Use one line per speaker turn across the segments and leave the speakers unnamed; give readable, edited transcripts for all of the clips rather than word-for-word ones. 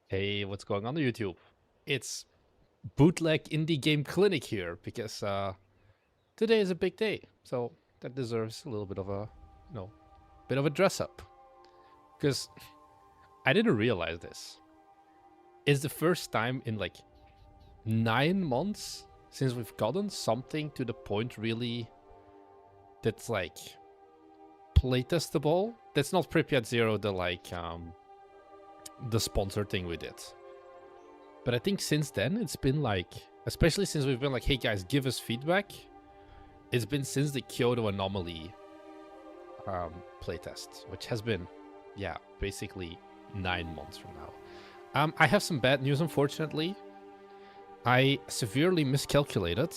Hey, what's going on YouTube? It's Bootleg Indie Game Clinic here because today is a big day, so that deserves a little bit of a, bit of a dress up. Because I didn't realize this. It's the first time in like 9 months since we've gotten something to the point really that's like playtestable. That's not Pripyat Zero, the sponsor thing we did. But I think since then, it's been like, especially since we've been like, hey guys, give us feedback. It's been since the Kyoto Anomaly playtest, which has been, basically 9 months from now. I have some bad news, unfortunately. I severely miscalculated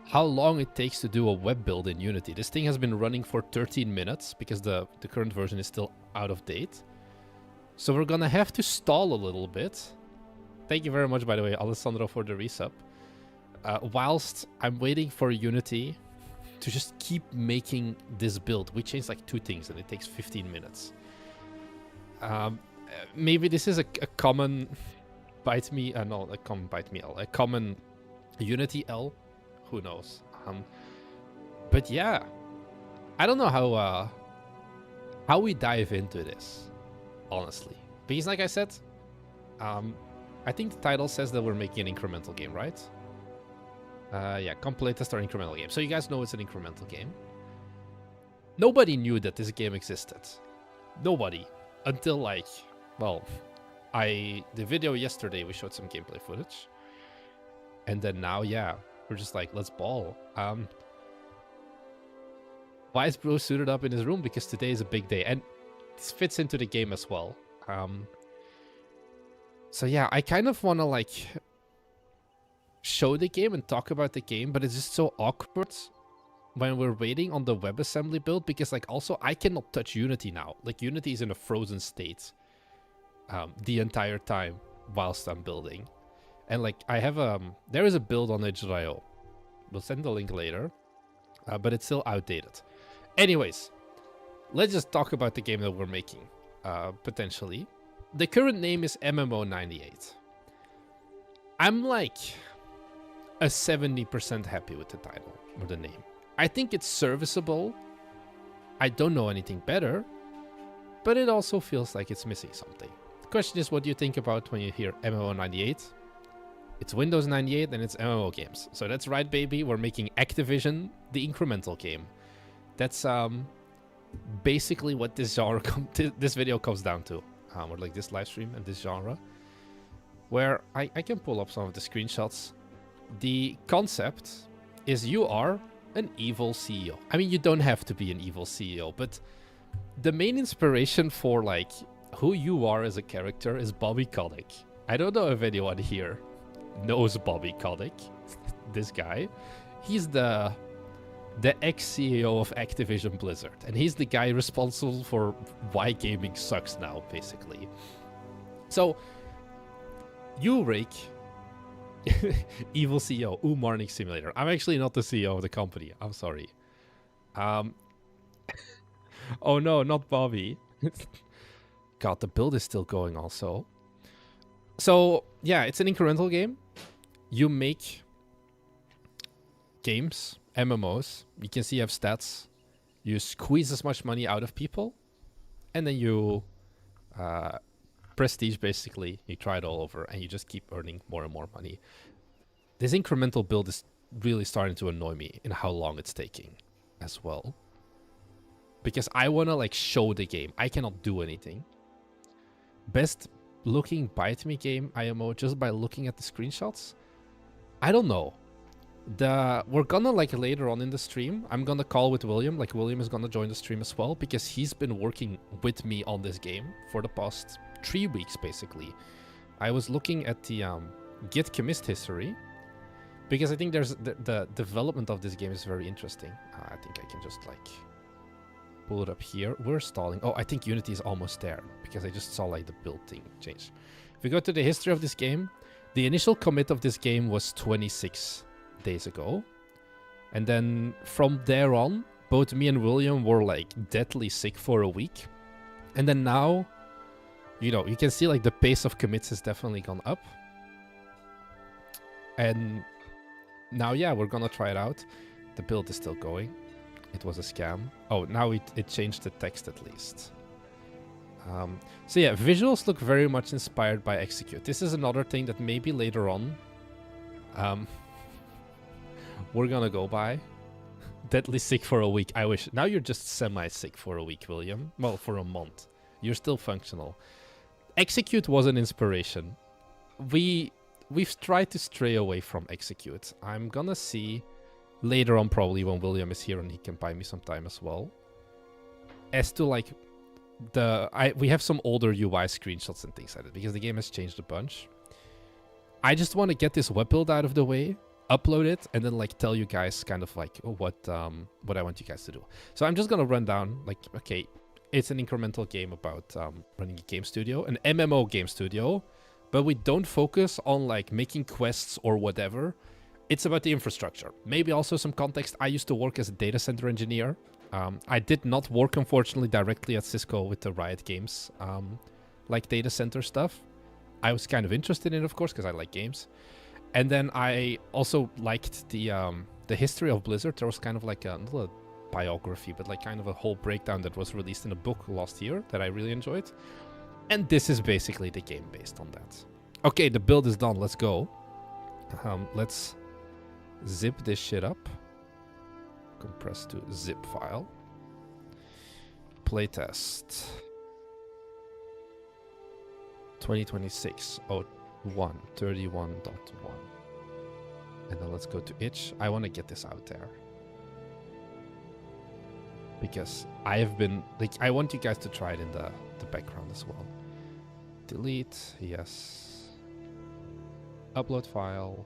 how long it takes to do a web build in Unity. This thing has been running for 13 minutes because the current version is still out of date. So we're gonna have to stall a little bit. Thank you very much, by the way, Alessandro, for the resub. Whilst I'm waiting for Unity to just keep making this build. We changed like 2 things and it takes 15 minutes. Maybe this is a common bite me, a common bite me L, a common Unity L, who knows. But yeah, I don't know how we dive into this, honestly. Because like I said, I think the title says that we're making an incremental game, right? Yeah, playtest or incremental game. So you guys know it's an incremental game. Nobody knew that this game existed. Nobody. Until like, well, the video yesterday, we showed some gameplay footage. And then now, yeah, we're just like, let's ball. Why is Bro suited up in his room? Because today is a big day. And this fits into the game as well. So yeah, I kind of want to like show the game and talk about the game, but it's just so awkward when we're waiting on the WebAssembly build because like also I cannot touch Unity now. Like Unity is in a frozen state the entire time whilst I'm building. And like I have there is a build on itch.io. We'll send the link later, but it's still outdated. Anyways, let's just talk about the game that we're making, potentially. The current name is MMO98. I'm like a 70% happy with the title or the name. I think it's serviceable. I don't know anything better, but it also feels like it's missing something. The question is, what do you think about when you hear MMO98? It's Windows 98 and it's MMO games. So that's right, baby. We're making Activision the incremental game. That's basically what this genre, this video comes down to. Or like this live stream and this genre. Where I can pull up some of the screenshots. The concept is you are an evil CEO. I mean, you don't have to be an evil CEO, but the main inspiration for like who you are as a character is Bobby Kotick. I don't know if anyone here knows Bobby Kotick. This guy. He's the ex-CEO of Activision Blizzard. And he's the guy responsible for why gaming sucks now, basically. So, you, Rake, evil CEO, Marnik Simulator. I'm actually not the CEO of the company. I'm sorry. Oh no, not Bobby. God, the build is still going also. So, yeah, it's an incremental game. You make games, MMOs. You can see you have stats. You squeeze as much money out of people. And then you prestige, basically. You try it all over and you just keep earning more and more money. This incremental build is really starting to annoy me in how long it's taking as well. Because I want to like show the game. I cannot do anything. Best looking Bite Me game IMO just by looking at the screenshots? I don't know. We're gonna like later on in the stream, I'm gonna call with William. Like William is gonna join the stream as well because he's been working with me on this game for the past 3 weeks basically. I was looking at the Git commit history because I think there's the development of this game is very interesting. I think I can just like pull it up here. We're stalling. Oh, I think Unity is almost there because I just saw like the build thing change. If we go to the history of this game, the initial commit of this game was 26 days ago. And then from there on, both me and William were like deadly sick for a week. And then now you know, you can see like the pace of commits has definitely gone up. And now, yeah, we're gonna try it out. The build is still going. It was a scam. Oh, now it changed the text at least. So yeah, visuals look very much inspired by Execute. This is another thing that maybe later on we're gonna go by. Deadly sick for a week. I wish. Now you're just semi-sick for a week, William. Well, for a month. You're still functional. Execute was an inspiration. We've tried to stray away from Execute. I'm gonna see later on, probably when William is here and he can buy me some time as well, as to like we have some older UI screenshots and things like that because the game has changed a bunch. I just want to get this web build out of the way, upload it, and then like tell you guys kind of like what I want you guys to do. So I'm just gonna run down like, okay, it's an incremental game about running a game studio, an MMO game studio, but we don't focus on like making quests or whatever. It's about the infrastructure. Maybe also some context. I used to work as a data center engineer. I did not work, unfortunately, directly at Cisco with the Riot Games, like data center stuff. I was kind of interested in it, of course, because I like games. And then I also liked the history of Blizzard. There was kind of like not a biography, but like kind of a whole breakdown that was released in a book last year that I really enjoyed. And this is basically the game based on that. Okay, the build is done. Let's go. Let's zip this shit up. Compress to zip file. Playtest. 2026-01-31.1. And then let's go to itch. I want to get this out there. Because I have been, like, I want you guys to try it in the background as well. Delete, yes. Upload file.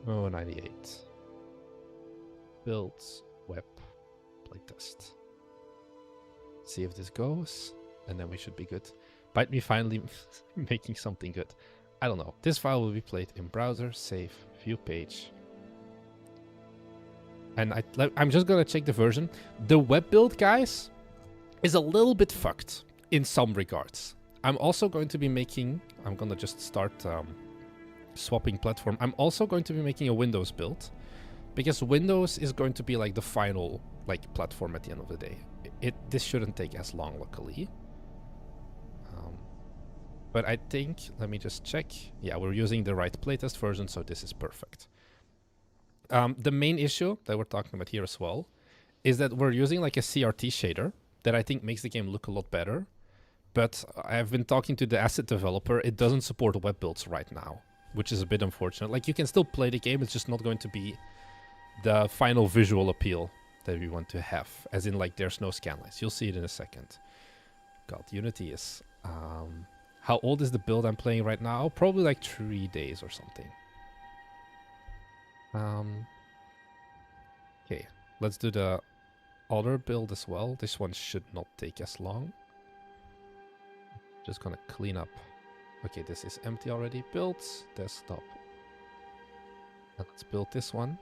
Oh, 98. Builds, web, playtest. See if this goes, and then we should be good. Bite me finally making something good. I don't know. This file will be played in browser, save, view page. And I'm just gonna check the version. The web build, guys, is a little bit fucked in some regards. I'm also going to be making, I'm gonna just start swapping platform. I'm also going to be making a Windows build because Windows is going to be like the final like platform at the end of the day. This shouldn't take as long, luckily. But I think, let me just check. Yeah, we're using the right playtest version, so this is perfect. The main issue that we're talking about here as well is that we're using like a CRT shader that I think makes the game look a lot better. But I've been talking to the asset developer. It doesn't support web builds right now, which is a bit unfortunate. Like, you can still play the game. It's just not going to be the final visual appeal that we want to have. As in, like, there's no scanlines. You'll see it in a second. God, Unity is... how old is the build I'm playing right now? Probably like 3 days or something. Okay, let's do the other build as well. This one should not take as long. Just gonna clean up. Okay, this is empty already. Built, desktop. And let's build this one.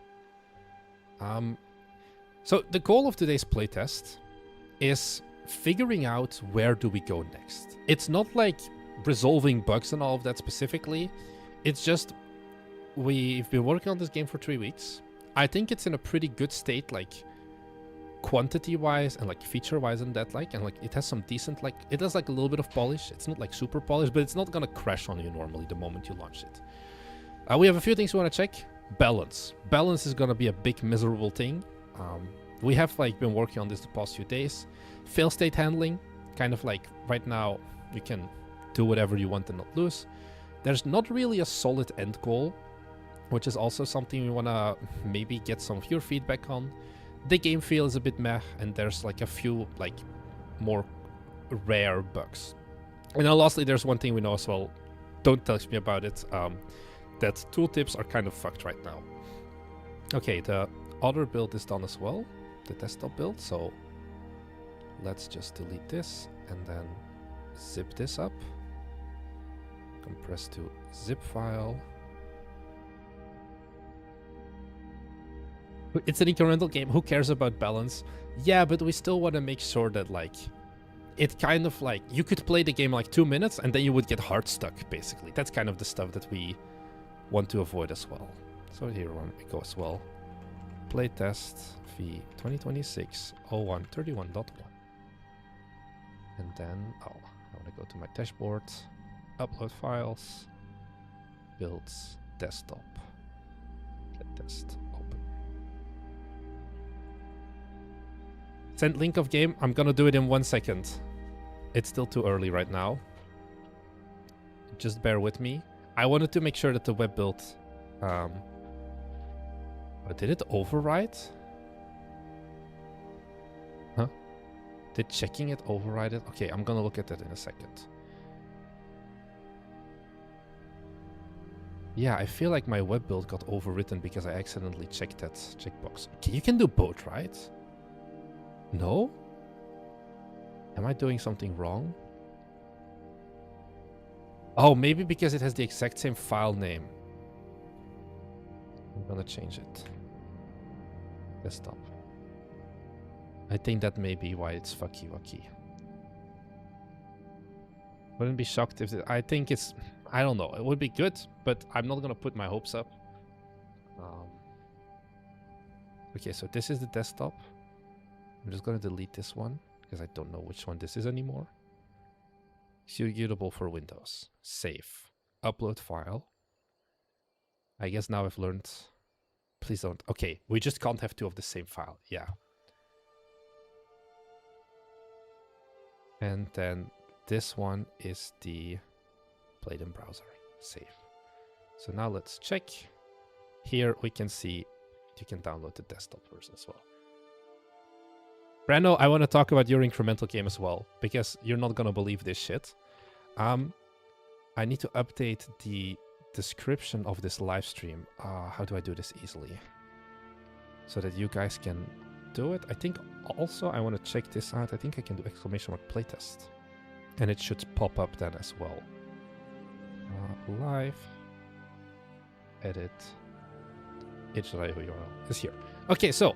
So the goal of today's playtest is figuring out where do we go next. It's not like resolving bugs and all of that specifically. It's just we've been working on this game for 3 weeks. I think it's in a pretty good state, like quantity-wise and like feature-wise and that, like, and like it has some decent, like, it has like a little bit of polish. It's not like super polished, but it's not gonna crash on you normally the moment you launch it. We have a few things we want to check. Balance. Balance is gonna be a big miserable thing. We have like been working on this the past few days. Fail state handling, kind of like right now you can do whatever you want and not lose. There's not really a solid end goal, which is also something we want to maybe get some viewer feedback on. The game feel is a bit meh, and there's like a few like more rare bugs. And then lastly, there's one thing we know as well. Don't touch me about it. That tooltips are kind of fucked right now. Okay, the other build is done as well, the desktop build. So let's just delete this and then zip this up. Compress to zip file. It's an incremental game. Who cares about balance? Yeah, but we still want to make sure that like it kind of like, you could play the game like 2 minutes and then you would get hard stuck, basically. That's kind of the stuff that we want to avoid as well. So here we go as well. Playtest v 2026-01-31.1. And then, I want to go to my dashboard, upload files, builds, desktop, playtest, open. Send link of game. I'm gonna do it in 1 second. It's still too early right now. Just bear with me. I wanted to make sure that the web build... did it override? Huh? Did checking it override it? Okay, I'm gonna look at that in a second. Yeah, I feel like my web build got overwritten because I accidentally checked that checkbox. Okay, you can do both, right? No? Am I doing something wrong? Oh, maybe because it has the exact same file name. I'm gonna change it. Desktop. I think that may be why it's fucky wucky. Wouldn't be shocked if I think it's... I don't know. It would be good, but I'm not gonna put my hopes up. Okay, so this is the desktop. I'm just gonna delete this one because I don't know which one this is anymore. Suitable for Windows. Save. Upload file. I guess now I've learned. Please don't. Okay, we just can't have two of the same file. Yeah. And then this one is the played in browser. Save. So now let's check. Here we can see you can download the desktop version as well. Brando, I want to talk about your incremental game as well, because you're not going to believe this shit. I need to update the description of this live stream. How do I do this easily? So that you guys can do it. I think also I want to check this out. I think I can do exclamation mark playtest. And it should pop up then as well. Live. Edit. HTML URL is here. Okay, so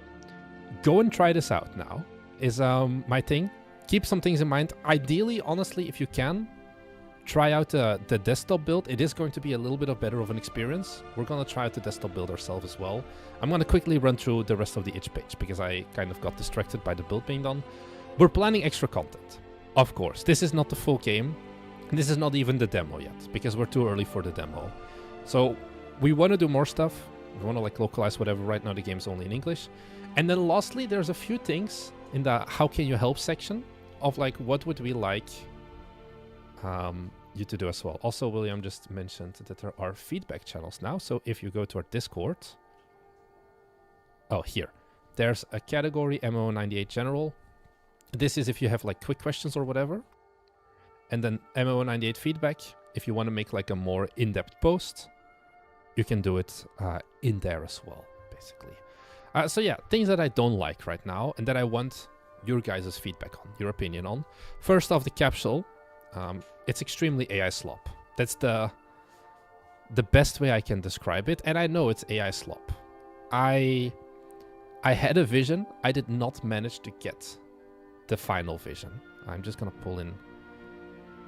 go and try this out now. Is my thing. Keep some things in mind. Ideally, honestly, if you can, try out the desktop build. It is going to be a little bit better of an experience. We're going to try out the desktop build ourselves as well. I'm going to quickly run through the rest of the itch page because I kind of got distracted by the build being done. We're planning extra content. Of course, this is not the full game. This is not even the demo yet because we're too early for the demo. So we want to do more stuff. We want to like localize whatever. Right now the game's only in English. And then lastly, there's a few things in the how can you help section of like what would we like you to do as well. Also, William just mentioned that there are feedback channels now. So if you go to our Discord, here, there's a category MMO98 General. This is if you have like quick questions or whatever. And then MMO98 feedback. If you want to make like a more in-depth post, you can do it in there as well, basically. So yeah, things that I don't like right now and that I want your guys' feedback on, your opinion on. First off, the capsule. It's extremely AI slop. That's the best way I can describe it. And I know it's AI slop. I had a vision. I did not manage to get the final vision. I'm just going to pull in.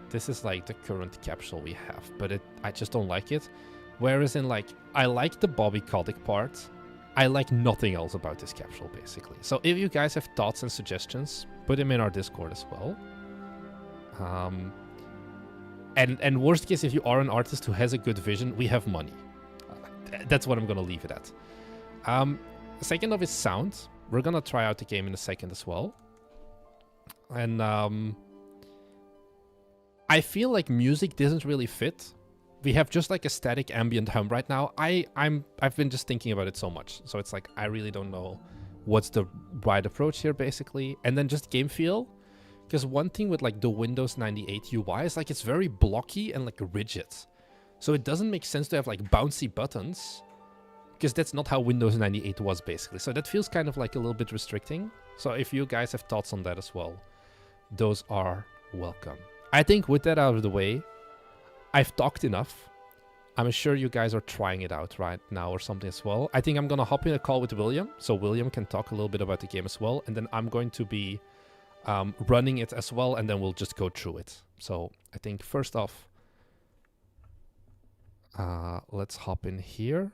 This is like the current capsule we have, but I just don't like it. Whereas in like, I like the Bobby Kotick part. I like nothing else about this capsule, basically. So if you guys have thoughts and suggestions, put them in our Discord as well. And worst case, if you are an artist who has a good vision, we have money. That's what I'm going to leave it at. Second of is sound. We're going to try out the game in a second as well. And I feel like music doesn't really fit. We have just like a static ambient hum right now. I've been just thinking about it so much. So it's like, I really don't know what's the right approach here, basically. And then just game feel. Because one thing with like the Windows 98 UI is like it's very blocky and like rigid. So it doesn't make sense to have like bouncy buttons. Because that's not how Windows 98 was, basically. So that feels kind of like a little bit restricting. So if you guys have thoughts on that as well, those are welcome. I think with that out of the way, I've talked enough. I'm sure you guys are trying it out right now or something as well. I think I'm going to hop in a call with William. So William can talk a little bit about the game as well. And then I'm going to be running it as well, and then we'll just go through it. So I think first off, let's hop in here.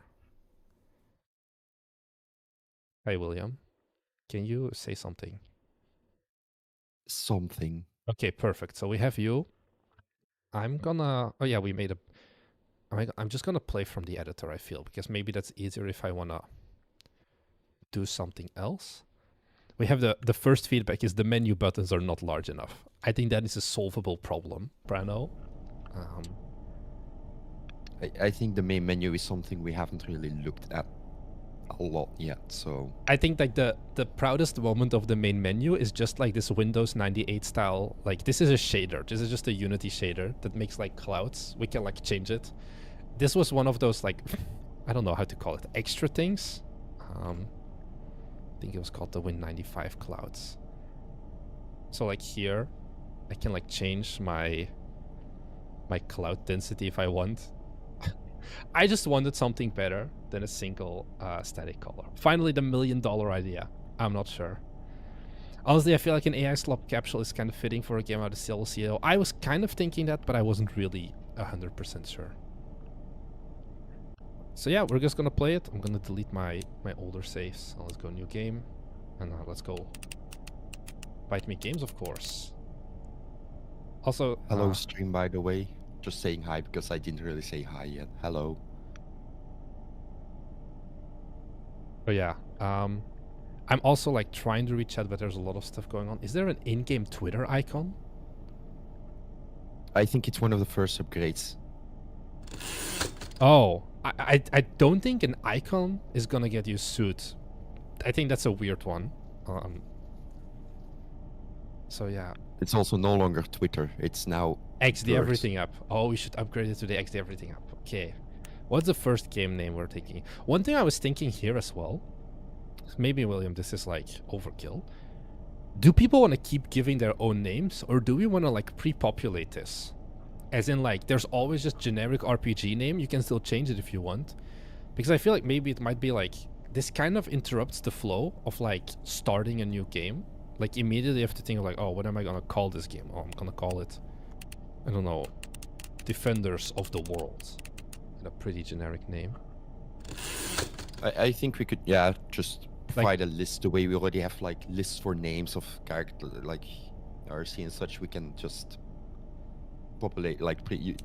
Hey, William, can you say something?
Something.
Okay, perfect. So we have you. I'm gonna. Oh yeah, we made a. I'm just gonna play from the editor. I feel because maybe that's easier if I wanna do something else. We have the first feedback is the menu buttons are not large enough. I think that is a solvable problem, Brano.
I think the main menu is something we haven't really looked at a lot yet, so...
I think like the proudest moment of the main menu is just like this Windows 98 style, like this is a shader. This is just a Unity shader that makes like clouds. We can like change it. This was one of those like, I don't know how to call it, extra things. I think it was called the Win95 clouds. So like here, I can like change my cloud density if I want. I just wanted something better than a single static color. Finally, the $1 million idea. I'm not sure. Honestly, I feel like an AI slop capsule is kind of fitting for a game out of CLCO. I was kind of thinking that, but I wasn't really 100% sure. So yeah, we're just gonna play it. I'm gonna delete my older saves. Let's go new game. And let's go. Bite Me Games, of course. Also,
Hello, stream, by the way. Just saying hi because I didn't really say hi yet. Hello.
oh yeah. I'm also like trying to reach chat, but there's a lot of stuff going on. Is there an in-game Twitter icon?
I think it's one of the first upgrades.
Oh, I don't think an icon is gonna get you suit. I think that's a weird one. So yeah.
It's also no longer Twitter. It's now
XD
Verse.
everything up. Oh, we should upgrade it to the XD everything up. Okay. What's the first game name we're thinking? One thing I was thinking here as well. Maybe, William, this is like overkill. Do people want to keep giving their own names, or do we want to like pre-populate this? As in like, there's always just generic RPG name. You can still change it if you want. Because I feel like maybe it might be like, this kind of interrupts the flow of like starting a new game. Like immediately you have to think of like, oh, what am I gonna call this game? Oh, I'm gonna call it, I don't know, Defenders of the World. A pretty generic name.
I think we could, yeah, just provide a list the way we already have like lists for names of characters like RC and such. We can just populate, like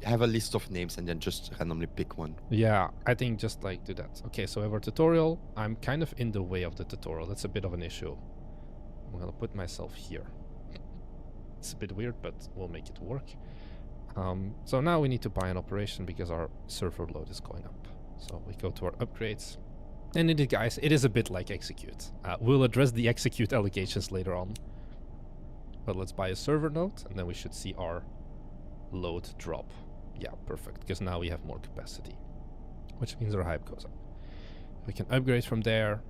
have a list of names and then just randomly pick one.
Yeah, I think just like do that. Okay, so we have our tutorial. I'm kind of in the way of the tutorial. That's a bit of an issue. I'm gonna put myself here. It's a bit weird, but we'll make it work. So now we need to buy an operation because our server load is going up. So we go to our upgrades. And indeed, guys, it is a bit like execute. We'll address the execute allegations later on. But let's buy a server node, and then we should see our load drop. Yeah, perfect, because now we have more capacity, which means our hype goes up. We can upgrade from there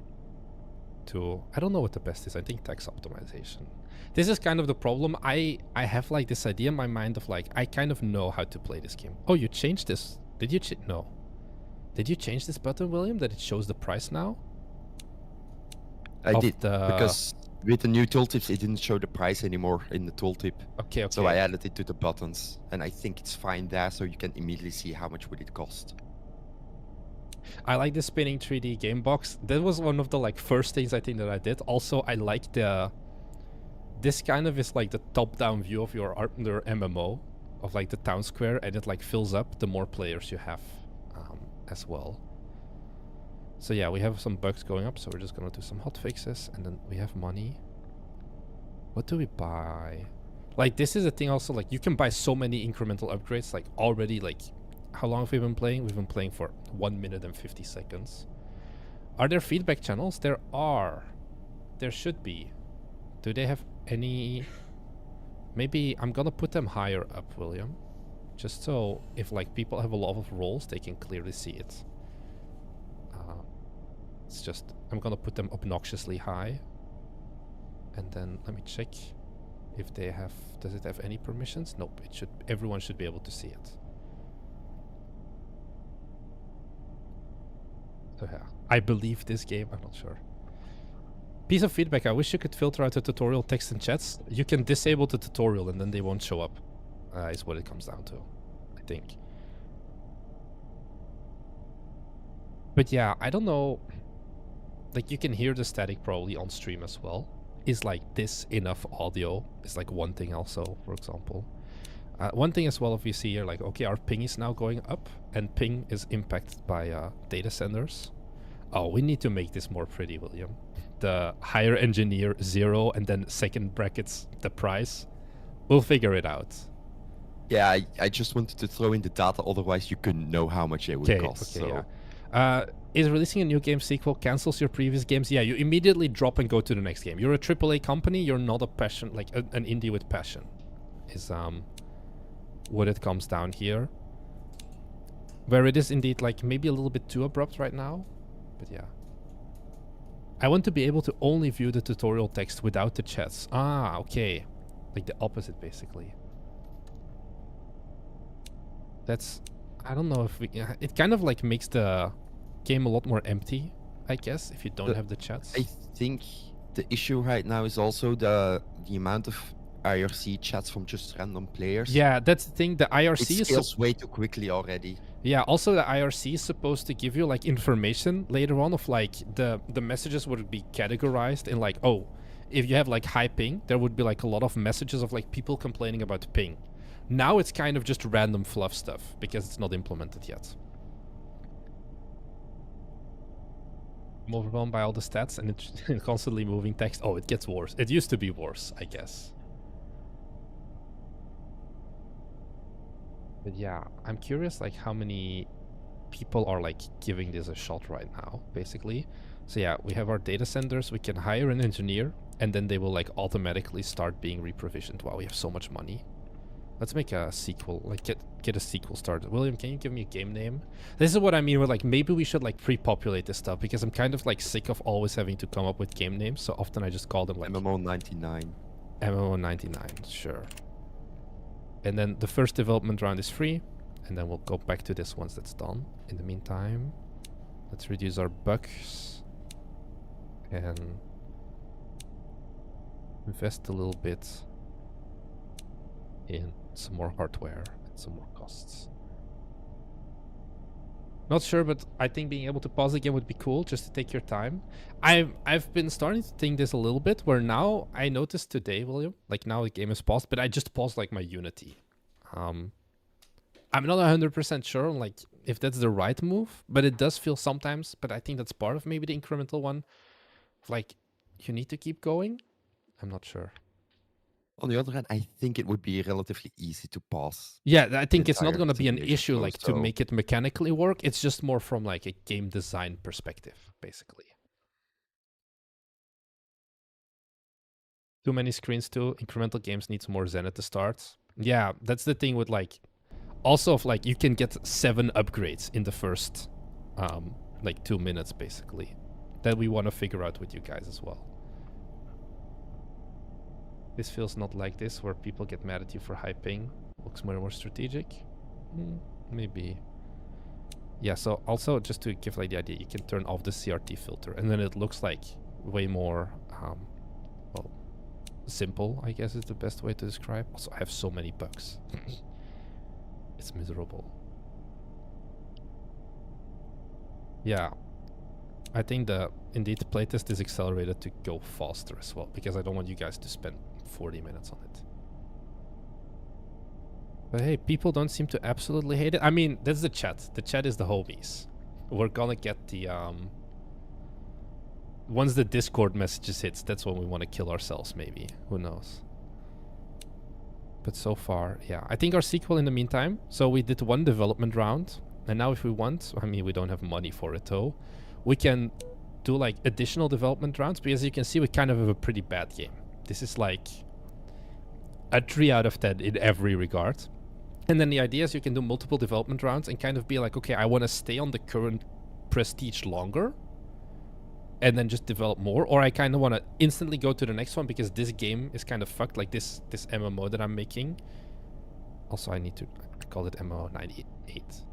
to, I don't know what the best is. I think tax optimization. This is kind of the problem. I have like this idea in my mind of like, I kind of know how to play this game. Oh, you changed this. Did you no. Did you change this button, William, that it shows the price now?
I did, because with the new tooltips, it didn't show the price anymore in the tooltip.
Okay.
So I added it to the buttons, and I think it's fine there, so you can immediately see how much would it cost.
I like the spinning 3D game box. That was one of the like first things I think that I did. Also, I like this kind of is like the top-down view of your MMO, of like the town square, and it like fills up the more players you have as well. So yeah, we have some bugs going up, so we're just gonna do some hot fixes, and then we have money. What do we buy? Like, this is a thing also, like, you can buy so many incremental upgrades, like, already, like, how long have we been playing? We've been playing for 1 minute and 50 seconds. Are there feedback channels? There are. There should be. Do they have any... Maybe I'm gonna put them higher up, William. Just so if, like, people have a lot of roles, they can clearly see it. It's just... I'm gonna put them obnoxiously high. And then let me check if they have... Does it have any permissions? Nope. It should... Everyone should be able to see it. So yeah, I believe this game. I'm not sure. Piece of feedback, I wish you could filter out the tutorial text and chats. You can disable the tutorial and then they won't show up. Is what it comes down to, I think. But yeah, I don't know. Like, you can hear the static probably on stream as well. Is like this enough audio? Is like one thing also, for example. One thing as well, if you see here, like, okay, our ping is now going up, and ping is impacted by data centers. Oh, we need to make this more pretty, William. The higher engineer 0 and then second brackets the price. We'll figure it out.
Yeah, I just wanted to throw in the data, otherwise you couldn't know how much it would cost.
Okay,
so.
yeah. Is releasing a new game sequel cancels your previous games? Yeah, you immediately drop and go to the next game. You're a AAA company, you're not a passion, like an indie with passion. Is what it comes down here. Where it is indeed like maybe a little bit too abrupt right now. But yeah. I want to be able to only view the tutorial text without the chats. Ah, okay. Like the opposite, basically. That's... I don't know if we... It kind of like makes the game a lot more empty, I guess, if you don't have the chats.
I think the issue right now is also the amount of IRC chats from just random players.
Yeah, that's the thing. The IRC
it scales way too quickly already.
Yeah, also the IRC is supposed to give you like information later on of like the messages would be categorized in like, oh, if you have like high ping, there would be like a lot of messages of like people complaining about ping. Now it's kind of just random fluff stuff because it's not implemented yet. I'm overwhelmed by all the stats and it's constantly moving text. Oh, it gets worse. It used to be worse, I guess. But yeah, I'm curious like how many people are like giving this a shot right now, basically. So yeah, we have our data centers. We can hire an engineer and then they will like automatically start being reprovisioned. Wow, we have so much money. Let's make a sequel, like get a sequel started. William, can you give me a game name? This is what I mean with like, maybe we should like pre-populate this stuff because I'm kind of like sick of always having to come up with game names. So often I just call them like...
MMO99.
MMO99, sure. And then the first development round is free. And then we'll go back to this once that's done. In the meantime, let's reduce our bugs. And invest a little bit in some more hardware and some more costs. Not sure, but I think being able to pause again would be cool, just to take your time. I've been starting to think this a little bit, where now I noticed today, William, like now the game is paused, but I just paused like my Unity. I'm not 100% sure on like if that's the right move, but it does feel sometimes, but I think that's part of maybe the incremental one. Like, you need to keep going? I'm not sure.
On the other hand, I think it would be relatively easy to pause.
Yeah, I think it's not going to be an issue
flow,
like to make it mechanically work. It's just more from like a game design perspective, basically. Too many screens too. Incremental games needs more Zen at the start. Yeah, that's the thing with like... Also, if like you can get 7 upgrades in the first like 2 minutes, basically. That we want to figure out with you guys as well. This feels not like this, where people get mad at you for high ping. Looks more strategic. Maybe. Yeah, so also just to give like the idea, you can turn off the CRT filter, and then it looks like way more, well, simple, I guess is the best way to describe. Also, I have so many bugs. It's miserable. Yeah. I think indeed the playtest is accelerated to go faster as well, because I don't want you guys to spend 40 minutes on it. But hey, people don't seem to absolutely hate it. I mean, that's the chat. The chat is the homies. We're gonna get the... Once the Discord messages hits, that's when we want to kill ourselves, maybe. Who knows? But so far, yeah. I think our sequel in the meantime... So we did 1 development round. And now if we want... I mean, we don't have money for it, though. We can do like additional development rounds, because as you can see, we kind of have a pretty bad game. This is like a 3 out of 10 in every regard. And then the idea is you can do multiple development rounds and kind of be like, okay, I want to stay on the current prestige longer and then just develop more, or I kind of want to instantly go to the next one because this game is kind of fucked, like this MMO that I'm making. Also, I need to call it MMO98.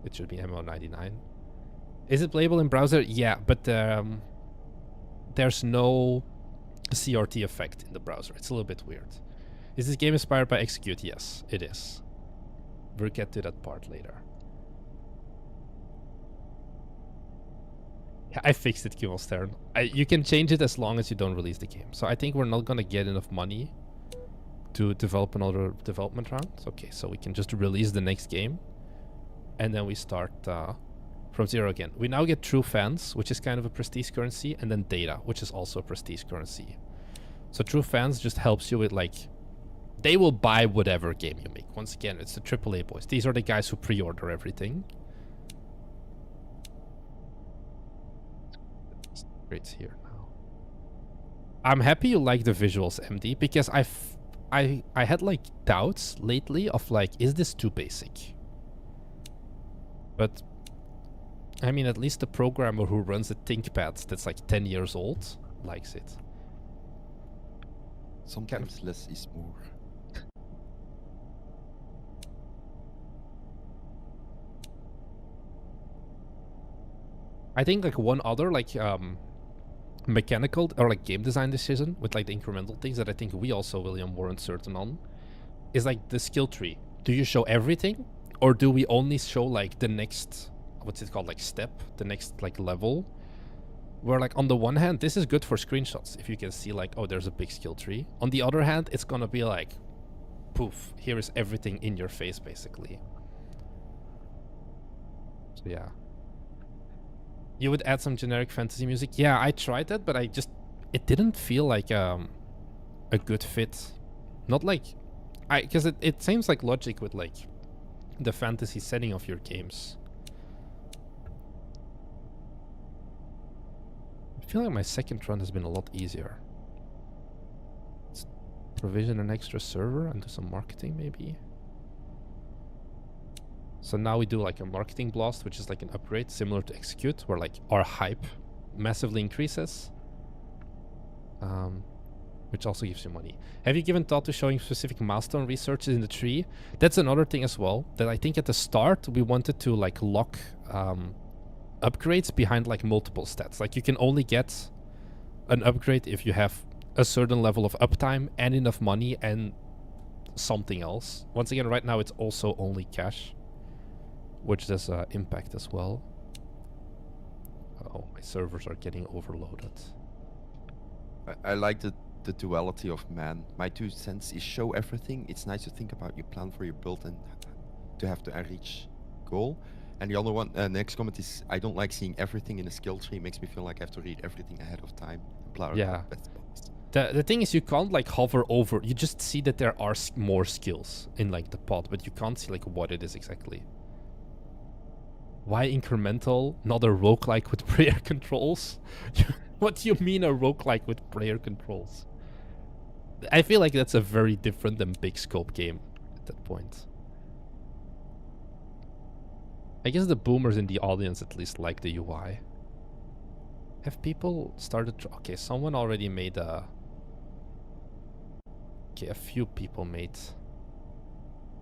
It should be MMO99. Is it playable in browser? Yeah, but there's no CRT effect in the browser. It's a little bit weird. Is this game inspired by Execute? Yes, it is. We'll get to that part later. Yeah, I fixed it, Kimmelstern. You can change it as long as you don't release the game. So I think we're not gonna get enough money to develop another development round. Okay, so we can just release the next game, and then we start from zero again. We now get true fans, which is kind of a prestige currency, and then data, which is also a prestige currency. So true fans just helps you with like, they will buy whatever game you make. Once again, it's the AAA boys. These are the guys who pre-order everything. It's here now. I'm happy you like the visuals, MD, because I had like doubts lately of like, is this too basic? But I mean, at least the programmer who runs a ThinkPad that's like 10 years old likes it.
Sometimes less is more.
I think like one other like mechanical or like game design decision with like the incremental things that I think we also, William, were uncertain on is like the skill tree. Do you show everything, or do we only show like the next, what's it called, like step, the next like level? Where like on the one hand, this is good for screenshots if you can see like, oh, there's a big skill tree. On the other hand, it's gonna be like, poof, here is everything in your face basically. So yeah. You would add some generic fantasy music. Yeah, I tried that, but it didn't feel like a good fit. Not like, because it seems like logic with like the fantasy setting of your games. I feel like my second run has been a lot easier. Let's provision an extra server and do some marketing maybe. So now we do like a marketing blast, which is like an upgrade similar to Execute, where like our hype massively increases, which also gives you money. Have you given thought to showing specific milestone researches in the tree? That's another thing as well, that I think at the start we wanted to like lock upgrades behind like multiple stats. Like you can only get an upgrade if you have a certain level of uptime and enough money and something else. Once again, right now it's also only cash, which does impact as well. Oh, my servers are getting overloaded.
I like the duality of man. My 2 cents is show everything. It's nice to think about your plan for your build and to have to reach goal. And the other one, next comment is, I don't like seeing everything in a skill tree. It makes me feel like I have to read everything ahead of time.
Yeah. The thing is, you can't like hover over. You just see that there are more skills in like the pod, but you can't see like what it is exactly. Why incremental, not a roguelike with player controls? What do you mean a roguelike with player controls? I feel like that's a very different than big scope game at that point. I guess the boomers in the audience at least like the UI. Have people started... Okay, someone already made a... Okay, a few people made...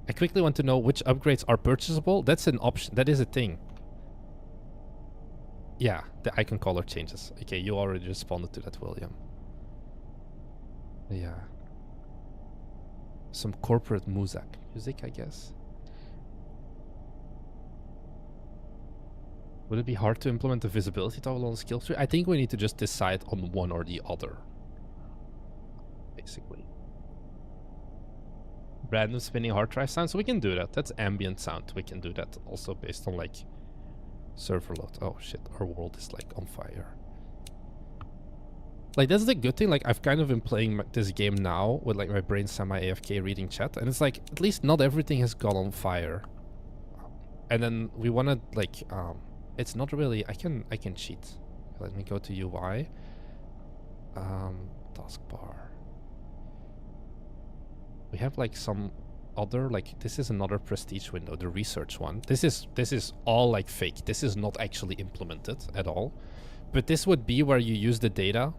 I quickly want to know which upgrades are purchasable. That's an option. That is a thing. Yeah, the icon color changes. Okay, you already responded to that, William. Yeah. Some corporate music, I guess. Would it be hard to implement the visibility toggle on the skill tree? I think we need to just decide on one or the other. Basically. Random spinning hard drive sounds, we can do that. That's ambient sound. We can do that also based on like server load. Oh shit, our world is like on fire. Like that's the good thing, like I've kind of been playing this game now with like my brain semi-AFK reading chat, and it's like at least not everything has gone on fire. And then we want to like it's not really, I can cheat. Let me go to UI. Taskbar. We have like some other, like this is another prestige window, the research one. This is all like fake. This is not actually implemented at all. But this would be where you use the data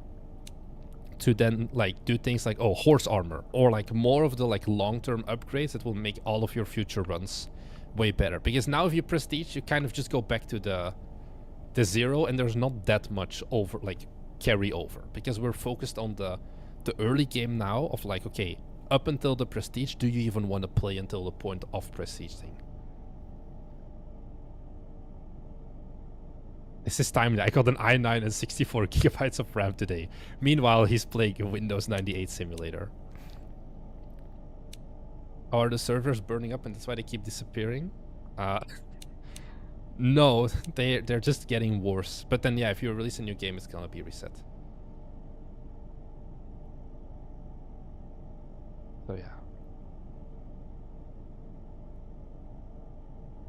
to then like do things like, oh, horse armor, or like more of the like long-term upgrades that will make all of your future runs way better. Because now if you prestige, you kind of just go back to the zero, and there's not that much over like carry over, because we're focused on the the early game now of like, okay, up until the prestige, do you even want to play until the point of prestige thing? This is timely. I got an i9 and 64 gigabytes of RAM today. Meanwhile, he's playing a Windows 98 simulator. Are the servers burning up and that's why they keep disappearing? No, they're just getting worse. But then, yeah, if you release a new game, it's gonna be reset. So yeah.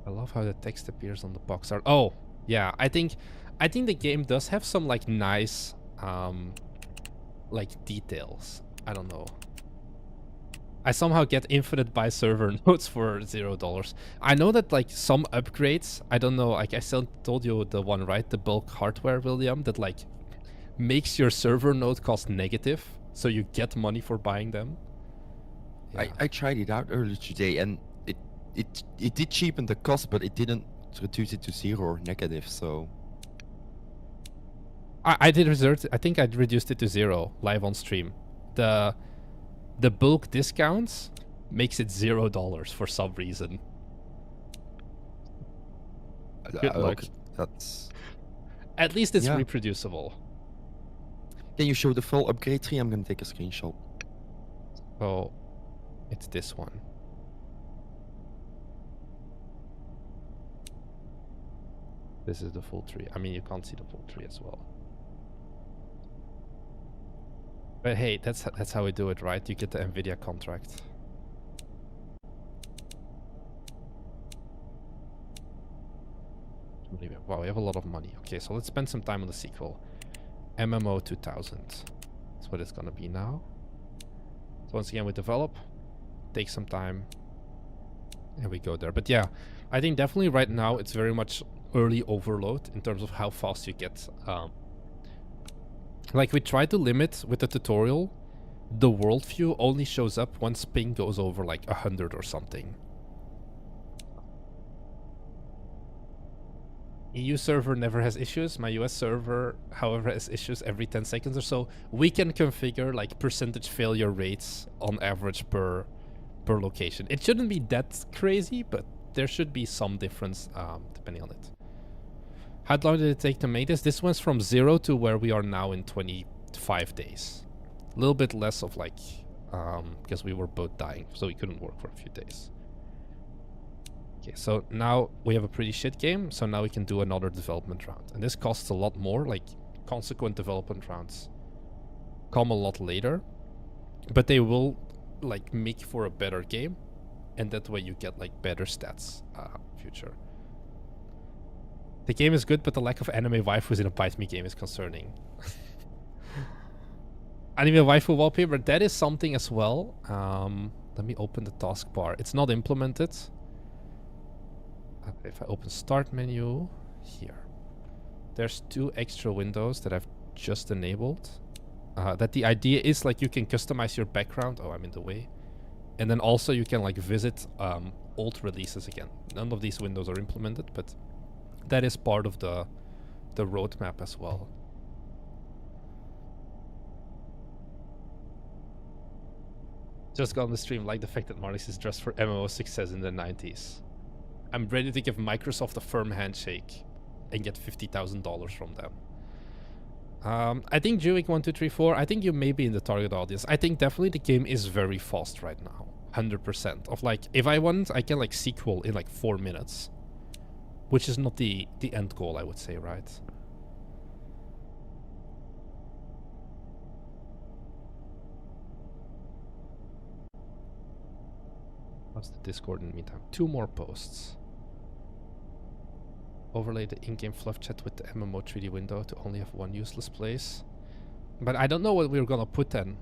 I love how the text appears on the box art. Oh, yeah, I think the game does have some like nice like details. I don't know. I somehow get infinite buy server nodes for $0. I know that like some upgrades, I don't know, like I still told you the one, right? The bulk hardware, William, that like makes your server node cost negative, so you get money for buying them.
Yeah. I tried it out earlier today, and it did cheapen the cost, but it didn't reduce it to 0 or negative. So
I did reserve. I think I reduced it to 0 live on stream. The bulk discounts makes it $0 for some reason. Good luck.
Okay, that's...
At least it's reproducible.
Can you show the full upgrade tree? I'm gonna take a screenshot.
Oh, it's this one. This is the full tree. I mean, you can't see the full tree as well. But hey, that's how we do it, right? You get the Nvidia contract. Wow, we have a lot of money. Okay, so let's spend some time on the sequel. MMO 2000. That's what it's gonna be now. So once again, we develop, take some time, and we go there. But yeah, I think definitely right now it's very much early overload in terms of how fast you get. Like we try to limit with the tutorial, the world view only shows up once ping goes over like 100 or something. EU server never has issues. My US server, however, has issues every 10 seconds or so. We can configure like percentage failure rates on average per location. It shouldn't be that crazy, but there should be some difference depending on it. How long did it take to make this? This one's from 0 to where we are now in 25 days. A little bit less of like, because we were both dying, so we couldn't work for a few days. Okay, so now we have a pretty shit game, so now we can do another development round. And this costs a lot more, like consequent development rounds come a lot later, but they will like make for a better game, and that way you get like better stats future. The game is good, but the lack of anime waifus in a Bite Me game is concerning. Anime waifu wallpaper, that is something as well. Let me open the taskbar. It's not implemented. If I open start menu, here. There's 2 extra windows that I've just enabled. That the idea is like you can customize your background. Oh, I'm in the way. And then also you can like visit old releases again. None of these windows are implemented, but that is part of the roadmap as well. Just got on the stream, like the fact that Marlix is dressed for MMO success in the 90s. I'm ready to give Microsoft a firm handshake and get $50,000 from them. I think Jewik1234, I think you may be in the target audience. I think definitely the game is very fast right now. 100%. Of like, if I want, I can like sequel in like 4 minutes. Which is not the end goal, I would say, right? What's the Discord in the meantime? 2 more posts. Overlay the in-game fluff chat with the MMO 3D window to only have 1 useless place. But I don't know what we're gonna put then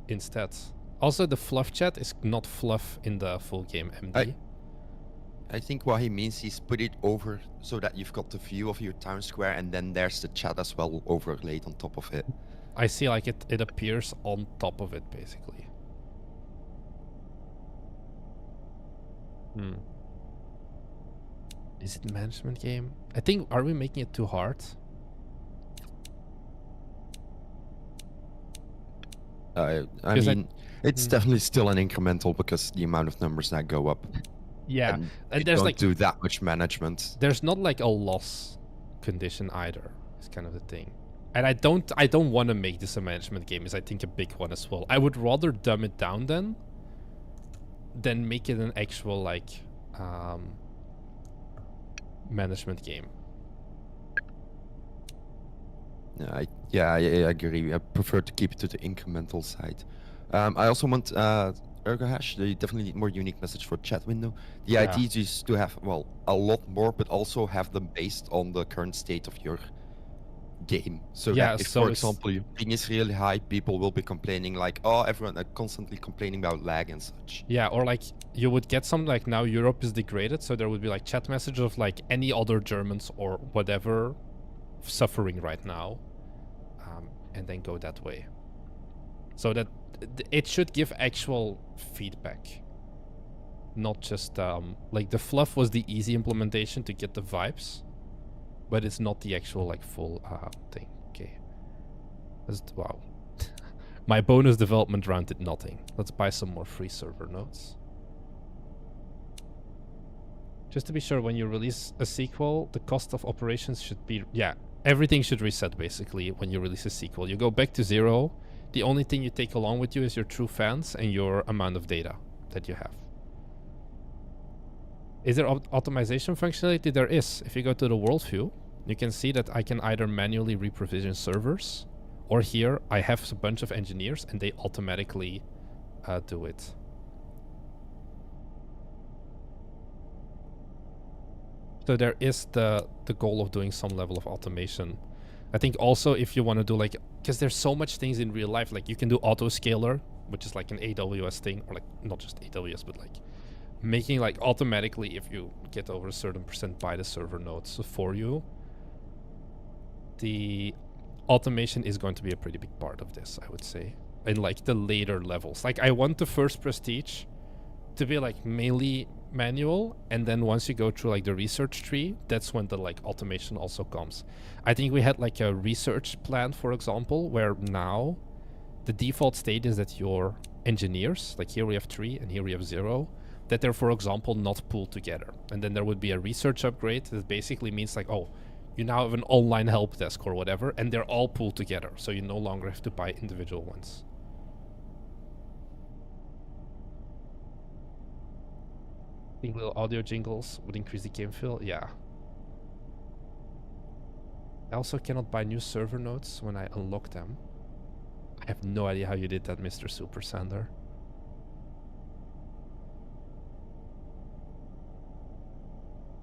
instead. Also, the fluff chat is not fluff in the full game MD.
I think what he means is put it over so that you've got the view of your town square, and then there's the chat as well overlaid on top of it.
I see, like it appears on top of it, basically. Is it a management game? I think, are we making it too hard?
I
'Cause
mean, it's
Mm.
definitely still an incremental because the amount of numbers that go up,
Yeah,
and
and
you
there's
don't
like
do that much management.
there's not like a loss condition either. It's kind of the thing. And I don't want to make this a management game. Is I think a big one as well. I would rather dumb it down than make it an actual like management game.
Yeah, I agree. I prefer to keep it to the incremental side. I also want Ergo Hash. They definitely need more unique message for chat window. The
Yeah.
idea is to have a lot more, but also have them based on the current state of your game. So
Yeah,
that if,
so
for
it's-
example, your ping is really high, people will be complaining like, oh, everyone constantly complaining about lag and such.
Yeah, or like you would get some like now Europe is degraded, so there would be like chat message of like any other Germans or whatever suffering right now, and then go that way. So that it should give actual feedback, not just like the fluff was the easy implementation to get the vibes, but it's not the actual like full thing. Okay, wow. My bonus development round did nothing. Let's buy some more free server nodes. Just to be sure, when you release a sequel, the cost of operations should be... Yeah, everything should reset, basically, when you release a sequel. You go back to 0. The only thing you take along with you is your true fans and your amount of data that you have. Is there optimization functionality? There is. If you go to the world view, you can see that I can either manually reprovision servers, or here I have a bunch of engineers and they automatically do it. So there is the goal of doing some level of automation. I think also if you want to do like, because there's so much things in real life, like you can do autoscaler, which is like an AWS thing, or like not just AWS, but like making like automatically if you get over a certain percent by the server nodes for you. The automation is going to be a pretty big part of this, I would say, in like the later levels. Like I want the first prestige to be like mainly manual, and then once you go through like the research tree, that's when the like automation also comes. I think we had like a research plan, for example, where now the default state is that your engineers, like here we have 3 and here we have 0, that they're, for example, not pooled together. And then there would be a research upgrade that basically means like, oh, you now have an online help desk or whatever, and they're all pooled together, so you no longer have to buy individual ones. I think little audio jingles would increase the game feel. Yeah. I also cannot buy new server nodes when I unlock them. I have no idea how you did that, Mr. Super Sander.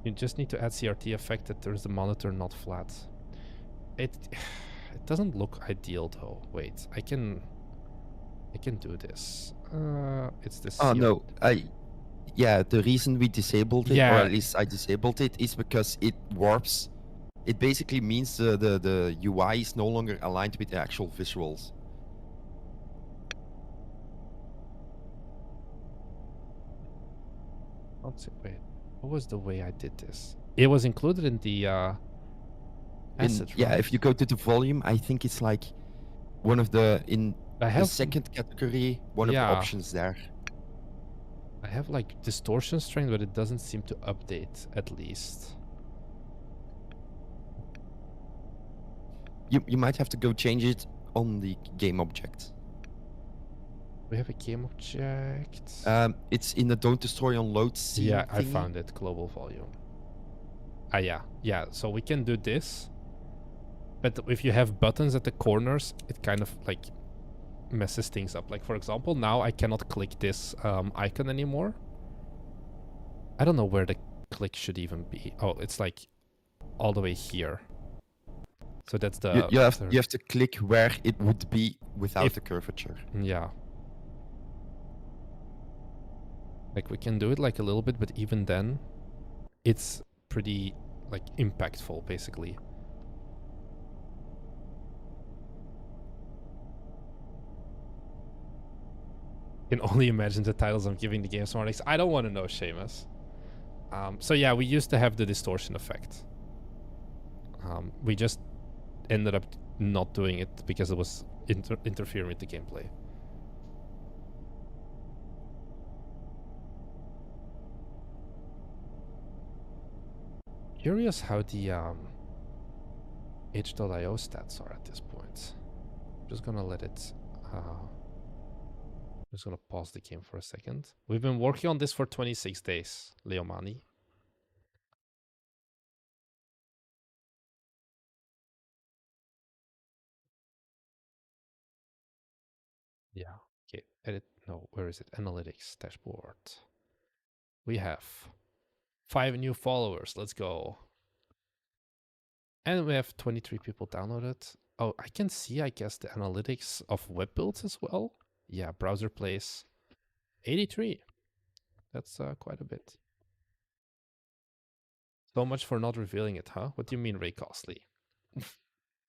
You just need to add CRT effect that there's the monitor not flat. It doesn't look ideal though. Wait, I can do this. It's the
Oh
CRT.
no, yeah, the reason we disabled it, or
Yeah.
at least I disabled it, is because it warps. It basically means the UI is no longer aligned with the actual visuals.
Wait, what was the way I did this? It was included in the asset,
Yeah,
right?
if you go to the volume, I think it's like one of the
I have
the second category, one of the options there.
I have like distortion strength, but it doesn't seem to update, at least.
You might have to go change it on the game object.
We have a game object.
It's in the don't destroy on load scene.
Yeah, I
thingy.
found it. Global volume. Ah, yeah. So we can do this. But if you have buttons at the corners, it kind of like messes things up. Like, for example, now I cannot click this icon anymore. I don't know where the click should even be. Oh, it's like all the way here. So that's the...
You have to click where it would be without the curvature.
Yeah. Like, we can do it like a little bit, but even then, it's pretty like impactful, basically. Can only imagine the titles I'm giving the game Smartix. I don't want to know, Seamus. So yeah, we used to have the distortion effect. We just ended up not doing it because it was interfering with the gameplay. curious how the H.io stats are at this point. I'm just gonna let it. I'm just gonna pause the game for a second. We've been working on this for 26 days, Leomani. Yeah. Okay. Edit. No, where is it? Analytics dashboard. We have 5 new followers. Let's go. And we have 23 people downloaded. Oh, I can see, I guess, the analytics of web builds as well. Yeah, browser plays 83. That's quite a bit. So much for not revealing it, huh? What do you mean, Ray Costly?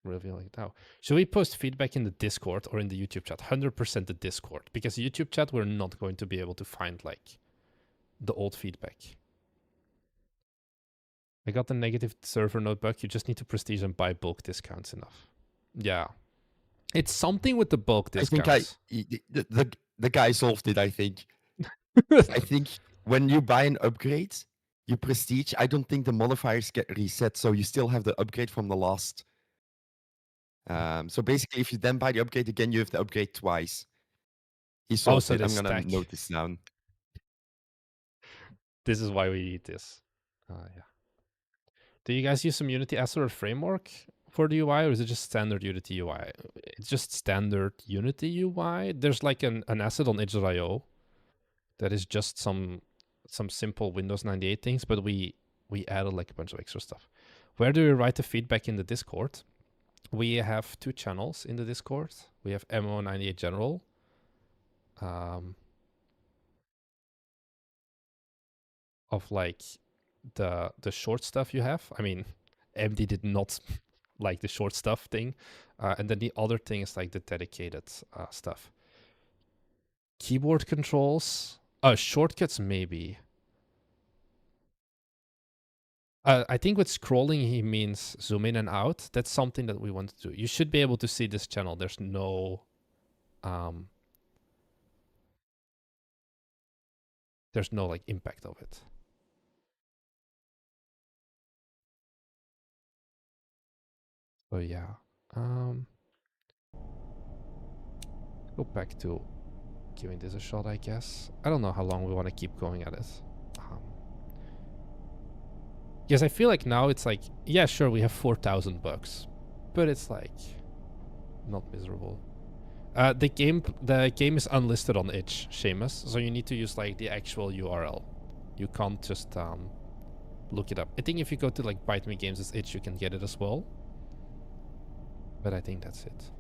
Revealing it now. Should we post feedback in the Discord or in the YouTube chat? 100% the Discord. Because YouTube chat, we're not going to be able to find, like, the old feedback. I got the negative server node bug. You just need to prestige and buy bulk discounts enough. Yeah. It's something with the bulk discounts.
I think the guy solved it, I think. I think when you buy an upgrade, you prestige, I don't think the modifiers get reset, so you still have the upgrade from the last. So basically, if you then buy the upgrade again, you have the upgrade twice. He solved
so
it. I'm gonna
stack.
note this down.
This is why we need this. Yeah. Do you guys use some Unity asset or framework for the UI, or is it just standard Unity UI? It's just standard Unity UI. There's like an asset on itch.io that is just some simple Windows 98 things, but we added like a bunch of extra stuff. Where do we write the feedback in the Discord? We have 2 channels in the Discord. We have MO98 General. Of like the short stuff you have. I mean, MD did not like the short stuff thing. And then the other thing is like the dedicated stuff. Keyboard controls. Shortcuts maybe. I think with scrolling he means zoom in and out. That's something that we want to do. You should be able to see this channel. There's no like impact of it. So yeah. Go back to giving this a shot, I guess. I don't know how long we want to keep going at it. Yes, I feel like now it's like, yeah, sure, we have 4,000 bucks, but it's like not miserable. The game is unlisted on itch, Seamus, so you need to use like the actual URL. You can't just look it up. I think if you go to like Bite Me Games' itch, you can get it as well. But I think that's it.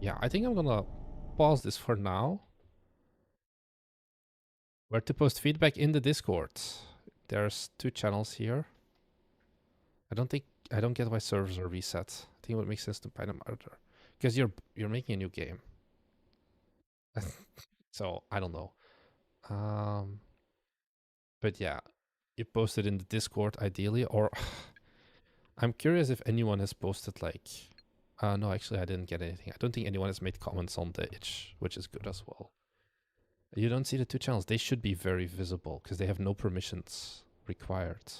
Yeah, I think I'm gonna pause this for now. Where to post feedback in the Discord? There's 2 channels here. I don't get why servers are reset. I think it would make sense to buy them out there. Because you're making a new game. So I don't know. But yeah, you post it in the Discord ideally, or I'm curious if anyone has posted like no, actually I didn't get anything. I don't think anyone has made comments on the itch, which is good as well. You don't see the 2 channels. They should be very visible because they have no permissions required.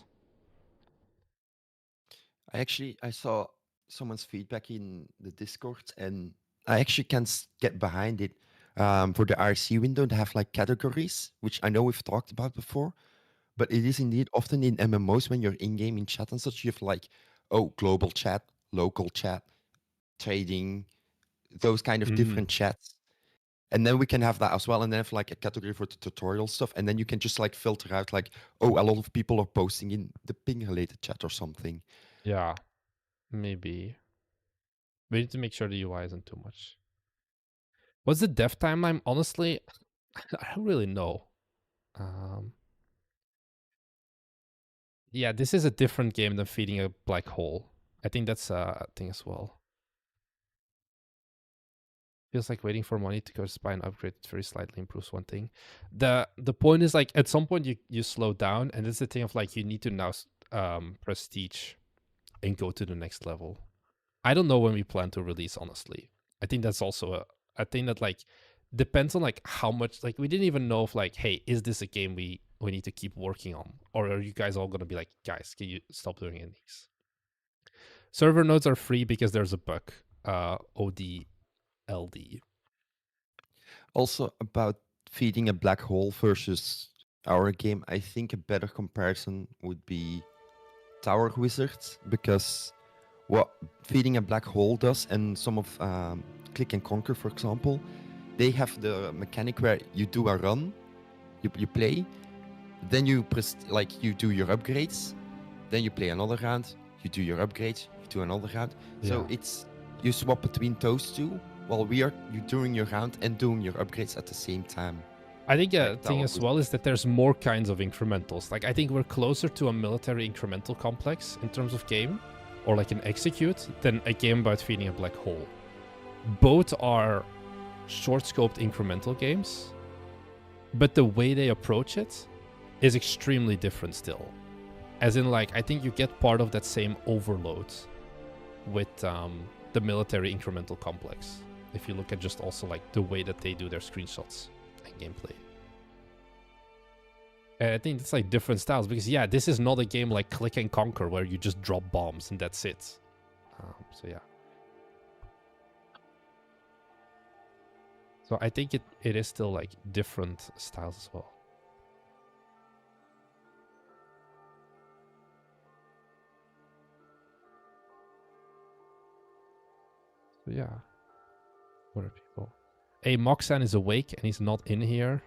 I saw someone's feedback in the Discord, and I actually can get behind it. For the RC window, they have like categories, which I know we've talked about before, but it is indeed often in MMOs when you're in-game in chat and such, you have like, global chat, local chat, trading, those kind of different chats. And then we can have that as well, and then have like a category for the tutorial stuff, and then you can just like filter out like, a lot of people are posting in the ping-related chat or something.
Yeah, maybe. We need to make sure the UI isn't too much. What's the dev timeline? Honestly, I don't really know. Yeah, this is a different game than feeding a black hole. I think that's a thing as well. Feels like waiting for money to go to buy an upgrade very slightly improves one thing. The point is like at some point you slow down, and it's the thing of like you need to now prestige and go to the next level. I don't know when we plan to release, honestly. I think that's also a thing that like depends on like how much, like we didn't even know if like, hey, is this a game we need to keep working on, or are you guys all gonna be like, guys, can you stop doing these? Server nodes are free because there's a bug. ODLD.
Also, about feeding a black hole versus our game, I think a better comparison would be Tower Wizards, because what feeding a black hole does, and some of Click and Conquer, for example, they have the mechanic where you do a run, you play, then you like you do your upgrades, then you play another round, you do your upgrades, you do another round. So
Yeah.
it's you swap between those two, while you doing your round and doing your upgrades at the same time.
I think a
Like
thing
Tower
as well is that there's more kinds of incrementals. Like I think we're closer to a military incremental complex in terms of game, or like an execute, than a game about feeding a black hole. Both are short-scoped incremental games, but the way they approach it is extremely different still. As in, like, I think you get part of that same overload with the military incremental complex. If you look at just also like the way that they do their screenshots and gameplay. And I think it's like different styles because yeah, this is not a game like Click and Conquer where you just drop bombs and that's it. So yeah. So I think it is still like different styles as well. So yeah. What are people? Hey, Moxan is awake and he's not in here.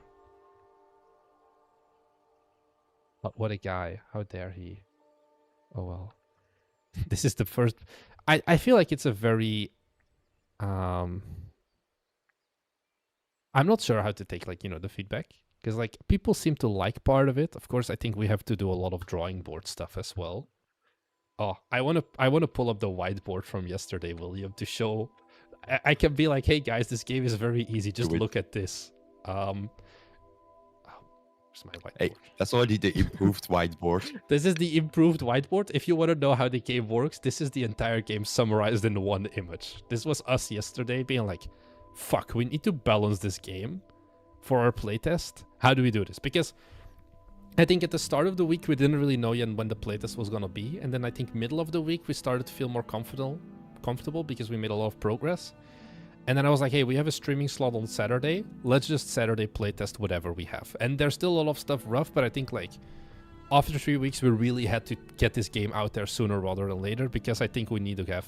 But what a guy. How dare he? Oh well. This is the first. I feel like it's a very I'm not sure how to take like, the feedback. Because like people seem to like part of it. Of course, I think we have to do a lot of drawing board stuff as well. Oh, I wanna pull up the whiteboard from yesterday, William, to show. I can be like, hey guys, this game is very easy. Just
Do it.
look at this. Where's my whiteboard?
Hey, that's already the improved whiteboard.
This is the improved whiteboard. If you want to know how the game works, this is the entire game summarized in one image. This was us yesterday being like, fuck, we need to balance this game for our playtest. How do we do this? Because I think at the start of the week, we didn't really know yet when the playtest was going to be. And then I think middle of the week, we started to feel more comfortable because we made a lot of progress. And then I was like, hey, we have a streaming slot on Saturday. Let's just Saturday playtest whatever we have. And there's still a lot of stuff rough, but I think like after 3 weeks, we really had to get this game out there sooner rather than later because I think we need to have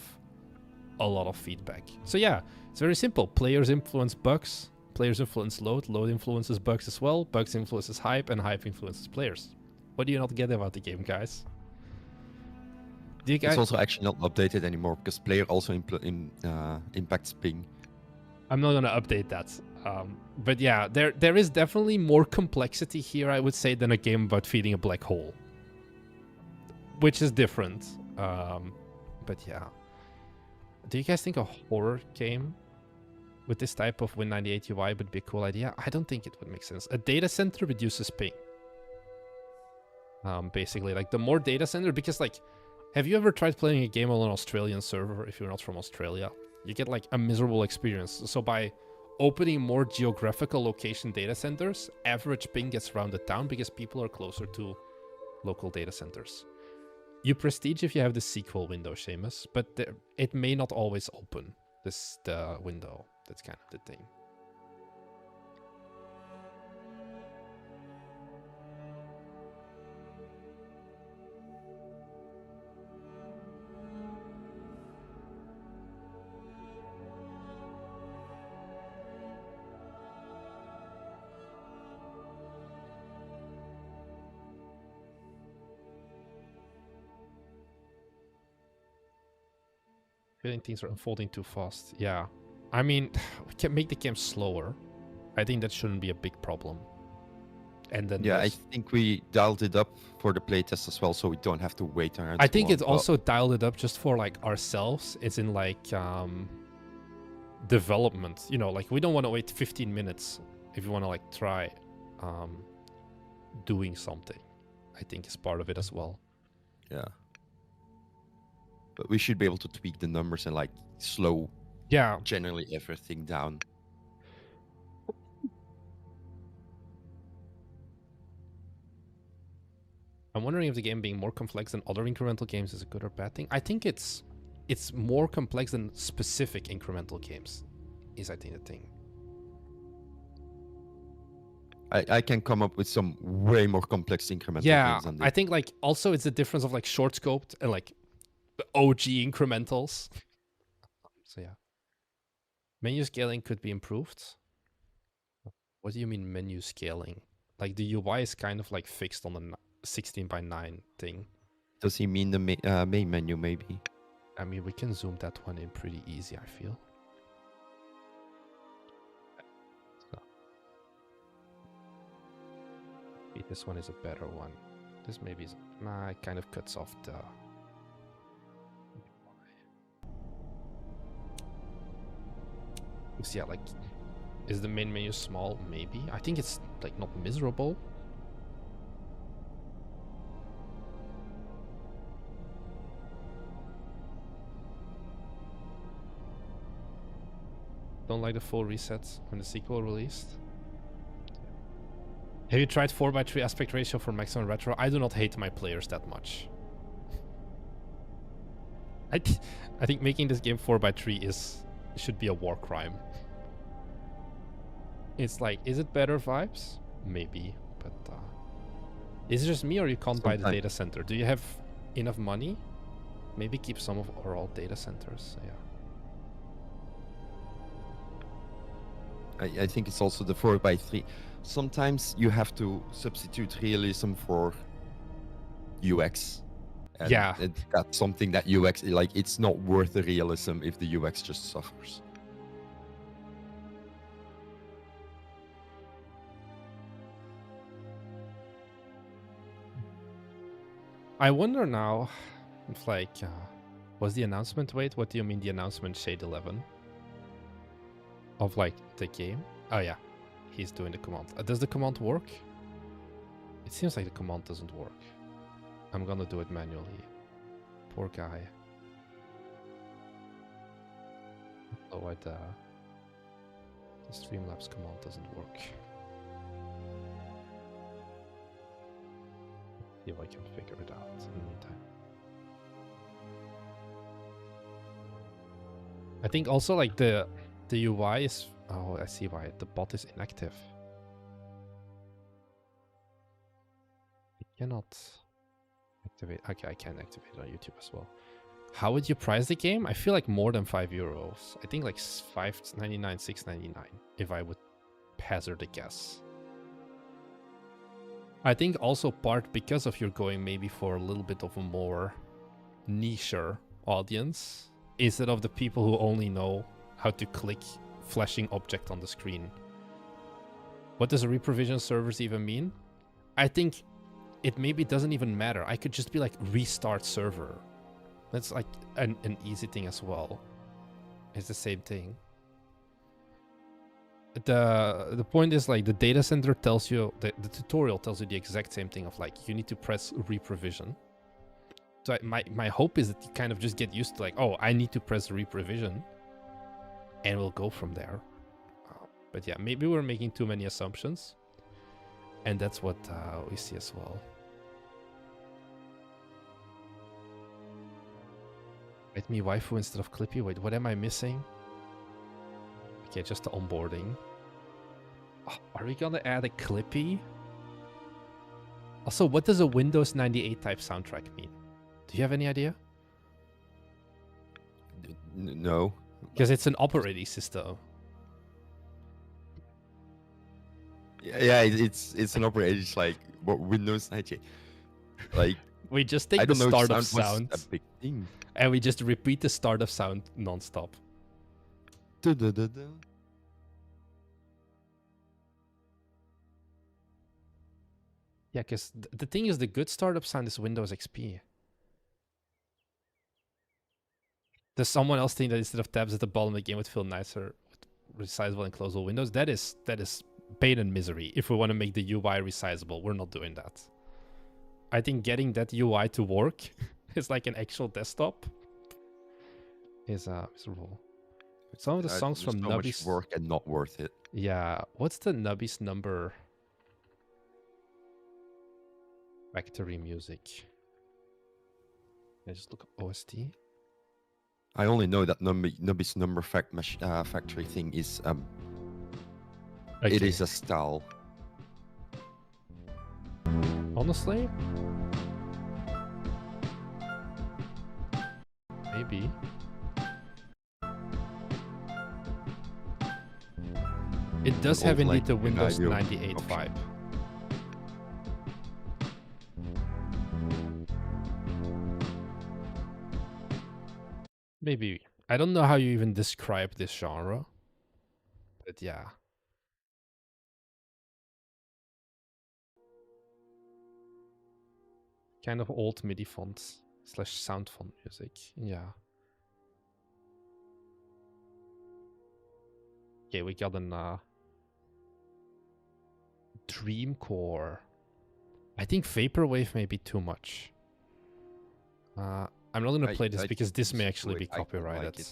a lot of feedback. So yeah, it's very simple. Players influence bugs. Players influence load. Load influences bugs as well. Bugs influences hype, and hype influences players. What do you not get about the game, guys? Do you guys?
It's also actually not updated anymore because player also impacts ping.
I'm not gonna update that. But yeah, there is definitely more complexity here, I would say, than a game about feeding a black hole, which is different. But yeah, do you guys think a horror game with this type of Win98 UI would be a cool idea? I don't think it would make sense. A data center reduces ping. Basically, like the more data center, because like, have you ever tried playing a game on an Australian server if you're not from Australia? You get like a miserable experience. So by opening more geographical location data centers, average ping gets rounded down because people are closer to local data centers. You prestige if you have the sequel window, Seamus, but it may not always open the window. That's kind of the thing. Feeling things are unfolding too fast. Yeah. I mean, we can make the game slower. I think that shouldn't be a big problem. And then
yeah, I think we dialed it up for the playtest as well, so we don't have to wait around.
I think it's also dialed it up just for like ourselves. It's in like development. You know, like we don't want to wait 15 minutes if you want to like try doing something. I think is part of it as well.
Yeah. But we should be able to tweak the numbers and like slow
yeah
generally everything down.
I'm wondering if the game being more complex than other incremental games is a good or bad thing. I think it's more complex than specific incremental games, is I think the thing.
I can come up with some way more complex incremental
Yeah,
games than this.
I think like also it's the difference of like short scoped and like the OG incrementals. So yeah. Menu scaling could be improved. What do you mean menu scaling? Like the UI is kind of like fixed on the 16 by 9 thing.
Does he mean the main menu maybe?
I mean, we can zoom that one in pretty easy, I feel. So. Maybe this one is a better one. This maybe is... Nah, it kind of cuts off the... Yeah, like... Is the main menu small? Maybe. I think it's like not miserable. Don't like the full resets when the sequel released. Have you tried 4:3 aspect ratio for maximum retro? I do not hate my players that much. I think making this game 4:3 should be a war crime. It's like, is it better vibes? Maybe, but is it just me or you can't buy the data center? Do you have enough money? Maybe keep some of our old data centers. Yeah.
I think it's also the 4:3. Sometimes you have to substitute realism for UX. And
yeah.
That's something that UX, like, it's not worth the realism if the UX just suffers.
I wonder now if, like, was the announcement... Wait, what do you mean the announcement Shade 11? Of, like, the game? Oh, yeah. He's doing the command. Does the command work? It seems like the command doesn't work. I'm gonna do it manually. Poor guy. Oh, the Streamlabs command doesn't work. See if I can figure it out in the meantime. I think also like the UI is... Oh, I see why. The bot is inactive. I cannot activate... Okay, I can activate it on YouTube as well. How would you price the game? I feel like more than €5. I think like $5.99, $6.99 if I would hazard a guess. I think also part because of you're going maybe for a little bit of a more niche-er audience instead of the people who only know how to click flashing object on the screen. What does a reprovision servers even mean? I think it maybe doesn't even matter. I could just be like restart server. That's like an easy thing as well. It's the same thing. The point is like the data center tells you, the tutorial tells you the exact same thing of like you need to press reprovision. So my hope is that you kind of just get used to like, oh, I need to press reprovision, and we'll go from there. But yeah, maybe we're making too many assumptions, and that's what we see as well. Wait, me waifu instead of Clippy. Wait, what am I missing? Okay, just the onboarding. Oh, are we gonna add a Clippy? Also, what does a Windows 98 type soundtrack mean? Do you have any idea?
No.
Because it's an operating system.
Yeah, it's an operating. It's like what Windows 98. Like
we just take the startup sound
a big thing,
and we just repeat the startup sound non-stop. Yeah, because the thing is, the good startup sound is Windows XP. Does someone else think that instead of tabs at the bottom, the game would feel nicer with resizable and closable windows? That is pain and misery. If we want to make the UI resizable, we're not doing that. I think getting that UI to work is like an actual desktop is miserable. Some of the songs from
so
Nubby's
much work and not worth it.
Yeah, what's the Nubby's number? Factory music. I just look up OST.
I only know that Nubby's number factory thing is it is a style.
Honestly, maybe. It does have indeed the Windows 98 vibe. Maybe. I don't know how you even describe this genre. But yeah. Kind of old MIDI fonts / sound font music. Yeah. Okay, we got an Dreamcore. I think Vaporwave may be too much. I'm not gonna play this because this may actually be copyrighted.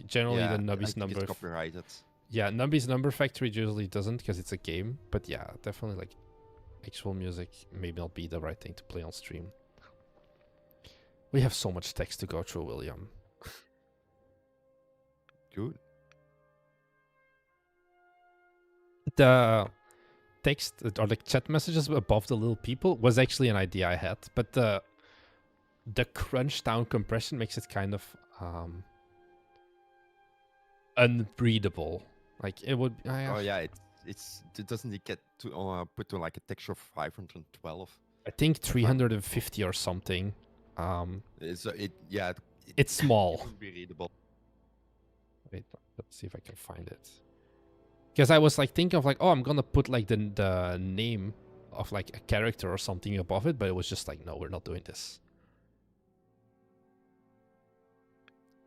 Generally, the Nubby's number.
It's copyrighted.
Yeah, Nubby's Number Factory usually doesn't because it's a game. But yeah, definitely like actual music maybe not be the right thing to play on stream. We have so much text to go through, William.
Good.
The text or the chat messages above the little people was actually an idea I had, but the crunch down compression makes it kind of unreadable. Like it would.
Oh yeah, it doesn't get to put to like a texture of 512.
I think 350 or something.
It's
small.
It wouldn't be readable.
Wait, let's see if I can find it. Because I was like thinking of like, oh, I'm gonna put like the name of like a character or something above it, but it was just like, no, we're not doing this.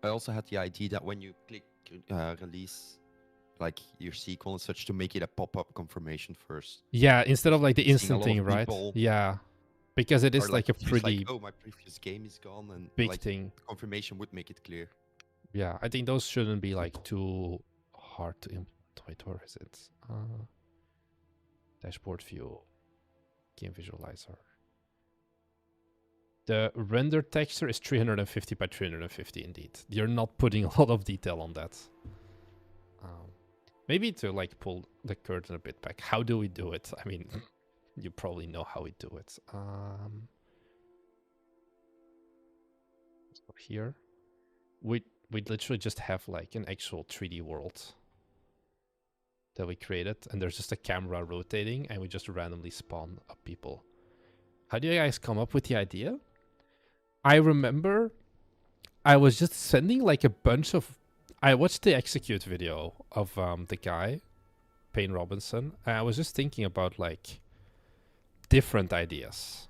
I also had the idea that when you click release, like your sequel and such, to make it a pop-up confirmation first.
Yeah, instead of like the instant thing, right? Yeah, because it is like a pretty
like, oh, my previous game is gone, and
big
like,
thing.
Confirmation would make it clear.
Yeah, I think those shouldn't be like too hard to implement. Wait, where is it? Dashboard view, game visualizer. The render texture is 350 by 350 indeed. You're not putting a lot of detail on that. Maybe to like pull the curtain a bit back. How do we do it? I mean, you probably know how we do it. So here, we literally just have like an actual 3D world that we created, and there's just a camera rotating, and we just randomly spawn up people. How do you guys come up with the idea? I remember I was just sending like a bunch of... I watched the execute video of the guy, Payne Robinson, and I was just thinking about like different ideas.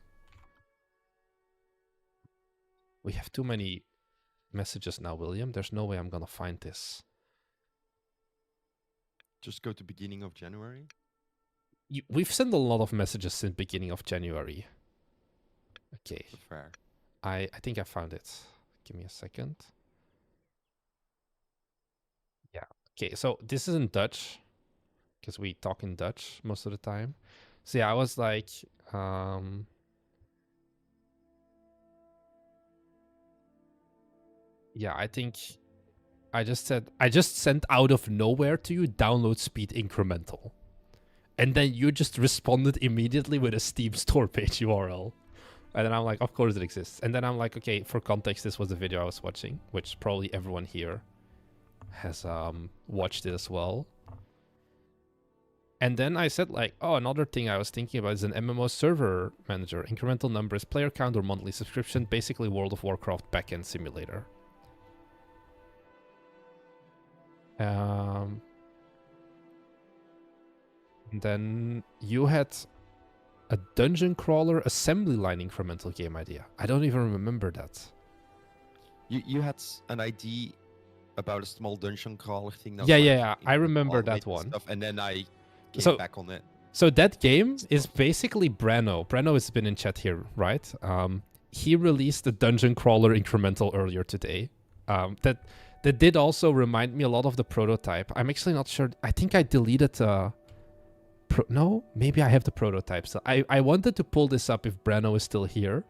We have too many messages now, William. There's no way I'm gonna find this.
Just go to beginning of January.
We've sent a lot of messages since beginning of January. Okay.
Fair.
I think I found it. Give me a second. Yeah. Okay, so this is in Dutch, because we talk in Dutch most of the time. So yeah, I was like, yeah, I think I just sent out of nowhere to you download speed incremental. And then you just responded immediately with a Steam store page URL. And then I'm like, of course it exists. And then I'm like, okay, for context, this was the video I was watching, which probably everyone here has watched it as well. And then I said like, oh, another thing I was thinking about is an MMO server manager. Incremental numbers, player count, or monthly subscription. Basically World of Warcraft backend simulator. And then you had a dungeon crawler assembly line incremental game idea. I don't even remember that.
You had an idea about a small dungeon crawler thing. That
yeah. I remember that one.
Stuff, and then I came back on it.
So that game is basically Brano. Brano has been in chat here, right? He released a dungeon crawler incremental earlier today. That did also remind me a lot of the prototype. I'm actually not sure. I think I deleted No, maybe I have the prototype. So I wanted to pull this up if Brano is still here,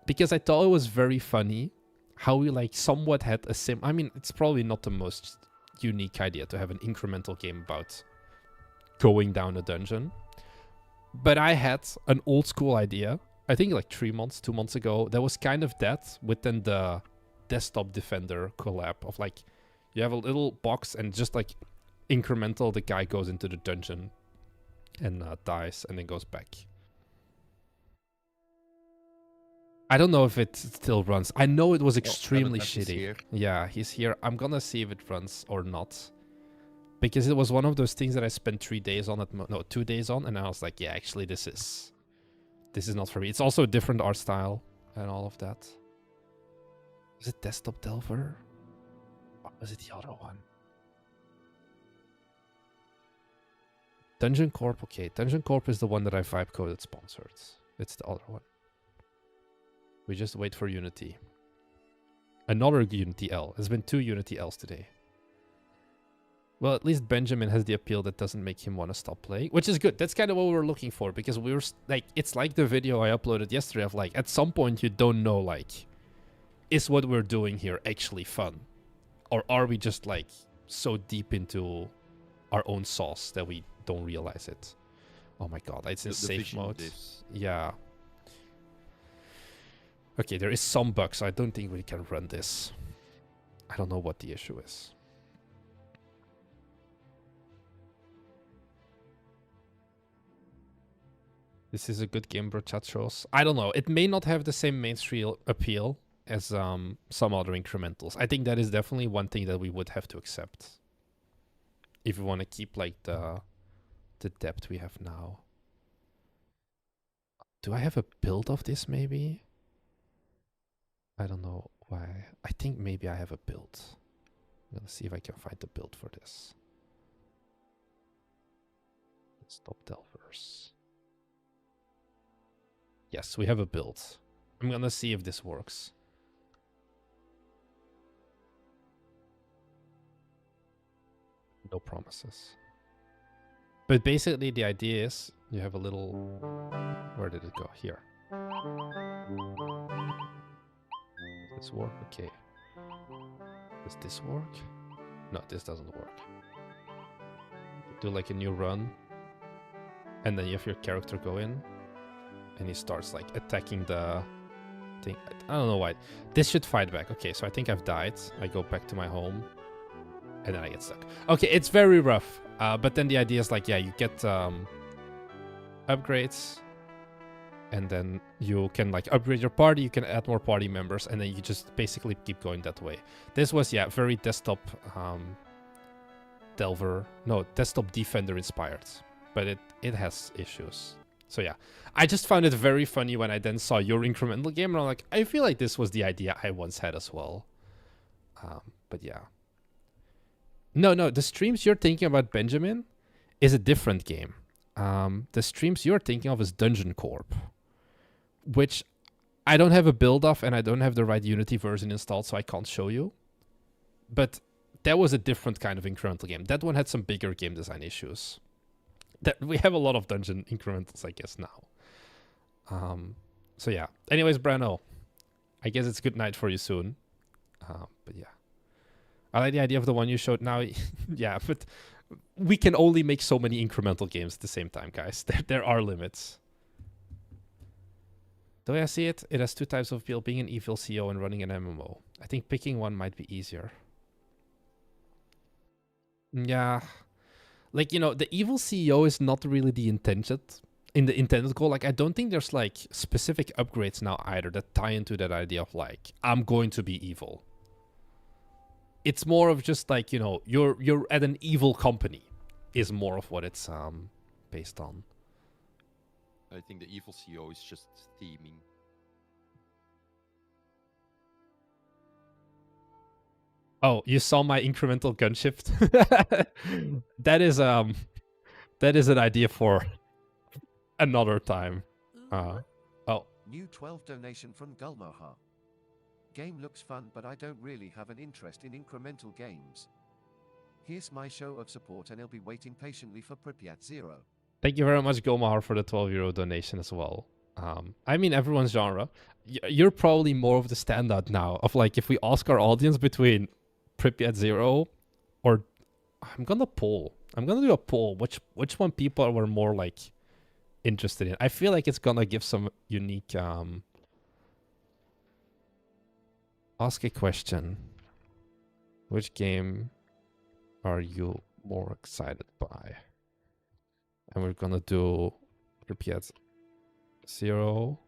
because I thought it was very funny how we like somewhat had a I mean, it's probably not the most unique idea to have an incremental game about going down a dungeon, but I had an old school idea. I think like 2 months ago, that was kind of that within the Desktop Defender collab of like, you have a little box and just like incremental, the guy goes into the dungeon and dies and then goes back. I don't know if it still runs. I know it was extremely shitty. Yeah, he's here. I'm gonna see if it runs or not, because it was one of those things that I spent 3 days on, 2 days on, and I was like, yeah, actually this is not for me. It's also a different art style and all of that. Is it Desktop Delver? Or was it the other one? Dungeon Corp, okay. Dungeon Corp is the one that I vibe coded sponsored. It's the other one. We just wait for Unity. Another Unity L. There's been 2 Unity Ls today. Well, at least Benjamin has the appeal that doesn't make him want to stop playing, which is good. That's kind of what we were looking for, because we were like, it's like the video I uploaded yesterday of like, at some point you don't know, like, is what we're doing here actually fun? Or are we just like so deep into our own sauce that we don't realize it? Oh my god, it's in safe mode. Yeah. Okay, there is some bugs, so I don't think we can run this. I don't know what the issue is. This is a good game, bro, chat shows. I don't know. It may not have the same mainstream appeal as some other incrementals. I think that is definitely one thing that we would have to accept if we want to keep like the depth we have now. Do I have a build of this maybe? I don't know why. I think maybe I have a build. I'm gonna see if I can find the build for this. Stop Delvers. Yes, we have a build. I'm gonna see if this works. No promises. But basically the idea is you have a little... Where did it go? Here. Does this work? Okay. Does this work? No, this doesn't work. Do like a new run. And then you have your character go in. And he starts like attacking the thing. I don't know why. This should fight back. Okay, so I think I've died. I go back to my home. And then I get stuck. Okay, it's very rough. But then the idea is like, yeah, you get upgrades. And then you can like upgrade your party. You can add more party members. And then you just basically keep going that way. This was, yeah, very desktop Delver. No, desktop Defender inspired. But it has issues. So yeah, I just found it very funny when I then saw your incremental game. And I'm like, I feel like this was the idea I once had as well. But yeah. No, the streams you're thinking about, Benjamin, is a different game. The streams you're thinking of is Dungeon Corp, which I don't have a build of, and I don't have the right Unity version installed, so I can't show you. But that was a different kind of incremental game. That one had some bigger game design issues. That we have a lot of dungeon incrementals, I guess, now. So yeah. Anyways, Brano, I guess it's good night for you soon. But yeah. I like the idea of the one you showed now. Yeah, but we can only make so many incremental games at the same time, guys. There are limits. The way I see it, it has 2 types of appeal, being an evil CEO and running an MMO. I think picking one might be easier. Yeah. Like, you know, the evil CEO is not really the intended goal. Like, I don't think there's like specific upgrades now either that tie into that idea of like, I'm going to be evil. It's more of just like, you know, you're at an evil company is more of what it's based on.
I think the evil CEO is just theming.
Oh, you saw my incremental gun shift? That is an idea for another time. Oh.
New 12 donation from Gulmoha. Game looks fun, but I don't really have an interest in incremental games. Here's my show of support, and I'll be waiting patiently for Pripyat 0.
Thank you very much, Gomar, for the 12 € donation as well. I mean, everyone's genre. You're probably more of the standout now. Of like, if we ask our audience between Pripyat Zero or I'm gonna do a poll. Which one people were more like interested in? I feel like it's gonna give some unique. Ask a question. Which game are you more excited by? And we're gonna do Pripyat Zero.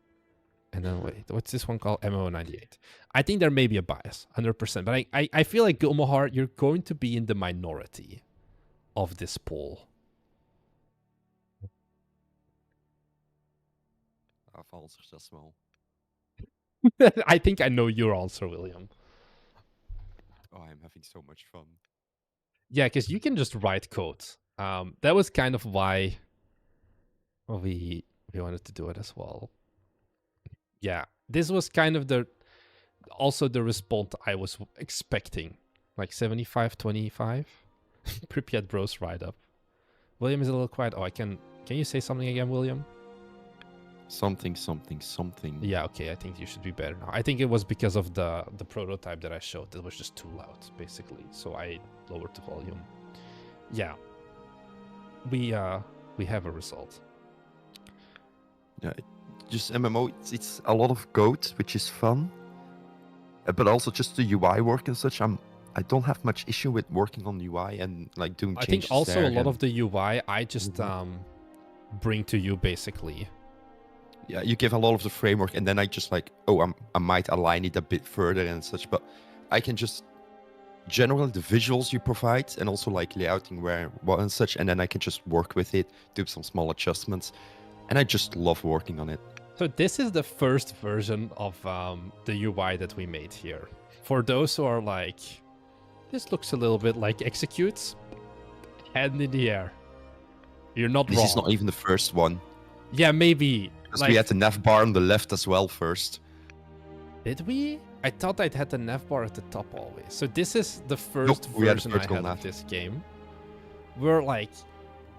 And then wait, what's this one called? MO98. I think there may be a bias, 100%. But I feel like Gilmohar, you're going to be in the minority of this poll.
Answers as well.
I think I know your answer, William.
Oh, I'm having so much fun.
Yeah, because you can just write code. That was kind of why we wanted to do it as well. Yeah, this was kind of the response I was expecting. Like 75-25. Pripyat Bros right up. William is a little quiet. Oh, can you say something again, William?
Something.
Yeah, okay, I think you should be better now. I think it was because of the prototype that I showed. It was just too loud, basically. So I lowered the volume. Yeah. We have a result.
Yeah, just MMO, it's a lot of code, which is fun. But also just the UI work and such. I don't have much issue with working on UI and like doing changes.
I think also
there
a lot of the UI I just bring to you basically.
Yeah, you give a lot of the framework, and then I just like, I might align it a bit further and such, but I can just generally the visuals you provide and also like layouting what and such, and then I can just work with it, do some small adjustments, and I just love working on it.
So this is the first version of the UI that we made here. For those who are like, this looks a little bit like executes, hand in the air. You're not wrong.
This is not even the first one.
Yeah, maybe.
Because we had the nav bar on the left as well first.
Did we? I thought I'd had the nav bar at the top always. So this is the first version I had of this game. We're like,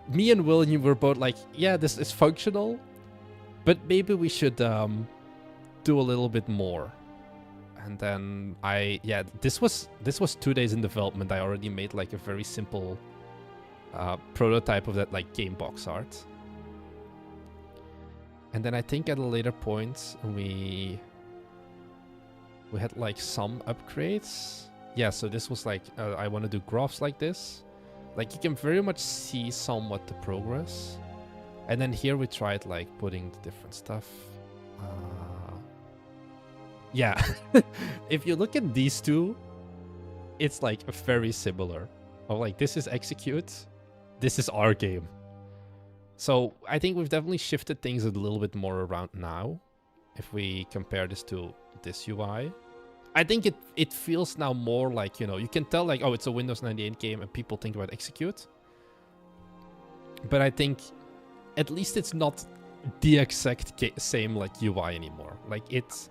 me and William were both like, yeah, this is functional, but maybe we should do a little bit more. And then this was 2 days in development. I already made like a very simple prototype of that like game box art. And then I think at a later point we had like some upgrades. Yeah, so this was like I want to do graphs like this. Like you can very much see somewhat the progress. And then here we tried like putting the different stuff. Yeah, if you look at these two, it's like very similar. Oh, like this is execute, this is our game. So I think we've definitely shifted things a little bit more around now. If we compare this to this UI, I think it feels now more like, you know, you can tell like, oh, it's a Windows 98 game and people think about execute. But I think at least it's not the exact same like UI anymore. Like it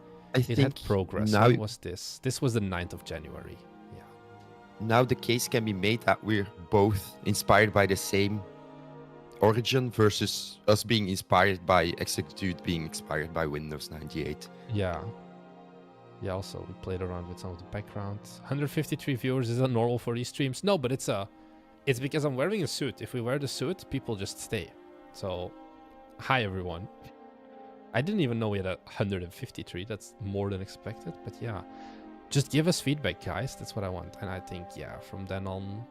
had progress.
Now
when was this? This was the 9th of January. Yeah.
Now the case can be made that we're both inspired by the same origin versus us being inspired by execute being inspired by Windows 98.
Yeah. Yeah, also we played around with some of the background. 153 viewers, is that normal for these streams? No, but it's because I'm wearing a suit. If we wear the suit, people just stay. So, hi everyone. I didn't even know we had 153. That's more than expected, but yeah. Just give us feedback, guys. That's what I want. And I think, yeah, from then on,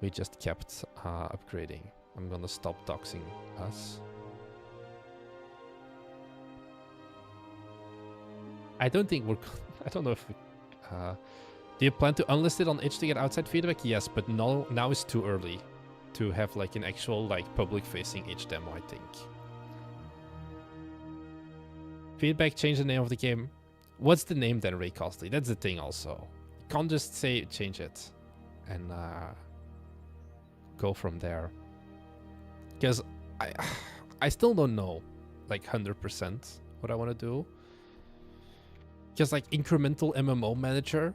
we just kept upgrading. I'm gonna stop doxing us. I don't think we're... I don't know if we... do you plan to unlist it on itch to get outside feedback? Yes, but no, now is too early to have like an actual like public-facing itch demo, I think. Feedback, change the name of the game. What's the name then, Ray Costley? That's the thing also. You can't just say change it and go from there. Because I still don't know like 100% what I want to do. Because like incremental MMO manager,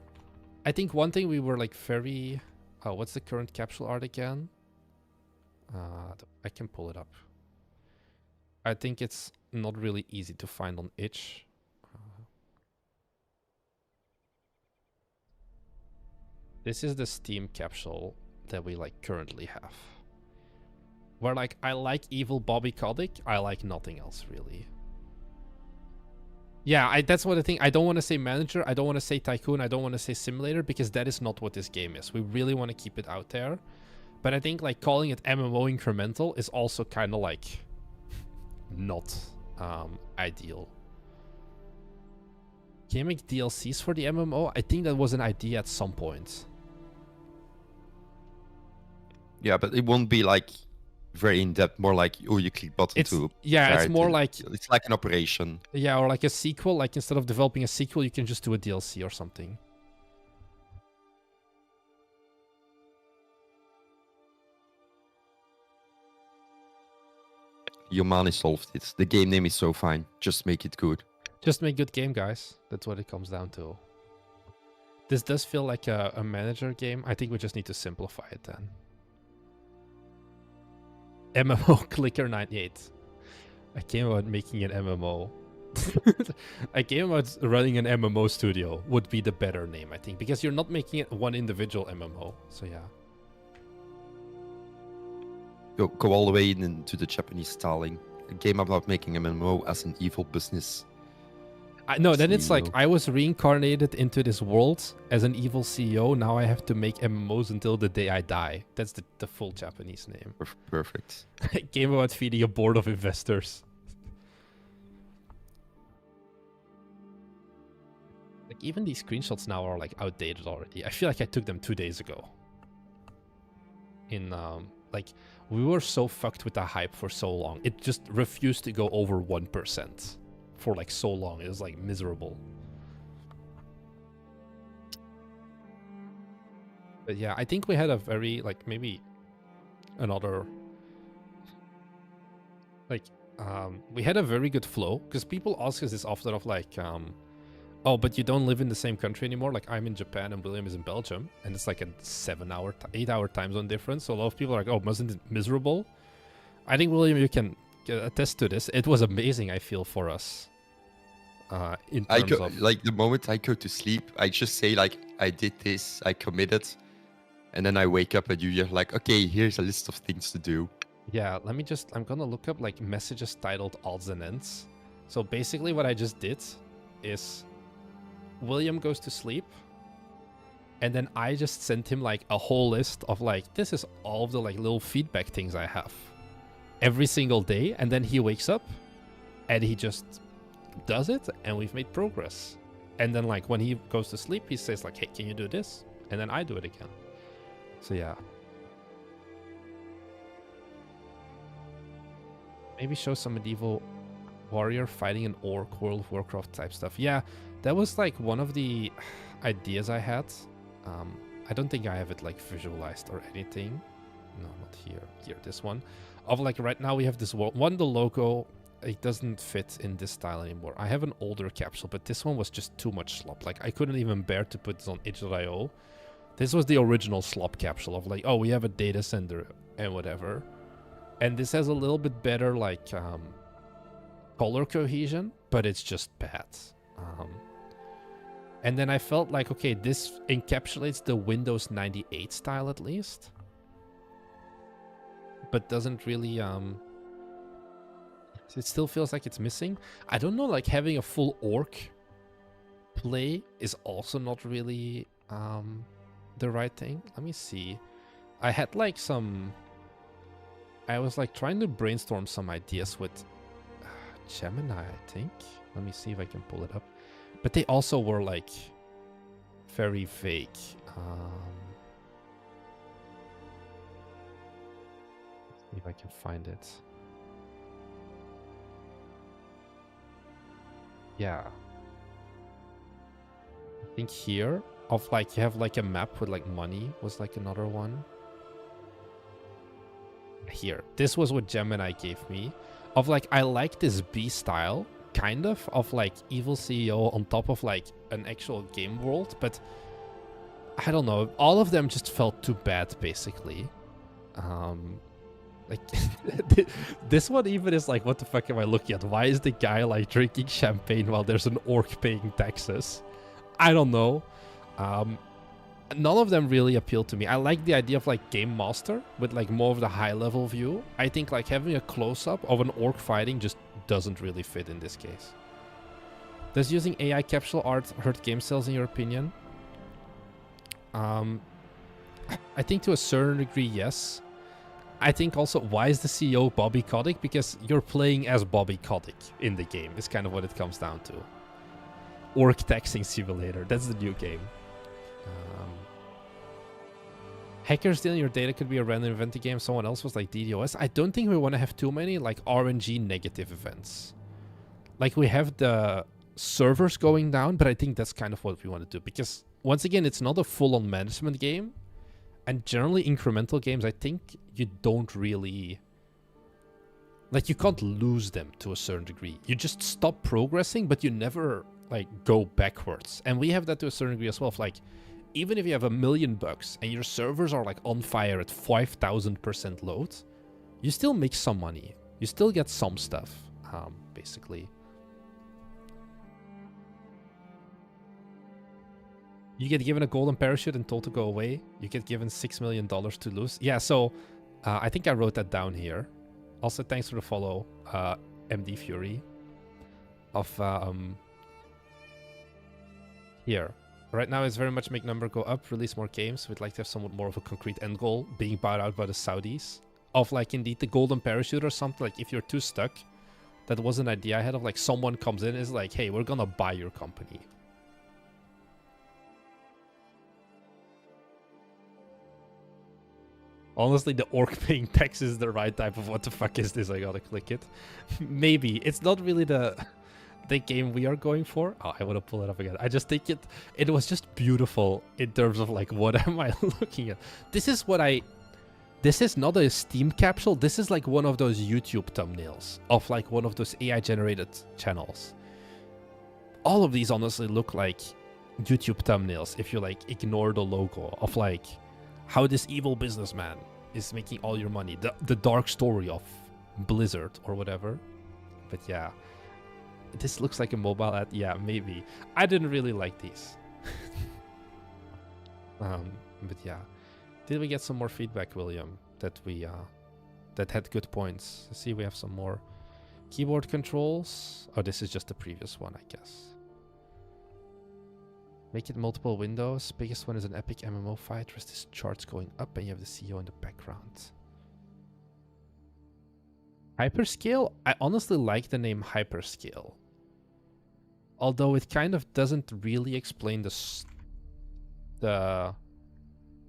I think one thing we were like very... Oh, what's the current capsule art again? I can pull it up. I think it's not really easy to find on itch. This is the Steam capsule that we like currently have. Where like I like Evil Bobby Kotick, I like nothing else really. Yeah, that's what I think. I don't want to say manager, I don't want to say tycoon, I don't want to say simulator, because that is not what this game is. We really want to keep it out there. But I think like calling it MMO incremental is also kind of like not ideal. Can you make DLCs for the MMO? I think that was an idea at some point.
Yeah, but it won't be like very in depth. More like, oh, you click button to.
Yeah, it's more like
it's like an operation.
Yeah, or like a sequel. Like instead of developing a sequel, you can just do a DLC or something.
Yomani solved it. The game name is so fine. Just make it good.
Just make good game, guys. That's what it comes down to. This does feel like a manager game. I think we just need to simplify it then. MMO Clicker 98. I came about making an MMO. I came about running an MMO studio would be the better name, I think, because you're not making it one individual MMO. So yeah.
Go all the way into the Japanese styling. A game about making a MMO as an evil business.
No, then it's like I was reincarnated into this world as an evil CEO. Now I have to make MMOs until the day I die. That's the full Japanese name.
Perfect.
A game about feeding a board of investors. Like even these screenshots now are like outdated already. I feel like I took them 2 days ago. In like we were so fucked with the hype for so long. It just refused to go over 1%. For like so long. It was like miserable. But yeah, I think we had a very like maybe another like we had a very good flow, because people ask us this often of like oh, but you don't live in the same country anymore. Like I'm in Japan and William is in Belgium, and it's like a 8-hour time zone difference. So a lot of people are like, oh, wasn't it miserable? I think, William, you can attest to this. It was amazing, I feel, for us. In terms of
like the moment I go to sleep, I just say like I did this, I committed, and then I wake up and you're like, okay, here's a list of things to do.
Yeah, let me just, I'm gonna look up like messages titled odds and ends. So basically what I just did is William goes to sleep, and then I just sent him like a whole list of like, this is all of the like little feedback things I have every single day. And then he wakes up and he just does it, and we've made progress. And then like when he goes to sleep, he says like, hey, can you do this? And then I do it again. So yeah. Maybe show some medieval warrior fighting an orc, World of Warcraft type stuff. Yeah, that was like one of the ideas I had. I don't think I have it like visualized or anything. No, not here. Here, this one. Of like right now we have this one, the logo, it doesn't fit in this style anymore. I have an older capsule, but this one was just too much slop. Like I couldn't even bear to put this on itch.io. This was the original slop capsule of like, oh, we have a data center and whatever. And this has a little bit better like color cohesion, but it's just bad. And then I felt like, okay, this encapsulates the Windows 98 style at least, but doesn't really it still feels like it's missing. I don't know, like having a full orc play is also not really the right thing. Let me see. I had like I was like trying to brainstorm some ideas with Gemini, I think. Let me see if I can pull it up. But they also were like very vague. Let's see if I can find it. Yeah. I think here of like you have like a map with like money was like another one. Here. This was what Gemini gave me. Of like, I like this B style, kind of like Evil CEO on top of like an actual game world, but I don't know. All of them just felt too bad, basically. Like, this one even is like, what the fuck am I looking at? Why is the guy like drinking champagne while there's an orc paying taxes? I don't know. None of them really appeal to me. I like the idea of like Game Master with like more of the high level view. I think like having a close up of an orc fighting just doesn't really fit in this case. Does using AI capsule art hurt game sales in your opinion? I think to a certain degree, yes. I think also, why is the CEO Bobby Kotick? Because you're playing as Bobby Kotick in the game. Is kind of what it comes down to. Orc taxing simulator. That's the new game. Hackers stealing your data could be a random event in the game. Someone else was like DDoS. I don't think we want to have too many like RNG negative events. Like we have the servers going down, but I think that's kind of what we want to do. Because once again, it's not a full-on management game. And generally incremental games, I think you don't really... Like you can't lose them to a certain degree. You just stop progressing, but you never like go backwards. And we have that to a certain degree as well. Like, even if you have $1 million and your servers are like on fire at 5,000% load, you still make some money. You still get some stuff, basically. You get given a golden parachute and told to go away. You get given $6 million to lose. Yeah, so I think I wrote that down here. Also, thanks for the follow, MD Fury. Here. Right now, it's very much make number go up, release more games. We'd like to have somewhat more of a concrete end goal, being bought out by the Saudis. Of like, indeed, the golden parachute or something. Like, if you're too stuck, that was an idea I had of like, someone comes in and is like, hey, we're gonna buy your company. Honestly, the orc paying tax is the right type of what the fuck is this? I gotta click it. Maybe. It's not really the game we are going for. Oh, I want to pull it up again. I just think it was just beautiful in terms of like, what am I looking at? This is not a Steam capsule. This is like one of those YouTube thumbnails of like one of those AI generated channels. All of these honestly look like YouTube thumbnails if you like ignore the logo of like how this evil businessman is making all your money. The dark story of Blizzard or whatever. But yeah. This looks like a mobile ad. Yeah, maybe. I didn't really like these. But yeah. Did we get some more feedback, William? That had good points. Let's see, we have some more. Keyboard controls. Oh, this is just the previous one, I guess. Make it multiple windows. Biggest one is an epic MMO fight. Rest is charts going up and you have the CEO in the background. Hyperscale? I honestly like the name Hyperscale. Although it kind of doesn't really explain the...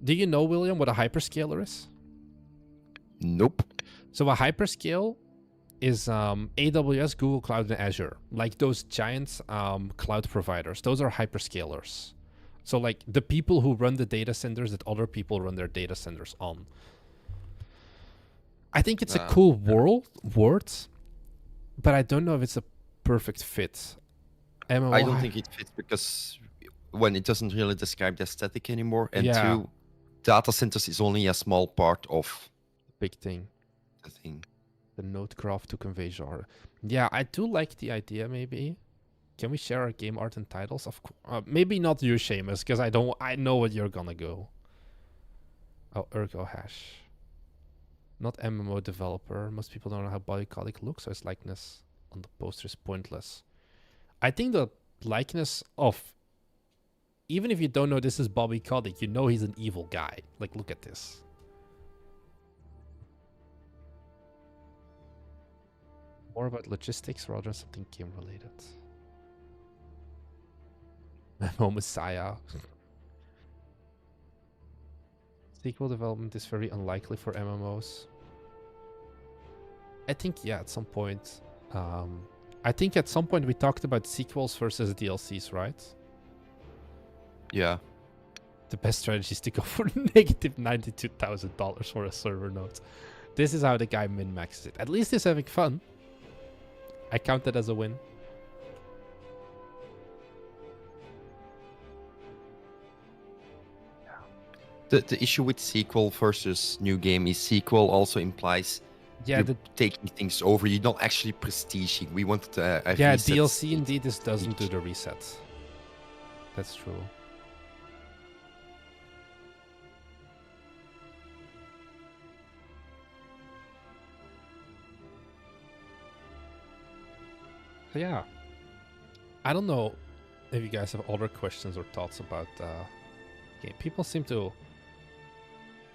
Do you know, William, what a hyperscaler is?
Nope.
So a hyperscale is AWS, Google Cloud, and Azure. Like those giant cloud providers. Those are hyperscalers. So like the people who run the data centers that other people run their data centers on. I think it's a cool word, but I don't know if it's a perfect fit. MMO,
I don't think it fits because when it doesn't really describe the aesthetic anymore, and two, data centers is only a small part of
big thing.
The thing.
The node graph to convey genre. Yeah, I do like the idea. Maybe can we share our game art and titles? Of course, maybe not you, Seamus, because I know what you're gonna go. Oh, Ergo Hash. Not MMO developer. Most people don't know how Bobby Kotick looks, so his likeness on the poster is pointless. I think the likeness of... Even if you don't know this is Bobby Kotick, you know he's an evil guy. Like, look at this. More about logistics rather than something game related. MMO Messiah. Sequel development is very unlikely for MMOs. I think, yeah, at some point. I think at some point we talked about sequels versus DLCs, right?
Yeah.
The best strategy is to go for negative $92,000 for a server node. This is how the guy min-maxes it. At least he's having fun. I count that as a win.
The issue with sequel versus new game is sequel also implies
Yeah,
you're taking things over. You're not actually prestiging. We wanted a
yeah,
reset
DLC
state.
indeed this doesn't do the reset. That's true. So yeah, I don't know if you guys have other questions or thoughts about game. People seem to.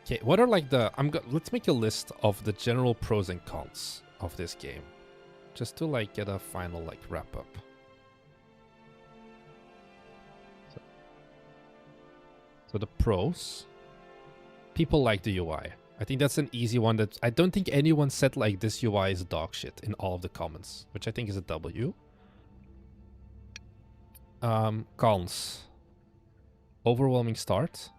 Okay, what are like the? Let's make a list of the general pros and cons of this game, just to like get a final like wrap up. So the pros. People like the UI. I think that's an easy one. That I don't think anyone said like this UI is dog shit in all of the comments, which I think is a W. Cons. Overwhelming start.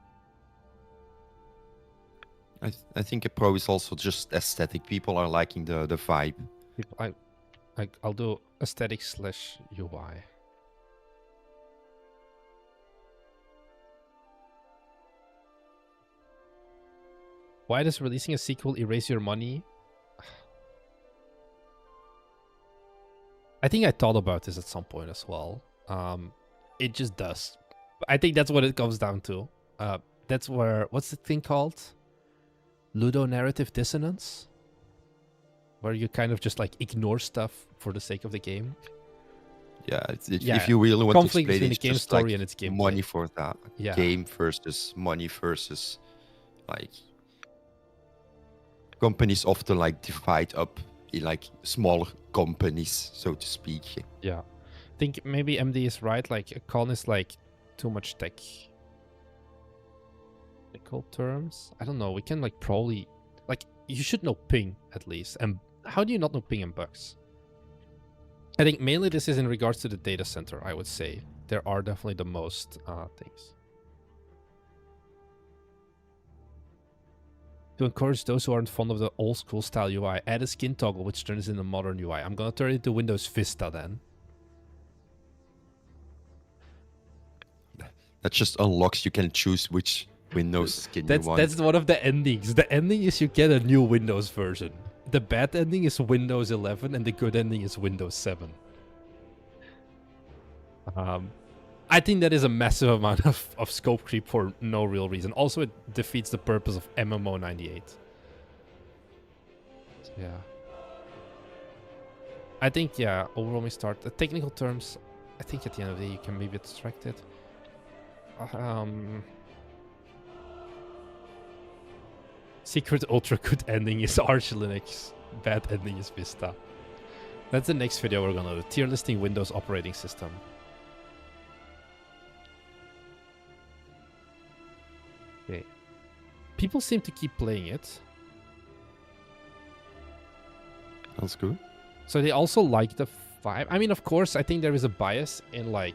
I think a pro is also just aesthetic. People are liking the vibe.
I'll do aesthetic / UI. Why does releasing a sequel erase your money? I think I thought about this at some point as well. It just does. I think that's what it comes down to. That's where, what's the thing called? Ludonarrative dissonance? Where you kind of just like ignore stuff for the sake of the game.
Yeah, if you really want
conflict
to explain
between
it,
the game
just
story
like
and its gameplay.
money for that.
Yeah.
Game versus money versus like companies often like divide up in like smaller companies, so to speak.
Yeah. I think maybe MD is right. Like a con is like too much technical terms. I don't know. We can like probably like you should know ping at least. And how do you not know ping and bugs? I think mainly this is in regards to the data center, I would say. There are definitely the most things. To encourage those who aren't fond of the old school style UI, add a skin toggle which turns into modern UI. I'm gonna turn it into Windows Vista then.
That just unlocks, you can choose which Windows skin you want.
That's one of the endings. The ending is you get a new Windows version. The bad ending is Windows 11 and the good ending is Windows 7. I think that is a massive amount of scope creep for no real reason. Also, it defeats the purpose of MMO 98. So, yeah. I think, yeah, overall we start. The technical terms, I think at the end of the day you can maybe abstract it. Secret ultra good ending is Arch Linux. Bad ending is Vista. That's the next video we're gonna do. Tier listing Windows operating system. Okay. People seem to keep playing it.
That's good.
So they also like the vibe. I mean, of course, I think there is a bias in like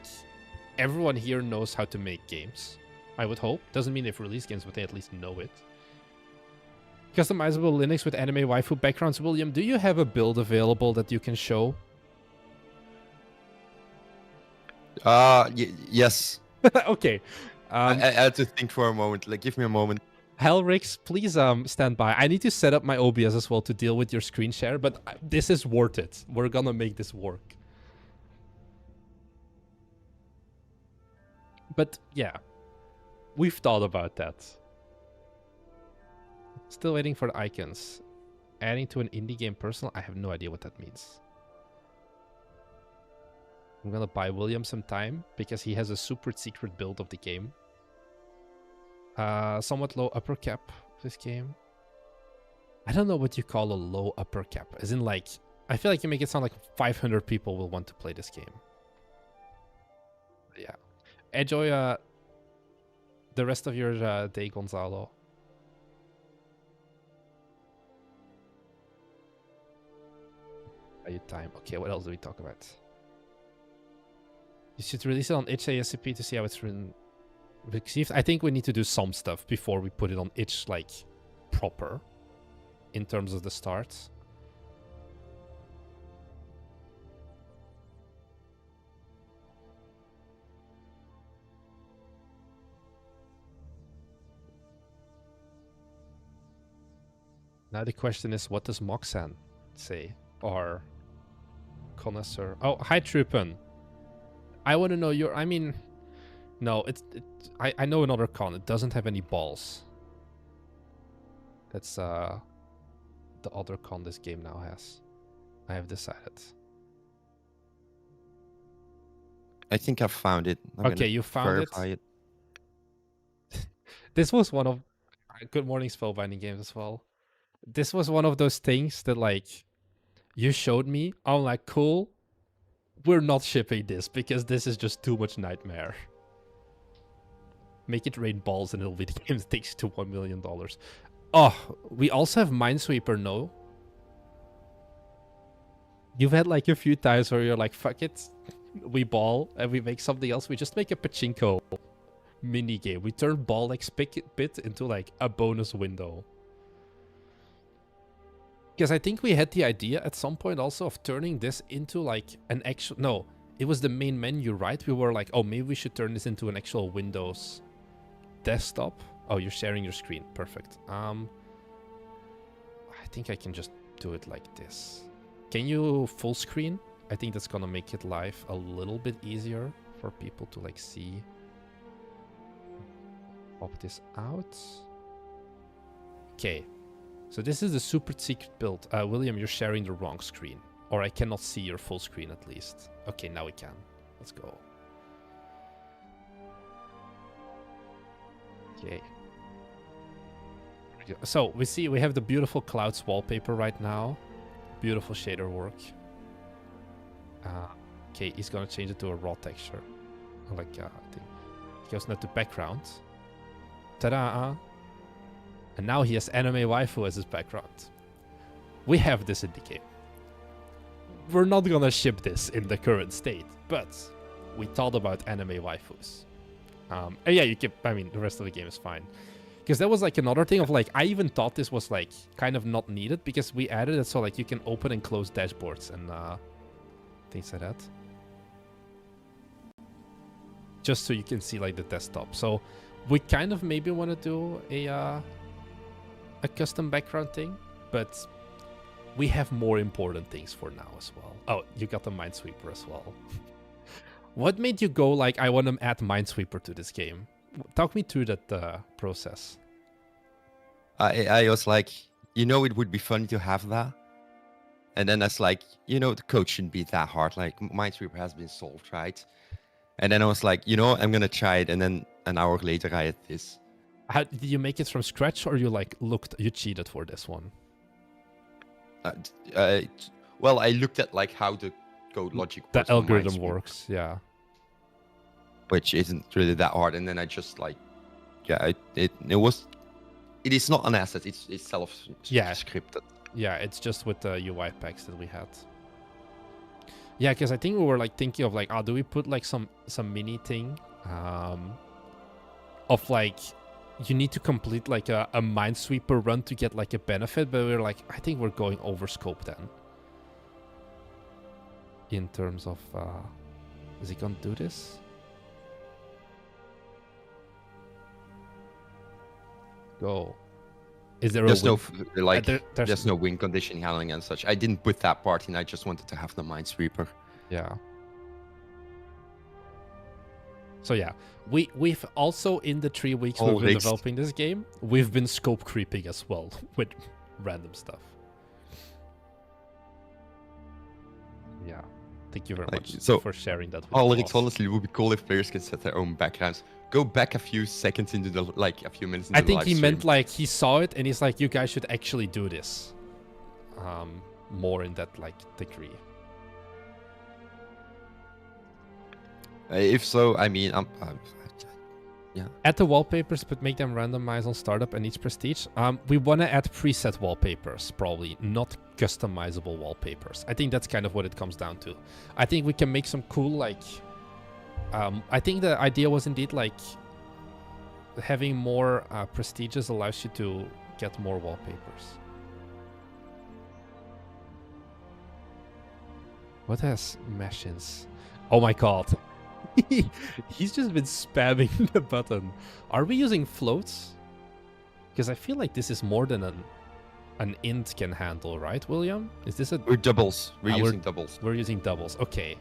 everyone here knows how to make games. I would hope. Doesn't mean they've released games, but they at least know it. Customizable Linux with anime waifu backgrounds. William, do you have a build available that you can show?
Yes.
Okay.
I had to think for a moment. Like, give me a moment.
Helrix, please stand by. I need to set up my OBS as well to deal with your screen share, but this is worth it. We're gonna make this work. But yeah, we've thought about that. Still waiting for the icons. Adding to an indie game personal? I have no idea what that means. I'm gonna buy William some time because he has a super secret build of the game. Somewhat low upper cap of this game. I don't know what you call a low upper cap. As in like, I feel like you make it sound like 500 people will want to play this game. Yeah. Enjoy the rest of your day, Gonzalo. Are you time? Okay, what else do we talk about? You should release it on itch ASCP to see how it's received. I think we need to do some stuff before we put it on itch like proper in terms of the start. Now the question is, what does Moxan say? Or Connoisseur? Oh, hi Trupen. I want to know your... I mean... No, I know another con. It doesn't have any balls. That's the other con this game now has. I have decided.
I think I found it.
Okay, you found it? This was one of... Good morning, Spellbinding Games as well. This was one of those things that, like, you showed me. I'm like, cool. We're not shipping this because this is just too much nightmare. Make it rain balls and it'll be the game that takes you to $1 million. Oh, we also have Minesweeper, no? You've had like a few times where you're like, fuck it. We ball and we make something else. We just make a pachinko mini game. We turn ball like bit into like a bonus window. Because I think we had the idea at some point also of turning this into like an actual... No, it was the main menu, right? We were like, oh, maybe we should turn this into an actual Windows desktop. Oh, you're sharing your screen. Perfect. I think I can just do it like this. Can you full screen? I think that's gonna make it live a little bit easier for people to like see. Pop this out. Okay. So this is the super secret build. William, you're sharing the wrong screen. Or I cannot see your full screen at least. Okay, now we can. Let's go. Okay. So we have the beautiful clouds wallpaper right now. Beautiful shader work. Okay, he's gonna change it to a raw texture. Like thing. He goes now to background. Ta-da! And now he has anime waifu as his background. We have this in the game. We're not gonna ship this in the current state, but we thought about anime waifus. And yeah, you can... I mean, the rest of the game is fine. Because that was like another thing of like, I even thought this was like kind of not needed because we added it so like you can open and close dashboards and things like that. Just so you can see like the desktop. So we kind of maybe want to do a custom background thing, but we have more important things for now as well. Oh, you got the Minesweeper as well. What made you go like, I want to add Minesweeper to this game? Talk me through that process.
I was like, you know, it would be fun to have that. And then I was like, you know, the code shouldn't be that hard. Like, Minesweeper has been solved, right? And then I was like, you know, I'm going to try it. And then an hour later, I had this.
How, did you make it from scratch or you like you cheated for this one?
Well, I looked at like how the code logic works.
The algorithm works, yeah.
Which isn't really that hard. And then I just like, yeah, it is not an asset. It's self-scripted.
Yeah, it's just with the UI packs that we had. Yeah, because I think we were like thinking of like, oh, do we put like some mini thing of like, you need to complete like a Minesweeper run to get like a benefit, but we were like, I think we're going over scope then. In terms of, is he gonna do this? Go. Is there
there's
a
no like there's no win condition handling and such. I didn't put that part in. I just wanted to have the Minesweeper.
Yeah. So yeah, we've also in the 3 weeks we've been developing this game, we've been scope creeping as well with random stuff. Yeah. Thank you very much for sharing that with us.
Honestly, it would be cool if players can set their own backgrounds. Go back a few seconds into the, like a few minutes into the live stream.
Meant like he saw it and he's like, you guys should actually do this. More in that like degree.
If so, I mean, yeah.
Add the wallpapers, but make them randomized on startup and each prestige. We want to add preset wallpapers, probably, not customizable wallpapers. I think that's kind of what it comes down to. I think we can make some cool, like... I think the idea was indeed, like, having more prestiges allows you to get more wallpapers. What has machines? Oh my god. He's just been spamming the button. Are we using floats? Because I feel like this is more than an int can handle, right, William? Is this a...
We're doubles. We're
Ah,
using doubles.
We're using doubles. Okay.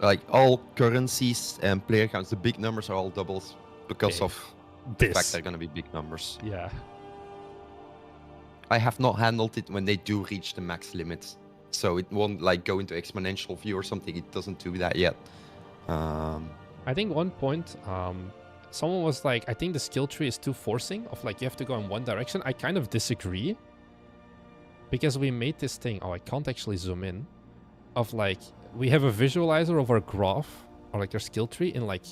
Like all currencies and player counts, the big numbers are all doubles because
Okay.
of the fact
This.
they're going to be big numbers.
Yeah.
I have not handled it when they do reach the max limits, so it won't like go into exponential view or something. It doesn't do that yet.
I think one point, someone was like, I think the skill tree is too forcing, of like you have to go in one direction. I kind of disagree, because we made this thing, oh, I can't actually zoom in, of like, we have a visualizer of our graph, or like our skill tree, in like,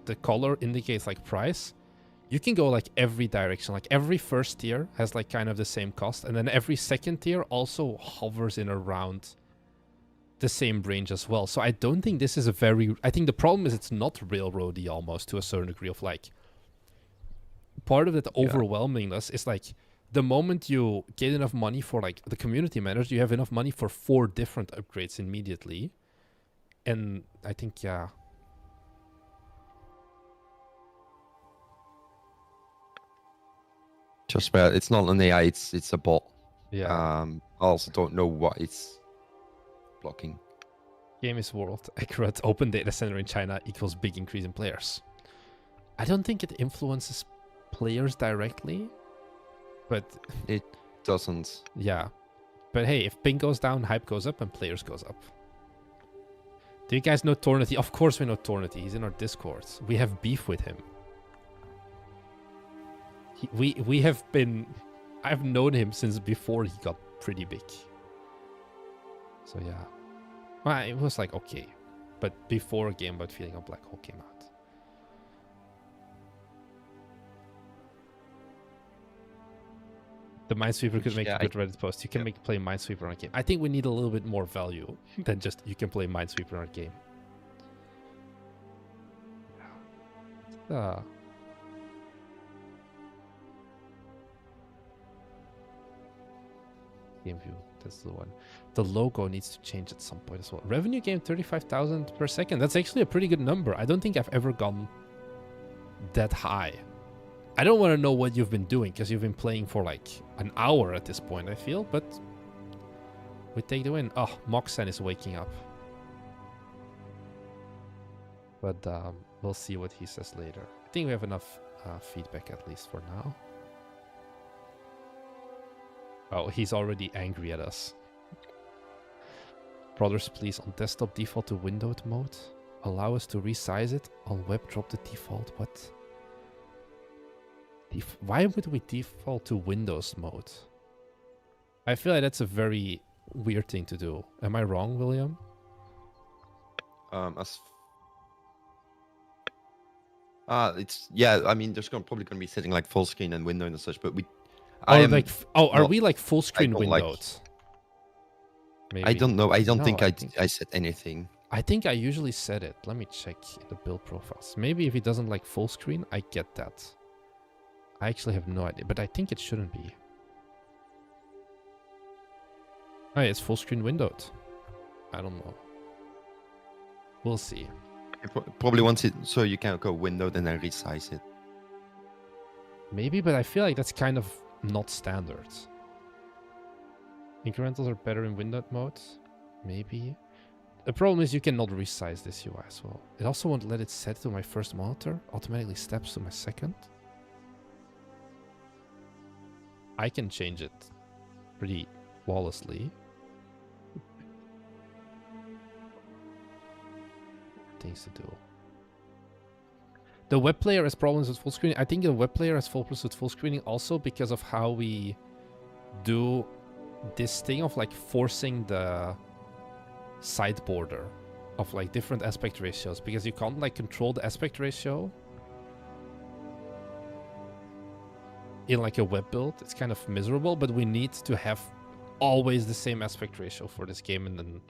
the color indicates like price. You can go like every direction, like every first tier has like kind of the same cost, and then every second tier also hovers in around the same range as well. So I don't think this is a very... I think the problem is it's not railroady almost to a certain degree of like... Part of that overwhelmingness is like the moment you get enough money for like the community manager, you have enough money for 4 different upgrades immediately. And I think, yeah...
Just about, it's not an AI, it's a bot.
Yeah.
I also don't know what it's blocking.
Game is world accurate. Open data center in China equals big increase in players. I don't think it influences players directly, but
It doesn't.
yeah. But hey, if ping goes down, hype goes up, and players goes up. Do you guys know Tornity? Of course we know Tornity. He's in our Discord. We have beef with him. We have been... I've known him since before he got pretty big. So yeah. Well, it was like okay. But before a game about feeling a black hole came out. The Minesweeper could make a good Reddit post. You can play Minesweeper on a game. I think we need a little bit more value than just you can play Minesweeper on a game. Game view, that's the one. The logo needs to change at some point as well. Revenue gain 35,000 per second. That's actually a pretty good number. I don't think I've ever gone that high. I don't want to know what you've been doing because you've been playing for like an hour at this point, I feel, but we take the win. Oh, Moxen is waking up. But we'll see what he says later. I think we have enough feedback at least for now. Oh, he's already angry at us. Brothers, please, on desktop default to windowed mode. Allow us to resize it. On web, drop the default. What? Why would we default to Windows mode? I feel like that's a very weird thing to do. Am I wrong, William?
It's I mean, there's probably gonna be setting like full screen and window and such, but we.
Are we like full screen windowed? Maybe.
I don't know. I don't think
I
I said anything.
I think I usually said it. Let me check the build profiles. Maybe if it doesn't like full screen, I get that. I actually have no idea, but I think it shouldn't be. Oh, yeah, it's full screen windowed. I don't know. We'll see.
It probably wants it so you can go windowed and then resize it.
Maybe, but I feel like that's kind of not standard. Incrementals are better in windowed mode. Maybe. The problem is you cannot resize this UI as well. It also won't let it set to my first monitor. Automatically steps to my second. I can change it pretty flawlessly. Things to do. The web player has problems with full screening. I think the web player has problems with full screening also because of how we do this thing of like forcing the side border of like different aspect ratios, because you can't like control the aspect ratio in like a web build. It's kind of miserable, but we need to have always the same aspect ratio for this game and then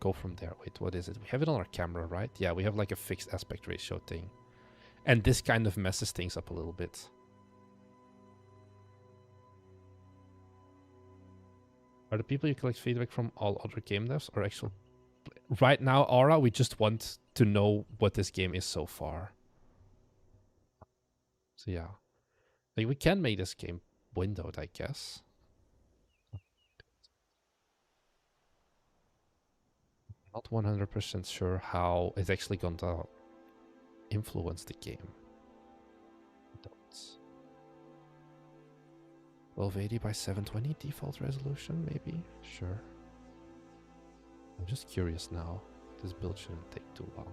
go from there. Wait, what is it? We have it on our camera, right? Yeah, we have like a fixed aspect ratio thing. And this kind of messes things up a little bit. Are the people you collect feedback from all other game devs or actual... Right now, Aura, we just want to know what this game is so far. So yeah. Like, we can make this game windowed, I guess. Not 100% sure how it's actually going to influence the game. 1280 by 720 default resolution, maybe? Sure. I'm just curious now. This build shouldn't take too long.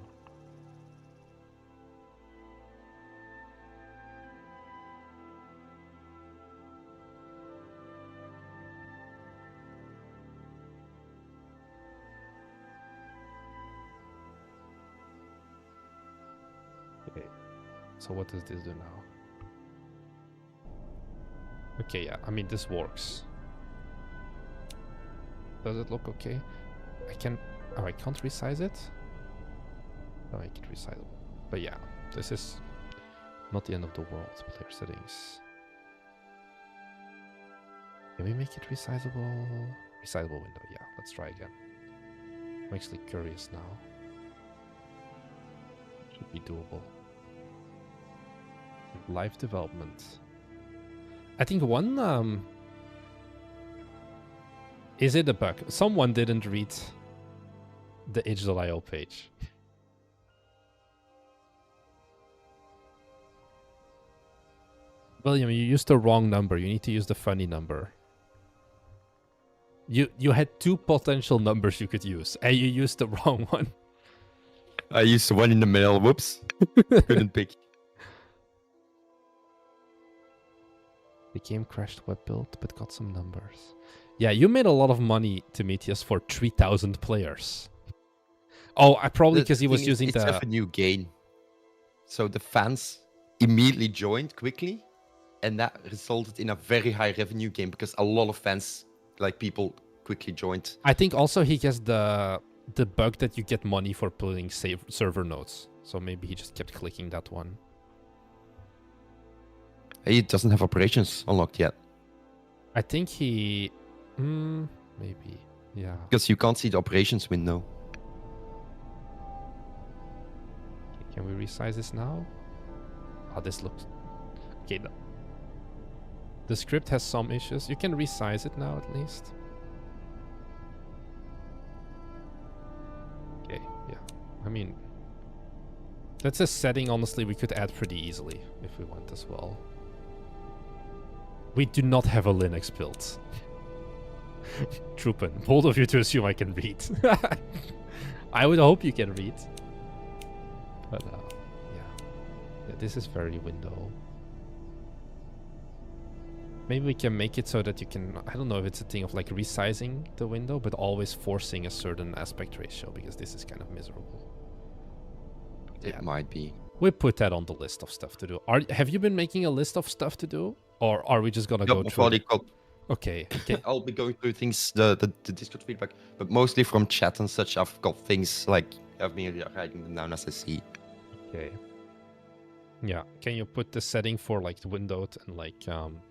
Okay, so what does this do now? Okay, yeah, I mean, this works. Does it look okay? I can't resize it? No, I can resize it. But yeah, this is not the end of the world. Player settings. Can we make it resizable? Resizable window, yeah, let's try again. I'm actually curious now. Should be doable. Live development. I think one, is it a bug? Someone didn't read the itch.io page. William, you used the wrong number. You need to use the funny number. You had 2 potential numbers you could use, and you used the wrong one.
I used the one in the middle. Whoops. Couldn't pick.
The game crashed web build, but got some numbers. Yeah, you made a lot of money, Timitheus, for 3,000 players. Oh, I probably because he was using
it's
the
revenue gain. So the fans immediately joined quickly, and that resulted in a very high revenue gain because a lot of fans, like people, quickly joined.
I think also he gets the bug that you get money for pulling server nodes. So maybe he just kept clicking that one.
He doesn't have operations unlocked yet.
I think he... maybe. Yeah.
Because you can't see the operations window.
Okay, can we resize this now? Oh, this looks... Okay, the script has some issues. You can resize it now, at least. Okay, yeah. I mean... That's a setting, honestly, we could add pretty easily if we want as well. We do not have a Linux build. Truppen, bold of you to assume I can read. I would hope you can read. But yeah, this is very window. Maybe we can make it so that you can, I don't know if it's a thing of like resizing the window, but always forcing a certain aspect ratio, because this is kind of miserable.
It might be.
We put that on the list of stuff to do. Have you been making a list of stuff to do? Or are we just gonna go through? Okay.
I'll be going through things, the Discord feedback, but mostly from chat and such. I've got things like I've been writing them down as I see.
Okay. Yeah. Can you put the setting for like the windowed and like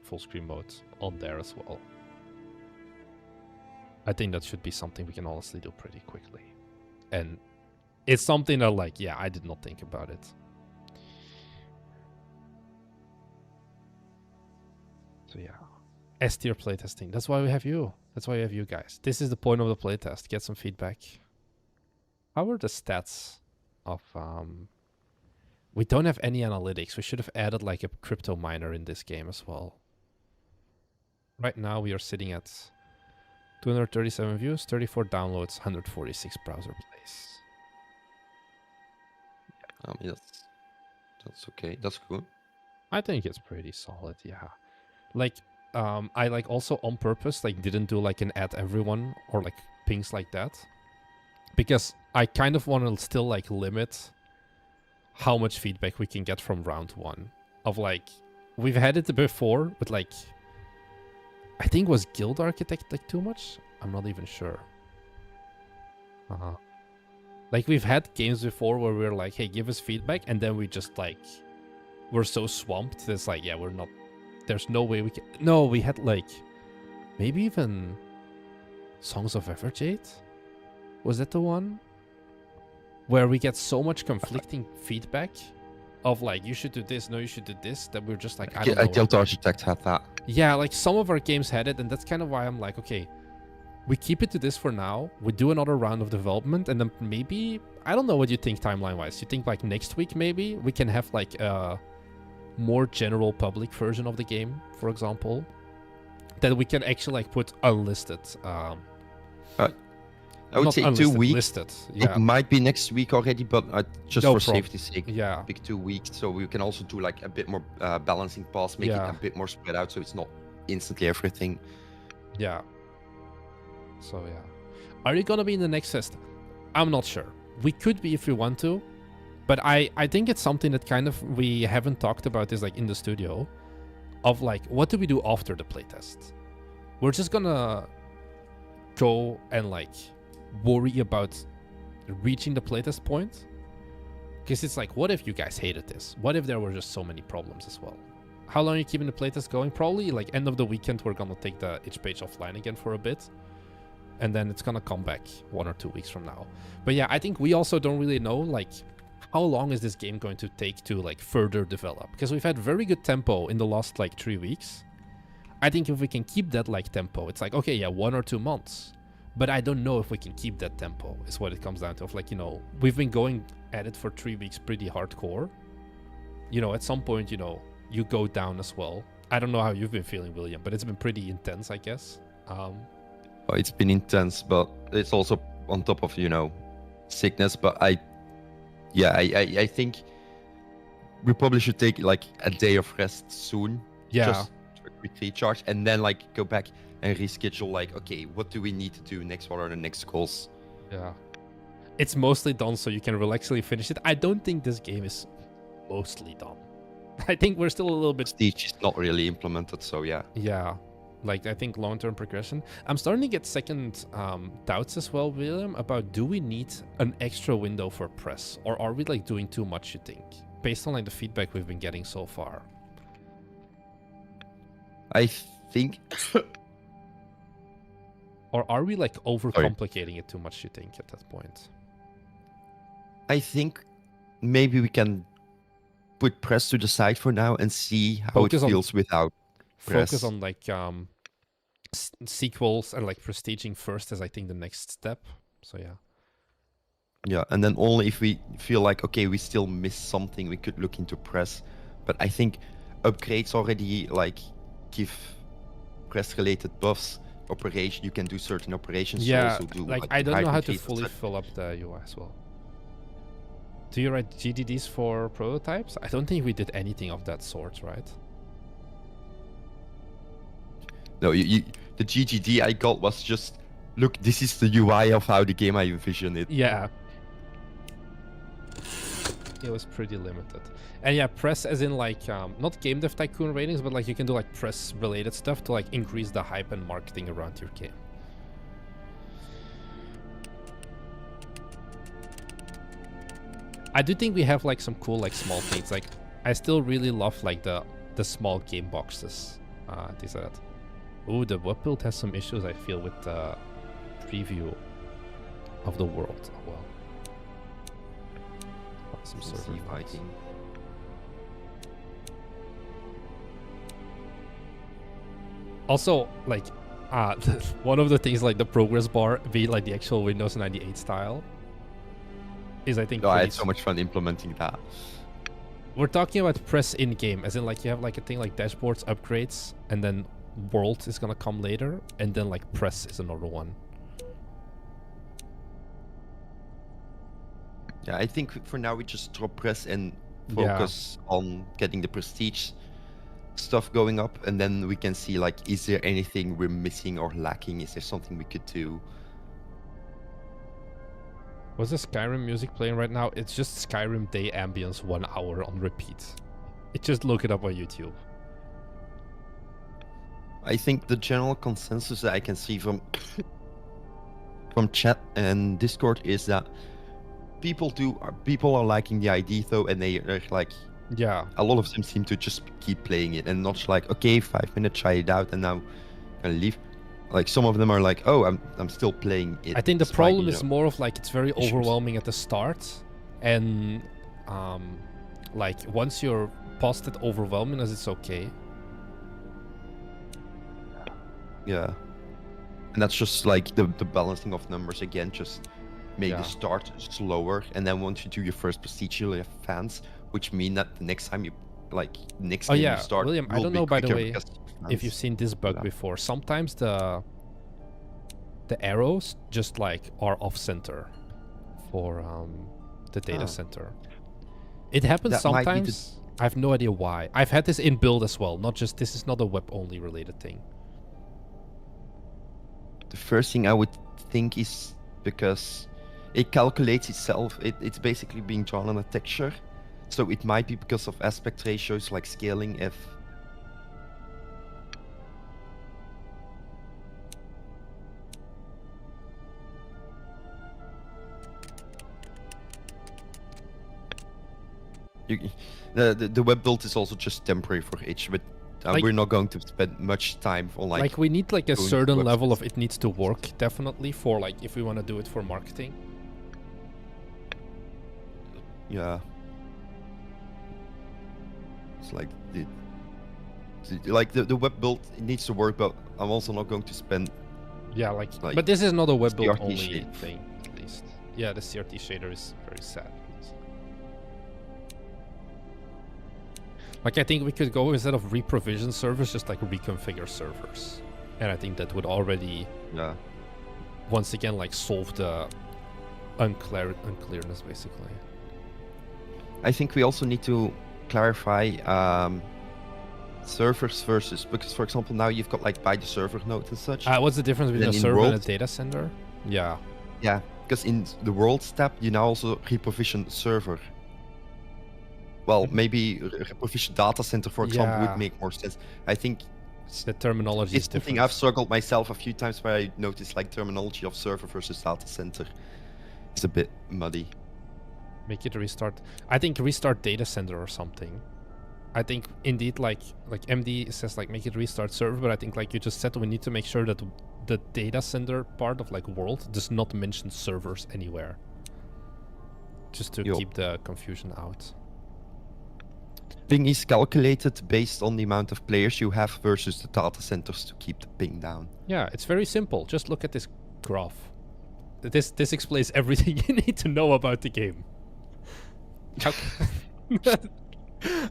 full screen mode on there as well? I think that should be something we can honestly do pretty quickly. And it's something that like, yeah, I did not think about it. So yeah, S tier playtesting. That's why we have you. That's why we have you guys. This is the point of the playtest. Get some feedback. How are the stats of... We don't have any analytics. We should have added like a crypto miner in this game as well. Right now we are sitting at 237 views, 34 downloads, 146 browser plays.
I mean, that's okay. That's good.
I think it's pretty solid, yeah. Like, I like also on purpose like didn't do like an add everyone or like things like that, because I kind of want to still like limit how much feedback we can get from round 1. Of like, we've had it before, but like, I think was Guild Architect like too much? I'm not even sure. Like we've had games before where we're like, hey, give us feedback, and then we just like, we're so swamped that it's like, yeah, we're not, there's no way we can. No, we had like, maybe even Songs of Everjade? Was that the one? Where we get so much conflicting feedback of like, you should do this, no, you should do this, that we're just like, I
I
don't know.
Guild Architect had that.
Yeah, like some of our games had it, and that's kind of why I'm like, okay, we keep it to this for now. We do another round of development, and then maybe, I don't know what you think timeline-wise. You think like next week maybe we can have like a more general public version of the game, for example, that we can actually like put unlisted.
I would
not
say 2
unlisted,
weeks.
listed. Yeah,
It might be next week already, but just
No
for
prob-
safety's sake,
yeah,
pick 2 weeks, so we can also do like a bit more balancing pass, make
Yeah.
it a bit more spread out, so it's not instantly everything.
yeah. So yeah, are you gonna be in the next fest? I'm not sure. We could be if we want to, but I think it's something that kind of we haven't talked about this like in the studio, of like, what do we do after the playtest? We're just gonna go and like worry about reaching the playtest point, because it's like, what if you guys hated this? What if there were just so many problems as well? How long are you keeping the playtest going? Probably like end of the weekend we're gonna take the itch page offline again for a bit, and then it's gonna come back 1 or 2 weeks from now. But yeah, I think we also don't really know like how long is this game going to take to like further develop, because we've had very good tempo in the last like 3 weeks. I think if we can keep that like tempo, it's like, okay, yeah, 1 or 2 months, but I don't know if we can keep that tempo is what it comes down to. Of like, you know, we've been going at it for 3 weeks pretty hardcore. You know, at some point, you know, you go down as well. I don't know how you've been feeling, William, but it's been pretty intense, I guess.
Oh, it's been intense, but it's also on top of, you know, sickness. But I think we probably should take like a day of rest soon.
Yeah.
Just to a quick recharge, and then like go back and reschedule. Like, okay, what do we need to do next? What are the next goals?
Yeah. It's mostly done, so you can relaxedly finish it. I don't think this game is mostly done. I think we're still a little bit...
Prestige is not really implemented, so yeah.
Yeah. Like, I think long-term progression. I'm starting to get second doubts as well, William, about do we need an extra window for press? Or are we, like, doing too much, you think? Based on, like, the feedback we've been getting so far.
I think...
Or are we, like, overcomplicating it too much, you think, at that point?
I think maybe we can put press to the side for now and see how
Focus
it
on-
feels without press.
Focus on, like, sequels and, like, prestiging first as, I think, the next step. So, yeah.
Yeah, and then only if we feel like, okay, we still miss something, we could look into press. But I think upgrades already, like, give press-related buffs. Operation, you can do certain operations.
Yeah,
so also do,
like, I don't know how to
hydrate,
fully
etc.
fill up the UI as well. Do you write GDDs for prototypes? I don't think we did anything of that sort, right?
No, the GGD I got was just, look, this is the UI of how the game I envision it.
Yeah. It was pretty limited. And yeah, press as in like, not game dev tycoon ratings, but like you can do like press related stuff to like increase the hype and marketing around your game. I do think we have like some cool like small things. Like I still really love like the small game boxes. These are that. Ooh, the web build has some issues I feel with the preview of the world. Oh well. Some server noise.
fighting.
Also, like, one of the things like the progress bar be like the actual Windows 98 style is, I think,
No, I
pretty
had so much fun implementing that.
We're talking about press in game, as in like you have like a thing like dashboards, upgrades, and then world is gonna come later, and then like press is another one.
Yeah, I think for now we just drop press and focus on getting the prestige stuff going up, and then we can see like, is there anything we're missing or lacking? Is there something we could do?
What's the Skyrim music playing right now? It's just Skyrim day ambience 1 hour on repeat. Just look it up on YouTube.
I think the general consensus that I can see from chat and Discord is that people are liking the idea though, and they're like,
Yeah.
a lot of them seem to just keep playing it and not like, okay, 5 minutes, try it out, and now gonna leave. Like some of them are like, oh, I'm still playing it.
I think the
despite,
problem
you
is
know,
more of like it's very
issues.
overwhelming at the start, and Like, once you're past that overwhelmingness, it's okay.
Yeah. And that's just like the balancing of numbers again, just make the start slower, and then once you do your first prestige, you'll have fans, which mean that the next time you next game you start,
William, I
will
don't
be
know, by the
quicker
way,
because of
if
fans.
you've seen this bug before. Sometimes the arrows just like are off center for the data center. It happens
That might be
sometimes. I have no idea why. I've had this in build as well. Not just, this is not a web only related thing.
The first thing I would think is because it calculates itself. It's basically being drawn on a texture, so it might be because of aspect ratios like scaling. If the web build is also just temporary for itch, but
Like-
we're not going to spend much time on
Like we need like a
going to
certain level
websites.
of it needs to work, definitely, for like if we want to do it for marketing.
Yeah. It's like the web build, it needs to work, but I'm also not going to spend.
Yeah, like
Like,
but this is not a web build
CRT
only
shade.
thing, at least. Yeah, the CRT shader is very sad. Like, I think we could go, instead of reprovision servers, just like reconfigure servers. And I think that would already, once again, like solve the unclearness, basically.
I think we also need to clarify servers versus, because for example now you've got like by the server node and such.
What's the difference between a
Then in
server and a
World-
data center? Yeah.
Yeah, because in the worlds tab you now also reprovision server. Well, maybe reprovision data center, for example,
Yeah.
would make more sense. I think
The terminology is
it's something
different.
I've struggled myself a few times, where I noticed like terminology of server versus data center is a bit muddy.
Make it restart. I think restart data center or something. I think indeed, like MD says, like make it restart server, but I think like you just said, we need to make sure that the data center part of like world does not mention servers anywhere. Just to
Yup.
keep the confusion out.
Ping is calculated based on the amount of players you have versus the data centers to keep the ping down.
Yeah, it's very simple. Just look at this graph. This explains everything you need to know about the game.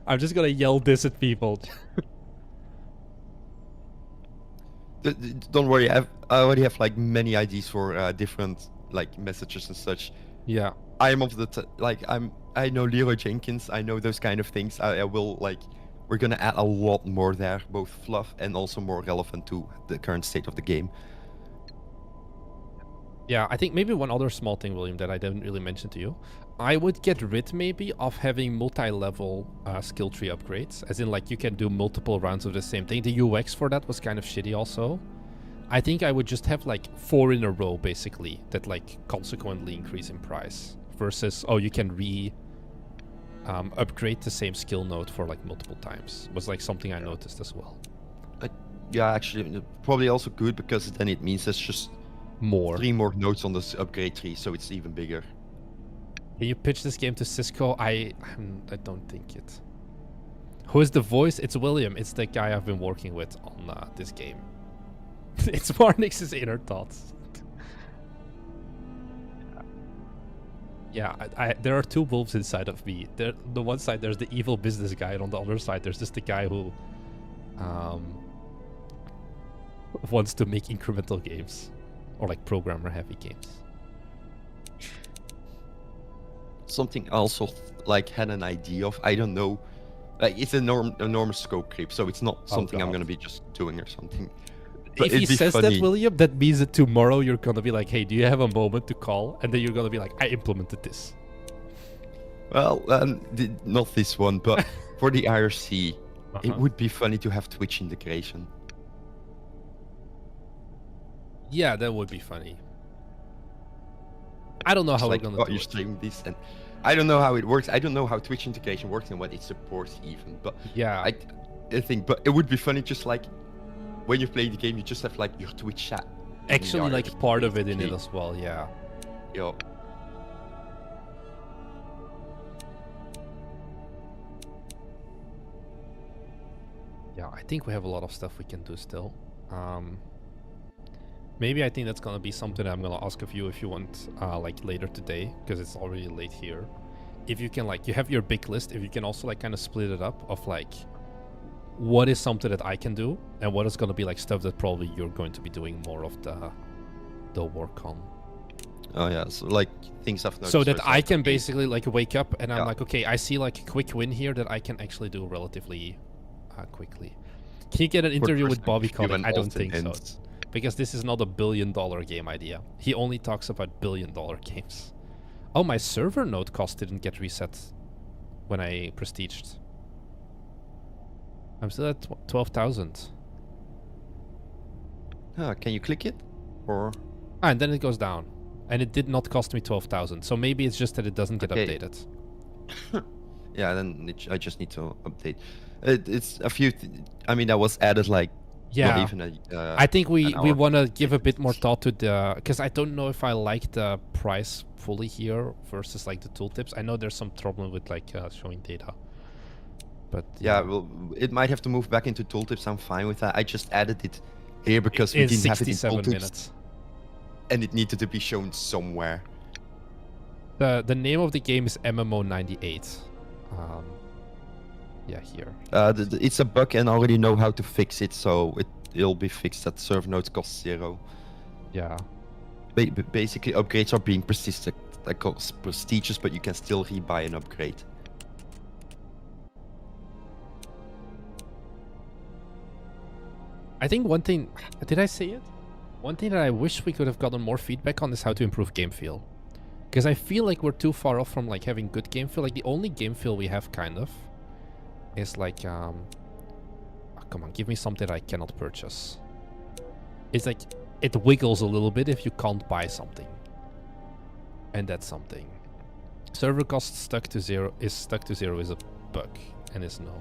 I'm just gonna yell this at people.
Don't worry, I already have like many ideas for different like messages and such.
Yeah.
I am of the I know Leroy Jenkins. I know those kind of things. I will like. We're gonna add a lot more there, both fluff and also more relevant to the current state of the game.
Yeah, I think maybe one other small thing, William, that I didn't really mention to you. I would get rid maybe of having multi-level skill tree upgrades, as in like you can do multiple rounds of the same thing. The UX for that was kind of shitty also. I think I would just have like 4 in a row basically that like consequently increase in price versus, oh, you can upgrade the same skill node for like multiple times. Was like something I noticed as well.
Yeah, actually, probably also good, because then it means there's just
More.
3 more nodes on this upgrade tree, so it's even bigger.
Can you pitch this game to Cisco? I don't think it. Who is the voice? It's William. It's the guy I've been working with on this game. It's Marnix's inner thoughts. Yeah, there are 2 wolves inside of me. There, the one side there's the evil business guy, and on the other side there's just the guy who wants to make incremental games, or like programmer-heavy games.
Something I also like had an idea of. I don't know, like it's enormous scope creep, so it's not something I'm
God.
gonna be just doing or something. But
If he
it'd be
says
funny.
that, William, that means that tomorrow you're gonna be like, hey, do you have a moment to call? And then you're gonna be like, I implemented this.
Well, not this one, but for the IRC, it
Uh-huh.
would be funny to have Twitch integration.
Yeah, that would be funny. I don't know
It's
how
like,
we're gonna
oh,
do
you're
it.
streaming this, and I don't know how it works. I don't know how Twitch integration works and what it supports even. But
Yeah,
I think, but it would be funny, just like when you play the game, you just have like your Twitch chat. in
actually,
the
like
IRC,
part of it in it
basically.
as well. Yeah.
Yo.
I think we have a lot of stuff we can do still. Maybe I think that's gonna be something I'm gonna ask of you if you want, like later today, because it's already late here. If you can, like, you have your big list. If you can also like kind of split it up of like, what is something that I can do, and what is gonna be like stuff that probably you're going to be doing more of the work on.
Oh yeah, so like things I've noticed.
So that
for
I
example,
can basically like wake up and I'm
Yeah.
like, okay, I see like a quick win here that I can actually do relatively quickly. Can you get an interview with Bobby Kotick? I don't think so. Because this is not a $1 billion game idea. He only talks about $1 billion games. Oh, my server node cost didn't get reset when I prestiged. I'm still at 12,000.
Can you click it? Or
And then it goes down. And it did not cost me 12,000. So maybe it's just that it doesn't get
Okay.
updated.
yeah, then I just need to update. It's a few. I mean, that was added like
Yeah.
not even a.
I think we
an hour
want to give a
later.
bit more thought to the... Because I don't know if I like the price fully here versus like the tooltips. I know there's some problem with like showing data. But
Yeah, well, it might have to move back into tooltips. I'm fine with that. I just added it here because we
in
didn't have it in
67
tooltips,
minutes.
and it needed to be shown somewhere.
The name of the game is MMO98. Yeah, here.
It's a bug, and I already know how to fix it, so it'll be fixed. That server nodes cost 0.
Yeah.
Basically, upgrades are being prestigious, but you can still rebuy an upgrade.
I think one thing... Did I say it? One thing that I wish we could have gotten more feedback on is how to improve game feel. Because I feel like we're too far off from like having good game feel. Like the only game feel we have kind of is like... oh, come on, give me something I cannot purchase. It's like... It wiggles a little bit if you can't buy something. And that's something. Server cost stuck to 0 is a bug. And is no.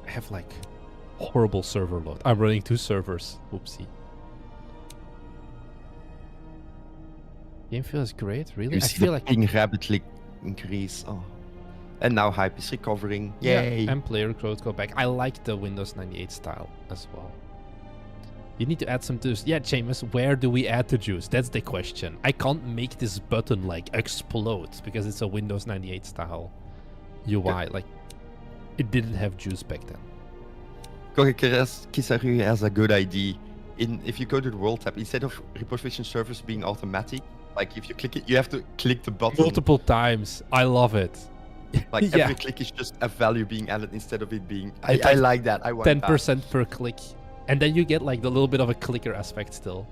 I have like horrible server load. I'm running 2 servers. Oopsie. Game feel is great, really?
You
I
see
feel
the
like
ping rapidly increase. Oh. And now hype is recovering. Yay!
yeah, and player growth go back. I like the Windows 98 style as well. You need to add some juice. Yeah, James, where do we add the juice? That's the question. I can't make this button like explode because it's a Windows 98 style UI.
Yeah.
Like, it didn't have juice back then.
Kisaru has a good idea. If you go to the World tab, instead of reposition servers being automatic, like if you click it, you have to click the button.
Multiple times. I love it.
Like
Yeah.
every click is just a value being added instead of it being.
It's
I
like
like that. I want
10% per click. And then you get like the little bit of a clicker aspect still.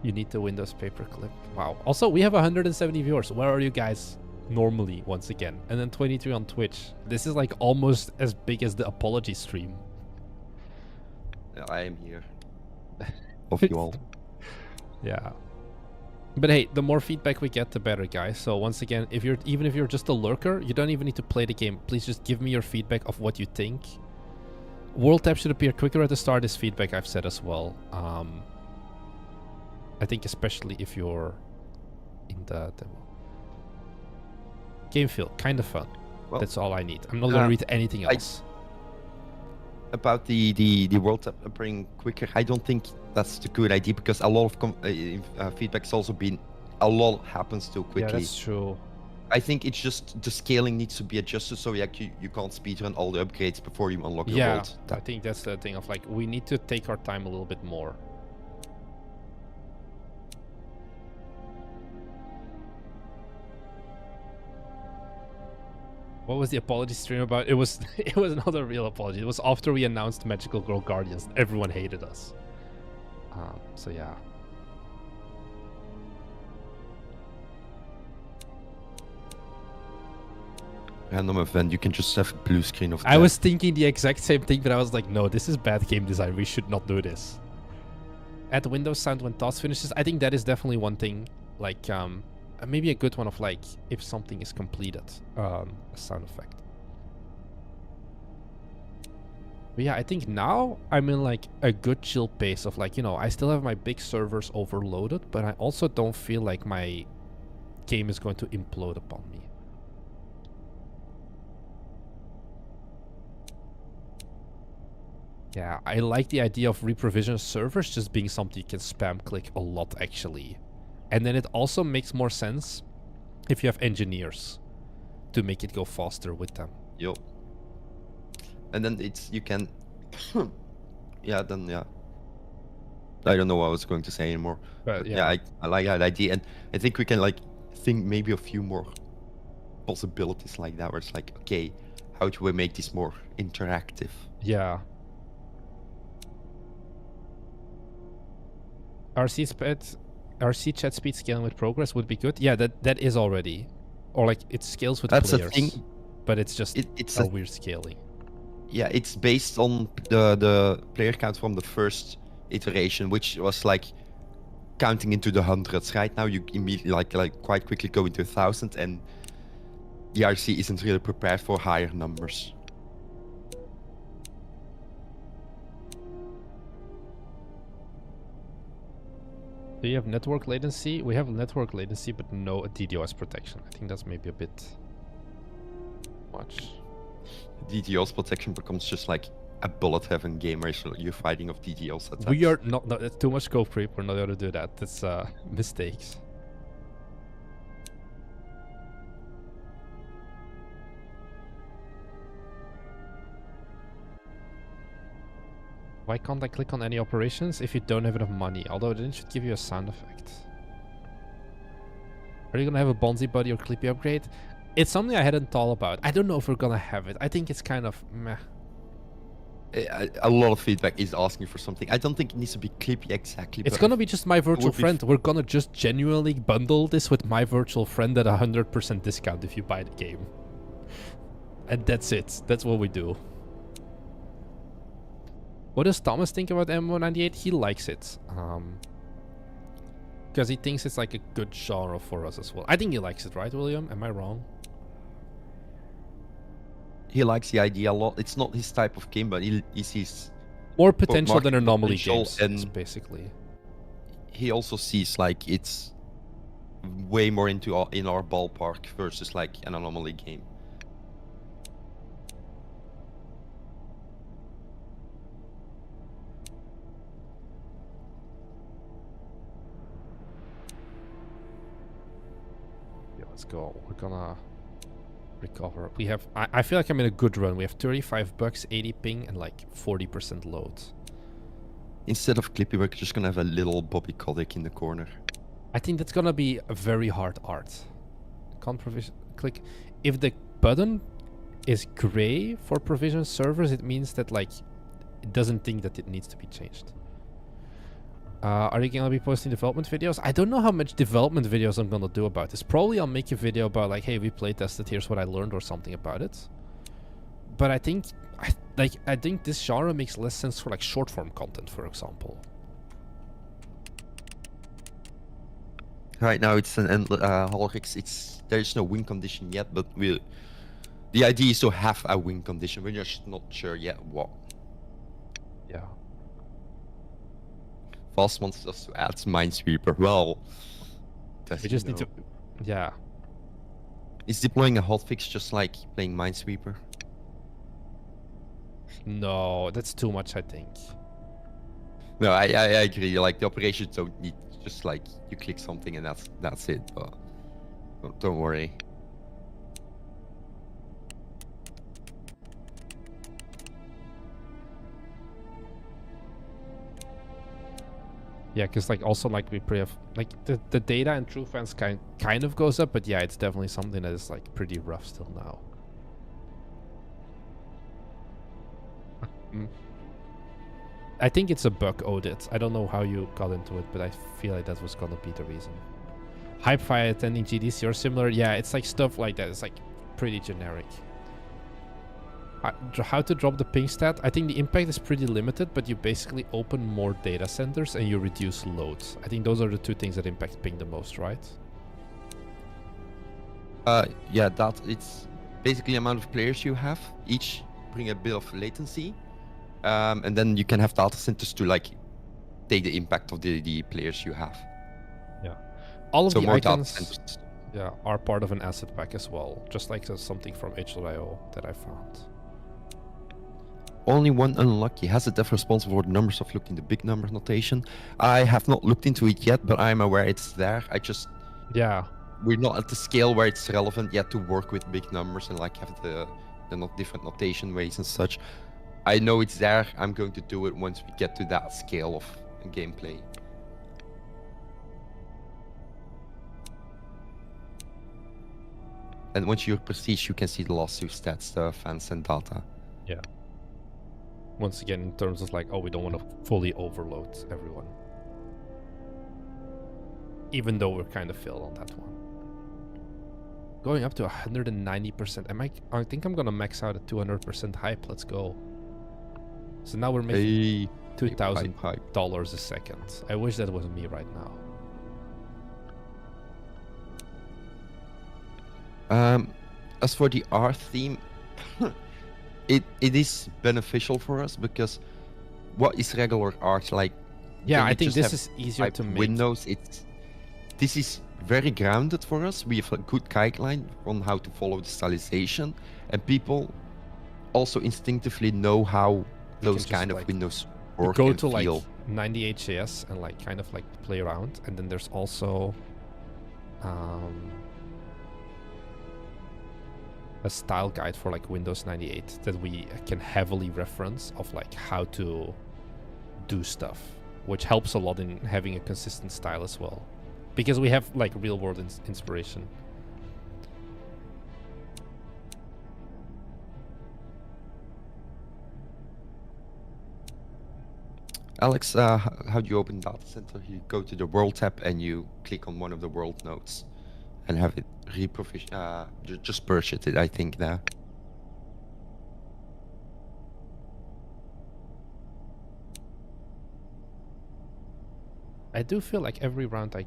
You need the Windows paperclip. Wow. Also, we have 170 viewers. Where are you guys normally, once again? And then 23 on Twitch. This is like almost as big as the apology stream.
that. I am here. Of you all.
Yeah. But hey, the more feedback we get, the better, guys. So once again, even if you're just a lurker, you don't even need to play the game. Please just give me your feedback of what you think. World tab should appear quicker at the start is feedback I've said as well. I think especially if you're in the demo. Game feel, kind of fun.
Well,
That's all I need. I'm not gonna read anything else.
About the World tab appearing quicker, I don't think that's a good idea because a lot of feedback's also been a lot happens too quickly.
Yeah, that's true.
I think it's just the scaling needs to be adjusted so you can't speedrun all the upgrades before you unlock your World
I
tab.
think that's the thing of like, we need to take our time a little bit more. What was the apology stream about? It was not a real apology. It was after we announced Magical Girl Guardians. Everyone hated us. So yeah.
Random event, you can just have a blue screen of
I
that.
was thinking the exact same thing, but I was like, no, this is bad game design. We should not do this. Add Windows sound when task finishes. I think that is definitely one thing. Like, maybe a good one of like, if something is completed, a sound effect. But yeah, I think now I'm in like a good chill pace of like, you know, I still have my big servers overloaded, but I also don't feel like my game is going to implode upon me. Yeah, I like the idea of reprovision servers just being something you can spam click a lot actually. And then it also makes more sense if you have engineers to make it go faster with them.
Yo. And then you can yeah, I don't know what I was going to say anymore.
But
Yeah, I like that idea, and I think we can like think maybe a few more possibilities like that, where it's like, okay, how do we make this more interactive?
Yeah. RC chat speed scaling with progress would be good. Yeah, that is already, or like it scales with
That's
players,
a thing.
but it's just
It's
a weird scaling.
Yeah, it's based on the player count from the first iteration, which was like counting into the hundreds. Right now, you immediately like quite quickly go into 1,000, and the RC isn't really prepared for higher numbers.
Do you have network latency? We have network latency, but no DDoS protection. I think that's maybe a bit much.
DDoS protection becomes just like a bullet heaven game where you're fighting of DDoS attacks.
We are not. No, that's too much scope creep. We're not going to do that. That's mistakes. Why can't I click on any operations if you don't have enough money? Although then it should give you a sound effect. Are you gonna have a Bonzi Buddy or Clippy upgrade? It's something I hadn't thought about. I don't know if we're gonna have it. I think it's kind of meh.
A lot of feedback is asking for something. I don't think it needs to be Clippy exactly.
It's gonna be just my virtual friend. We're gonna just genuinely bundle this with my virtual friend at 100% discount if you buy the game. And that's it. That's what we do. What does Thomas think about MMO98? He likes it. Because he thinks it's like a good genre for us as well. I think he likes it, right, William? Am I wrong?
He likes the idea a lot. It's not his type of game, but he sees
more potential than anomaly games,
and
basically.
He also sees like it's way more in our ballpark versus like an anomaly game.
Let's go. We're gonna recover. We have. I feel like I'm in a good run. We have 35 bucks, 80 ping, and like 40% load.
Instead of Clippy, we're just gonna have a little Bobby Kotick in the corner.
I think that's gonna be a very hard art. Can't provision. Click. If the button is gray for provision servers, it means that like it doesn't think that it needs to be changed. Are you gonna be posting development videos? I don't know how much development videos I'm gonna do about this. Probably I'll make a video about like, hey, we playtested, here's what I learned or something about it. But I think, I think this genre makes less sense for like short form content, for example.
Right now it's an Holrix. There's no win condition yet, but the idea is to have a win condition. We're just not sure yet what.
Yeah.
Fast wants us to add Minesweeper. Well,
we just need to. Yeah.
Is deploying a hotfix just like playing Minesweeper?
No, that's too much, I think.
No, I agree. Like the operations don't need just like you click something and that's it. But don't worry.
Yeah, because like also like we have like the data and true fans kind of goes up, but yeah, it's definitely something that is like pretty rough still now. I think it's a bug audit. I don't know how you got into it, but I feel like that was gonna be the reason. Hypefire attending GDC or similar. Yeah, it's like stuff like that. It's like pretty generic. How to drop the ping stat? I think the impact is pretty limited, but you basically open more data centers and you reduce loads. I think those are the two things that impact ping the most, right?
Yeah, it's basically the amount of players you have. Each bring a bit of latency, And then you can have data centers to like take the impact of the players you have.
Yeah. All of
So
the
more data
icons
centers.
yeah, are part of an asset pack as well. Just like there's something from H.io that I found.
Only one unlucky. Has it ever responsible for the numbers of looked in the big number notation? I have not looked into it yet, but I'm aware it's there.
Yeah.
We're not at the scale where it's relevant yet to work with big numbers and like have the not different notation ways and such. I know it's there. I'm going to do it once we get to that scale of gameplay. And once you're prestige, you can see the last two stats, the fans and data.
Yeah. Once again, in terms of like, oh, we don't want to fully overload everyone. Even though we're kind of filled on that one. Going up to 190%. I think I'm gonna max out at 200% hype. Let's go. So now we're making $2,000 a second. I wish that was me right
now. As for the art theme, it is beneficial for us because what is regular art like?
Yeah, I think this is easier to make.
Windows, this is very grounded for us. We have a good guideline on how to follow the stylization, and people also instinctively know how those kind of windows work.
Go
and
to
feel.
like 90 HJS and like kind of like play around, and then there's also a style guide for like Windows 98 that we can heavily reference of like how to do stuff, which helps a lot in having a consistent style as well, because we have like real world inspiration.
Alex, how do you open data center? You go to the world tab and you click on one of the world nodes and have it just purchase it, I think, there.
I do feel like every round I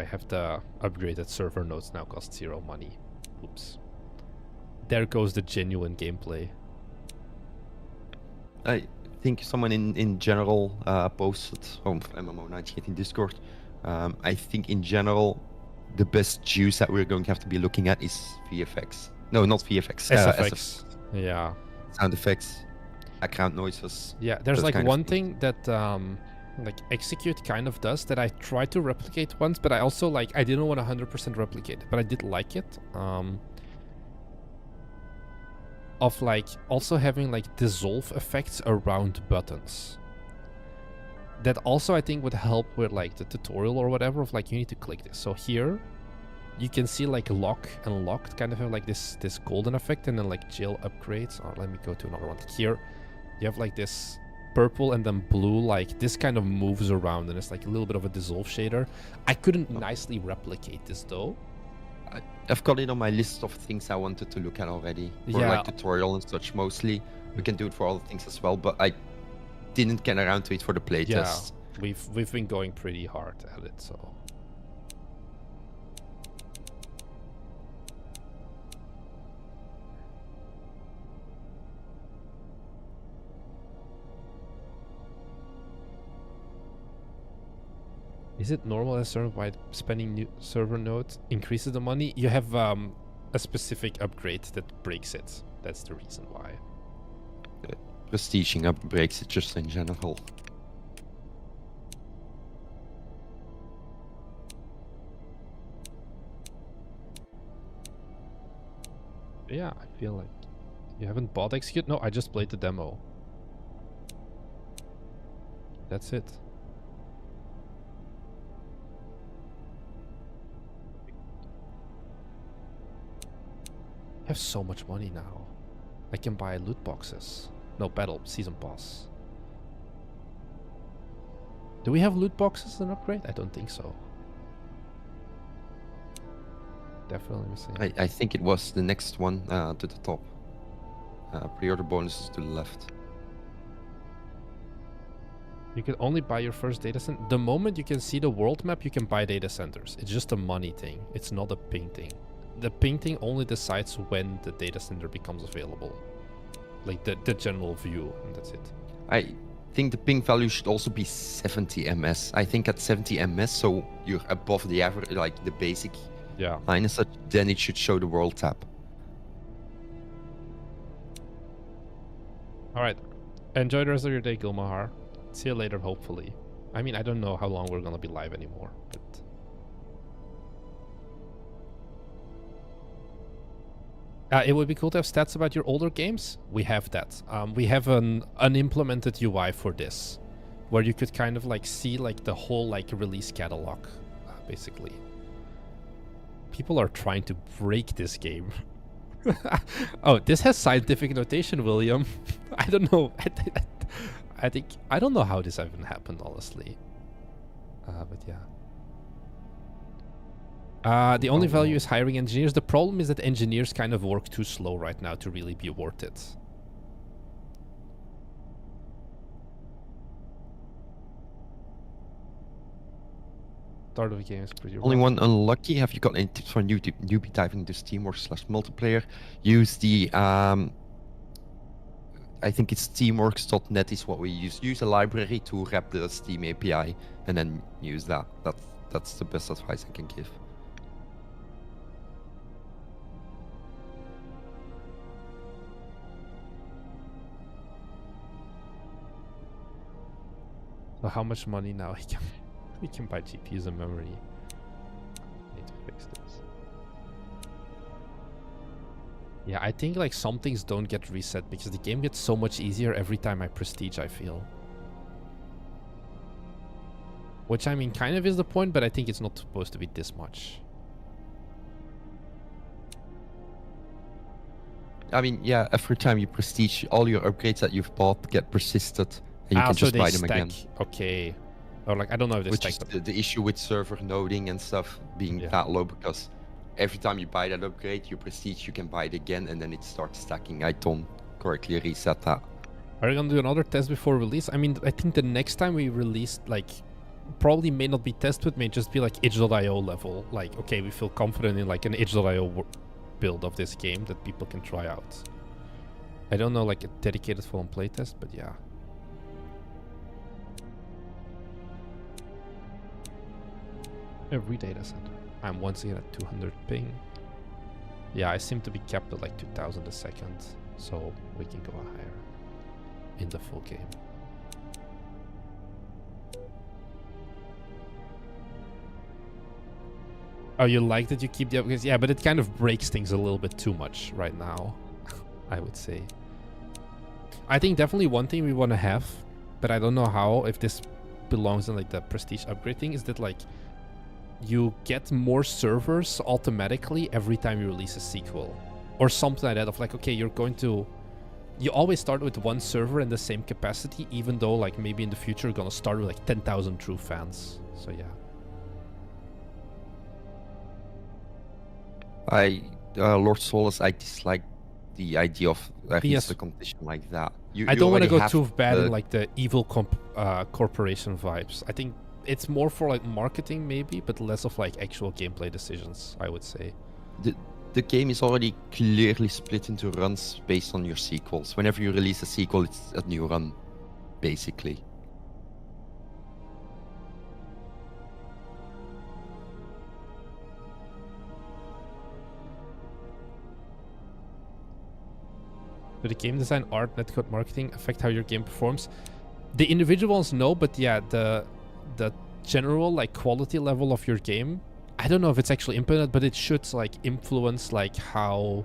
have the upgraded server nodes now cost 0 money. Oops. There goes the genuine gameplay.
I think someone in general posted on MMO98 in Discord. I think in general, the best juice that we're going to have to be looking at is VFX. No, not VFX.
SFX. Yeah.
Sound effects, background noises.
Yeah, there's like one thing that like Execute kind of does that I tried to replicate once, but I also like I didn't want 100% replicate it, but I did like it. Of like also having like dissolve effects around buttons. That also I think would help with like the tutorial or whatever of like you need to click this. So here you can see like lock and locked kind of have like this golden effect, and then like jail upgrades. Oh, let me go to another one. Here you have like this purple and then blue, like this kind of moves around and it's like a little bit of a dissolve shader. I couldn't nicely replicate this though.
I've got it on my list of things I wanted to look at already. For like tutorial and such mostly. We can do it for other things as well, but I didn't get around to it for the playtest.
Yeah, we've been going pretty hard at it, so. Is it normal as server-wide spending new server nodes increases the money? You have a specific upgrade that breaks it. That's the reason why.
Prestiging up breaks it just in general.
Yeah, I feel like you haven't bought Execute? No, I just played the demo. That's it. I have so much money now. I can buy loot boxes. No, battle season pass. Do we have loot boxes as an upgrade? I don't think so. Definitely missing.
I think it was the next one to the top. Pre-order bonuses to the left.
You can only buy your first data center. The moment you can see the world map, you can buy data centers. It's just a money thing. It's not a ping thing. The ping thing only decides when the data center becomes available. like the general view, and that's it.
I think the ping value should also be 70 ms. I think at 70 ms, so you're above the average, like the basic
Yeah.
line and such, then it should show the world tab.
All right. Enjoy the rest of your day, Gilmahar. See you later, hopefully. I mean, I don't know how long we're gonna be live anymore, but it would be cool to have stats about your older games. We have that. We have an unimplemented UI for this, where you could kind of like see like the whole like release catalog, basically. People are trying to break this game. Oh, this has scientific notation, William. I don't know. I don't know how this even happened, honestly. But yeah. The only value is hiring engineers. The problem is that engineers kind of work too slow right now to really be worth it. Start of the game is pretty
Only
rough.
one unlucky. Have you got any tips for newbie diving into Steamworks/multiplayer? Use the I think it's steamworks.net is what we use. Use a library to wrap the Steam API and then use that. That's the best advice I can give.
So how much money now we can buy GPUs and memory? Need to fix this. Yeah, I think like some things don't get reset because the game gets so much easier every time I prestige, I feel. Which, I mean, kind of is the point, but I think it's not supposed to be this much.
I mean, yeah, every time you prestige, all your upgrades that you've bought get persisted, and you can
so
just
they
buy them
stack.
again.
Okay. Or like, I don't know if they
Which
stack,
is
but
the issue with server noding and stuff being
Yeah.
that low, because every time you buy that upgrade, your prestige, you can buy it again, and then it starts stacking. I don't correctly reset that.
Are you gonna do another test before release? I mean, I think the next time we release, like, probably may not be test, but may just be like itch.io level. Like, okay, we feel confident in like an itch.io build of this game that people can try out. I don't know like a dedicated full-on playtest, but yeah. Every data center. I'm once again at 200 ping. Yeah, I seem to be capped at like 2000 a second, so we can go higher in the full game. Oh, you like that you keep the upgrades? Yeah, but it kind of breaks things a little bit too much right now, I would say. I think definitely one thing we want to have, but I don't know how, if this belongs in like the prestige upgrade thing, is that like you get more servers automatically every time you release a sequel. Or something like that, of like, okay, you always start with one server in the same capacity, even though like maybe in the future you're gonna start with like 10,000 true fans. So yeah.
Lord Solus, I dislike the idea of
Yes.
a competition like that.
I don't want to go
have
too bad in like the evil corporation vibes. I think it's more for like marketing maybe, but less of like actual gameplay decisions, I would say.
The game is already clearly split into runs based on your sequels. Whenever you release a sequel, it's a new run, basically.
Do the game design, art, netcode, marketing affect how your game performs? The individual ones, no, but yeah, the general like quality level of your game, I don't know if it's actually implemented, but it should like influence like how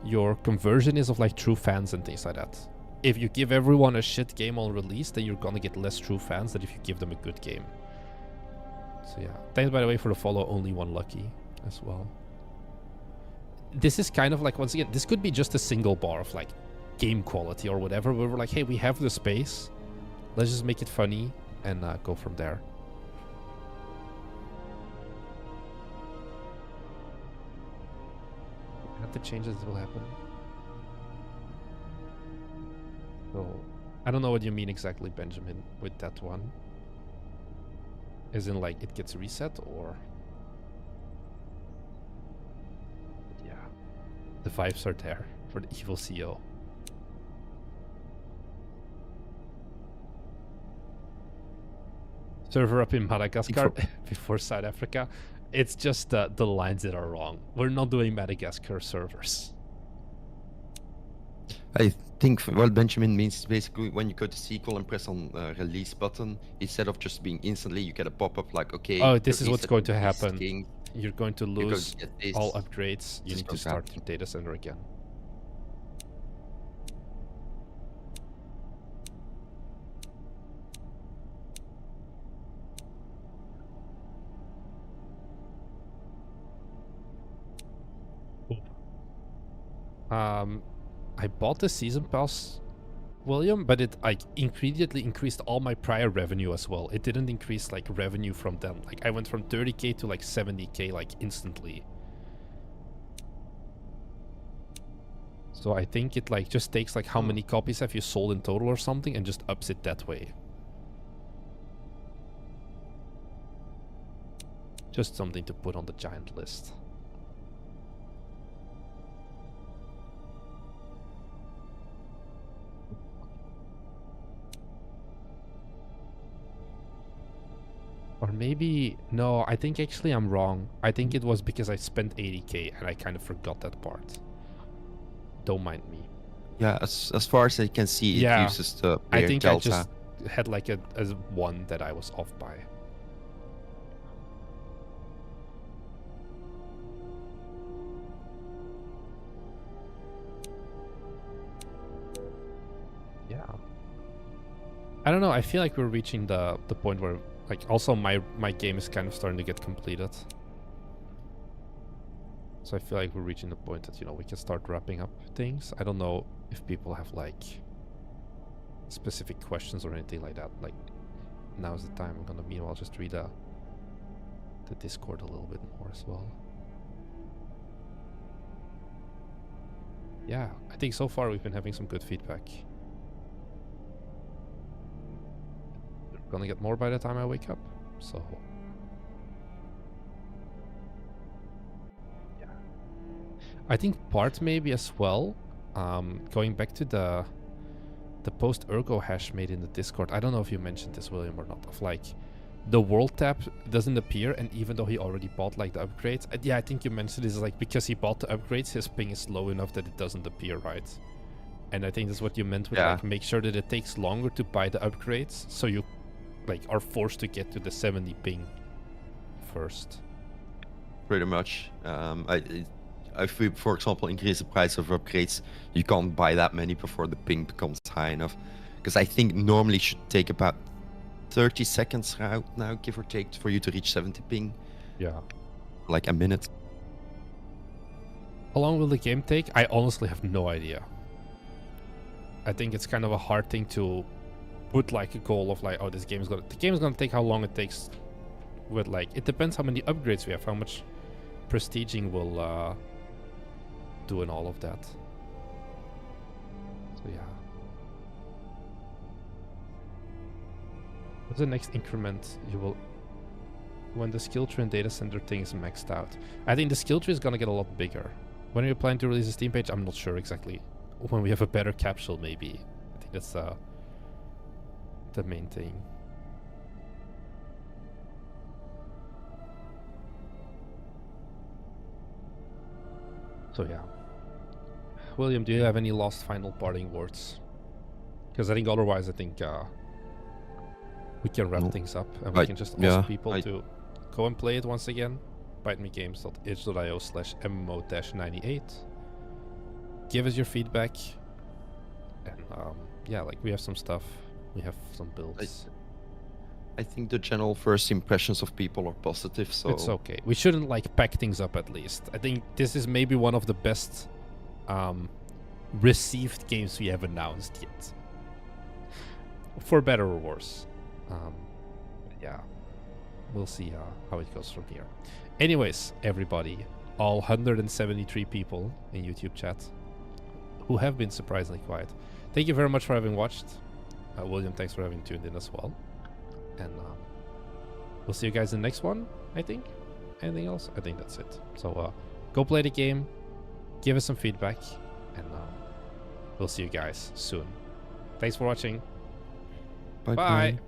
your conversion is of like true fans and things like that. If you give everyone a shit game on release, then you're gonna get less true fans than if you give them a good game. So yeah, thanks by the way for the follow, only one lucky as well. This is kind of like, once again, this could be just a single bar of like game quality or whatever, where we're like, hey, we have the space, let's just make it funny and go from there. At the changes that will happen. So I don't know what you mean exactly, Benjamin, with that one. As in like it gets reset, or yeah, the vibes are there for the evil CEO. server up in Madagascar before South Africa. It's just the lines that are wrong. We're not doing Madagascar servers.
I think what Benjamin means basically when you go to SQL and press on release button, instead of just being instantly, you get a pop-up like, okay.
Oh, this is what's going to happen.
King.
You're going to lose all upgrades. You need to start your data center again. I bought the season pass, William, but it like immediately increased all my prior revenue as well. It didn't increase like revenue from them. Like I went from 30k to like 70k like instantly. So I think it like just takes like how many copies have you sold in total or something and just ups it that way. Just something to put on the giant list. Or maybe, no, I think actually I'm wrong. I think it was because I spent 80k and I kind of forgot that part. Don't mind me.
Yeah, as far as I can see, it uses the player
I think
delta.
I just had like a one that I was off by. Yeah. I don't know, I feel like we're reaching the point where like also my game is kind of starting to get completed. So I feel like we're reaching the point that, you know, we can start wrapping up things. I don't know if people have like specific questions or anything like that. Like now's the time. I'm gonna meanwhile just read the Discord a little bit more as well. Yeah, I think so far we've been having some good feedback. We're gonna get more by the time I wake up, so yeah. I think part maybe as well, going back to the post ergo hash made in the Discord. I don't know if you mentioned this, William, or not, of like the world tab doesn't appear, and even though he already bought like the upgrades, yeah, I think you mentioned this, like because he bought the upgrades, his ping is low enough that it doesn't appear, right? And I think that's what you meant with like make sure that it takes longer to buy the upgrades, so you like are forced to get to the 70 ping first.
Pretty much. If we, for example, increase the price of upgrades, you can't buy that many before the ping becomes high enough. Because I think normally it should take about 30 seconds now, give or take, for you to reach 70 ping.
Yeah.
Like a minute.
How long will the game take? I honestly have no idea. I think it's kind of a hard thing to put like a goal of like, oh, the game is gonna take how long it takes. With like, it depends how many upgrades we have, how much prestiging will do and all of that. So yeah. What's the next increment you will, when the skill tree and data center thing is maxed out? I think the skill tree is gonna get a lot bigger. When are you planning to release a Steam page? I'm not sure exactly. When we have a better capsule, maybe. I think that's the main thing. So yeah. William, do you have any last final parting words? Because I think otherwise, I think we can wrap things up, and we can just ask people to go and play it once again. bitemegames.itch.io/MMO-98. Give us your feedback, and yeah, like we have some stuff, we have some builds.
I think the general first impressions of people are positive, so
it's okay. We shouldn't like pack things up at least. I think this is maybe one of the best received games we have announced yet. For better or worse. Yeah. We'll see how it goes from here. Anyways, everybody, all 173 people in YouTube chat who have been surprisingly quiet, thank you very much for having watched. William, thanks for having tuned in as well. And we'll see you guys in the next one, I think. Anything else? I think that's it. So go play the game, give us some feedback, and we'll see you guys soon. Thanks for watching.
Bye.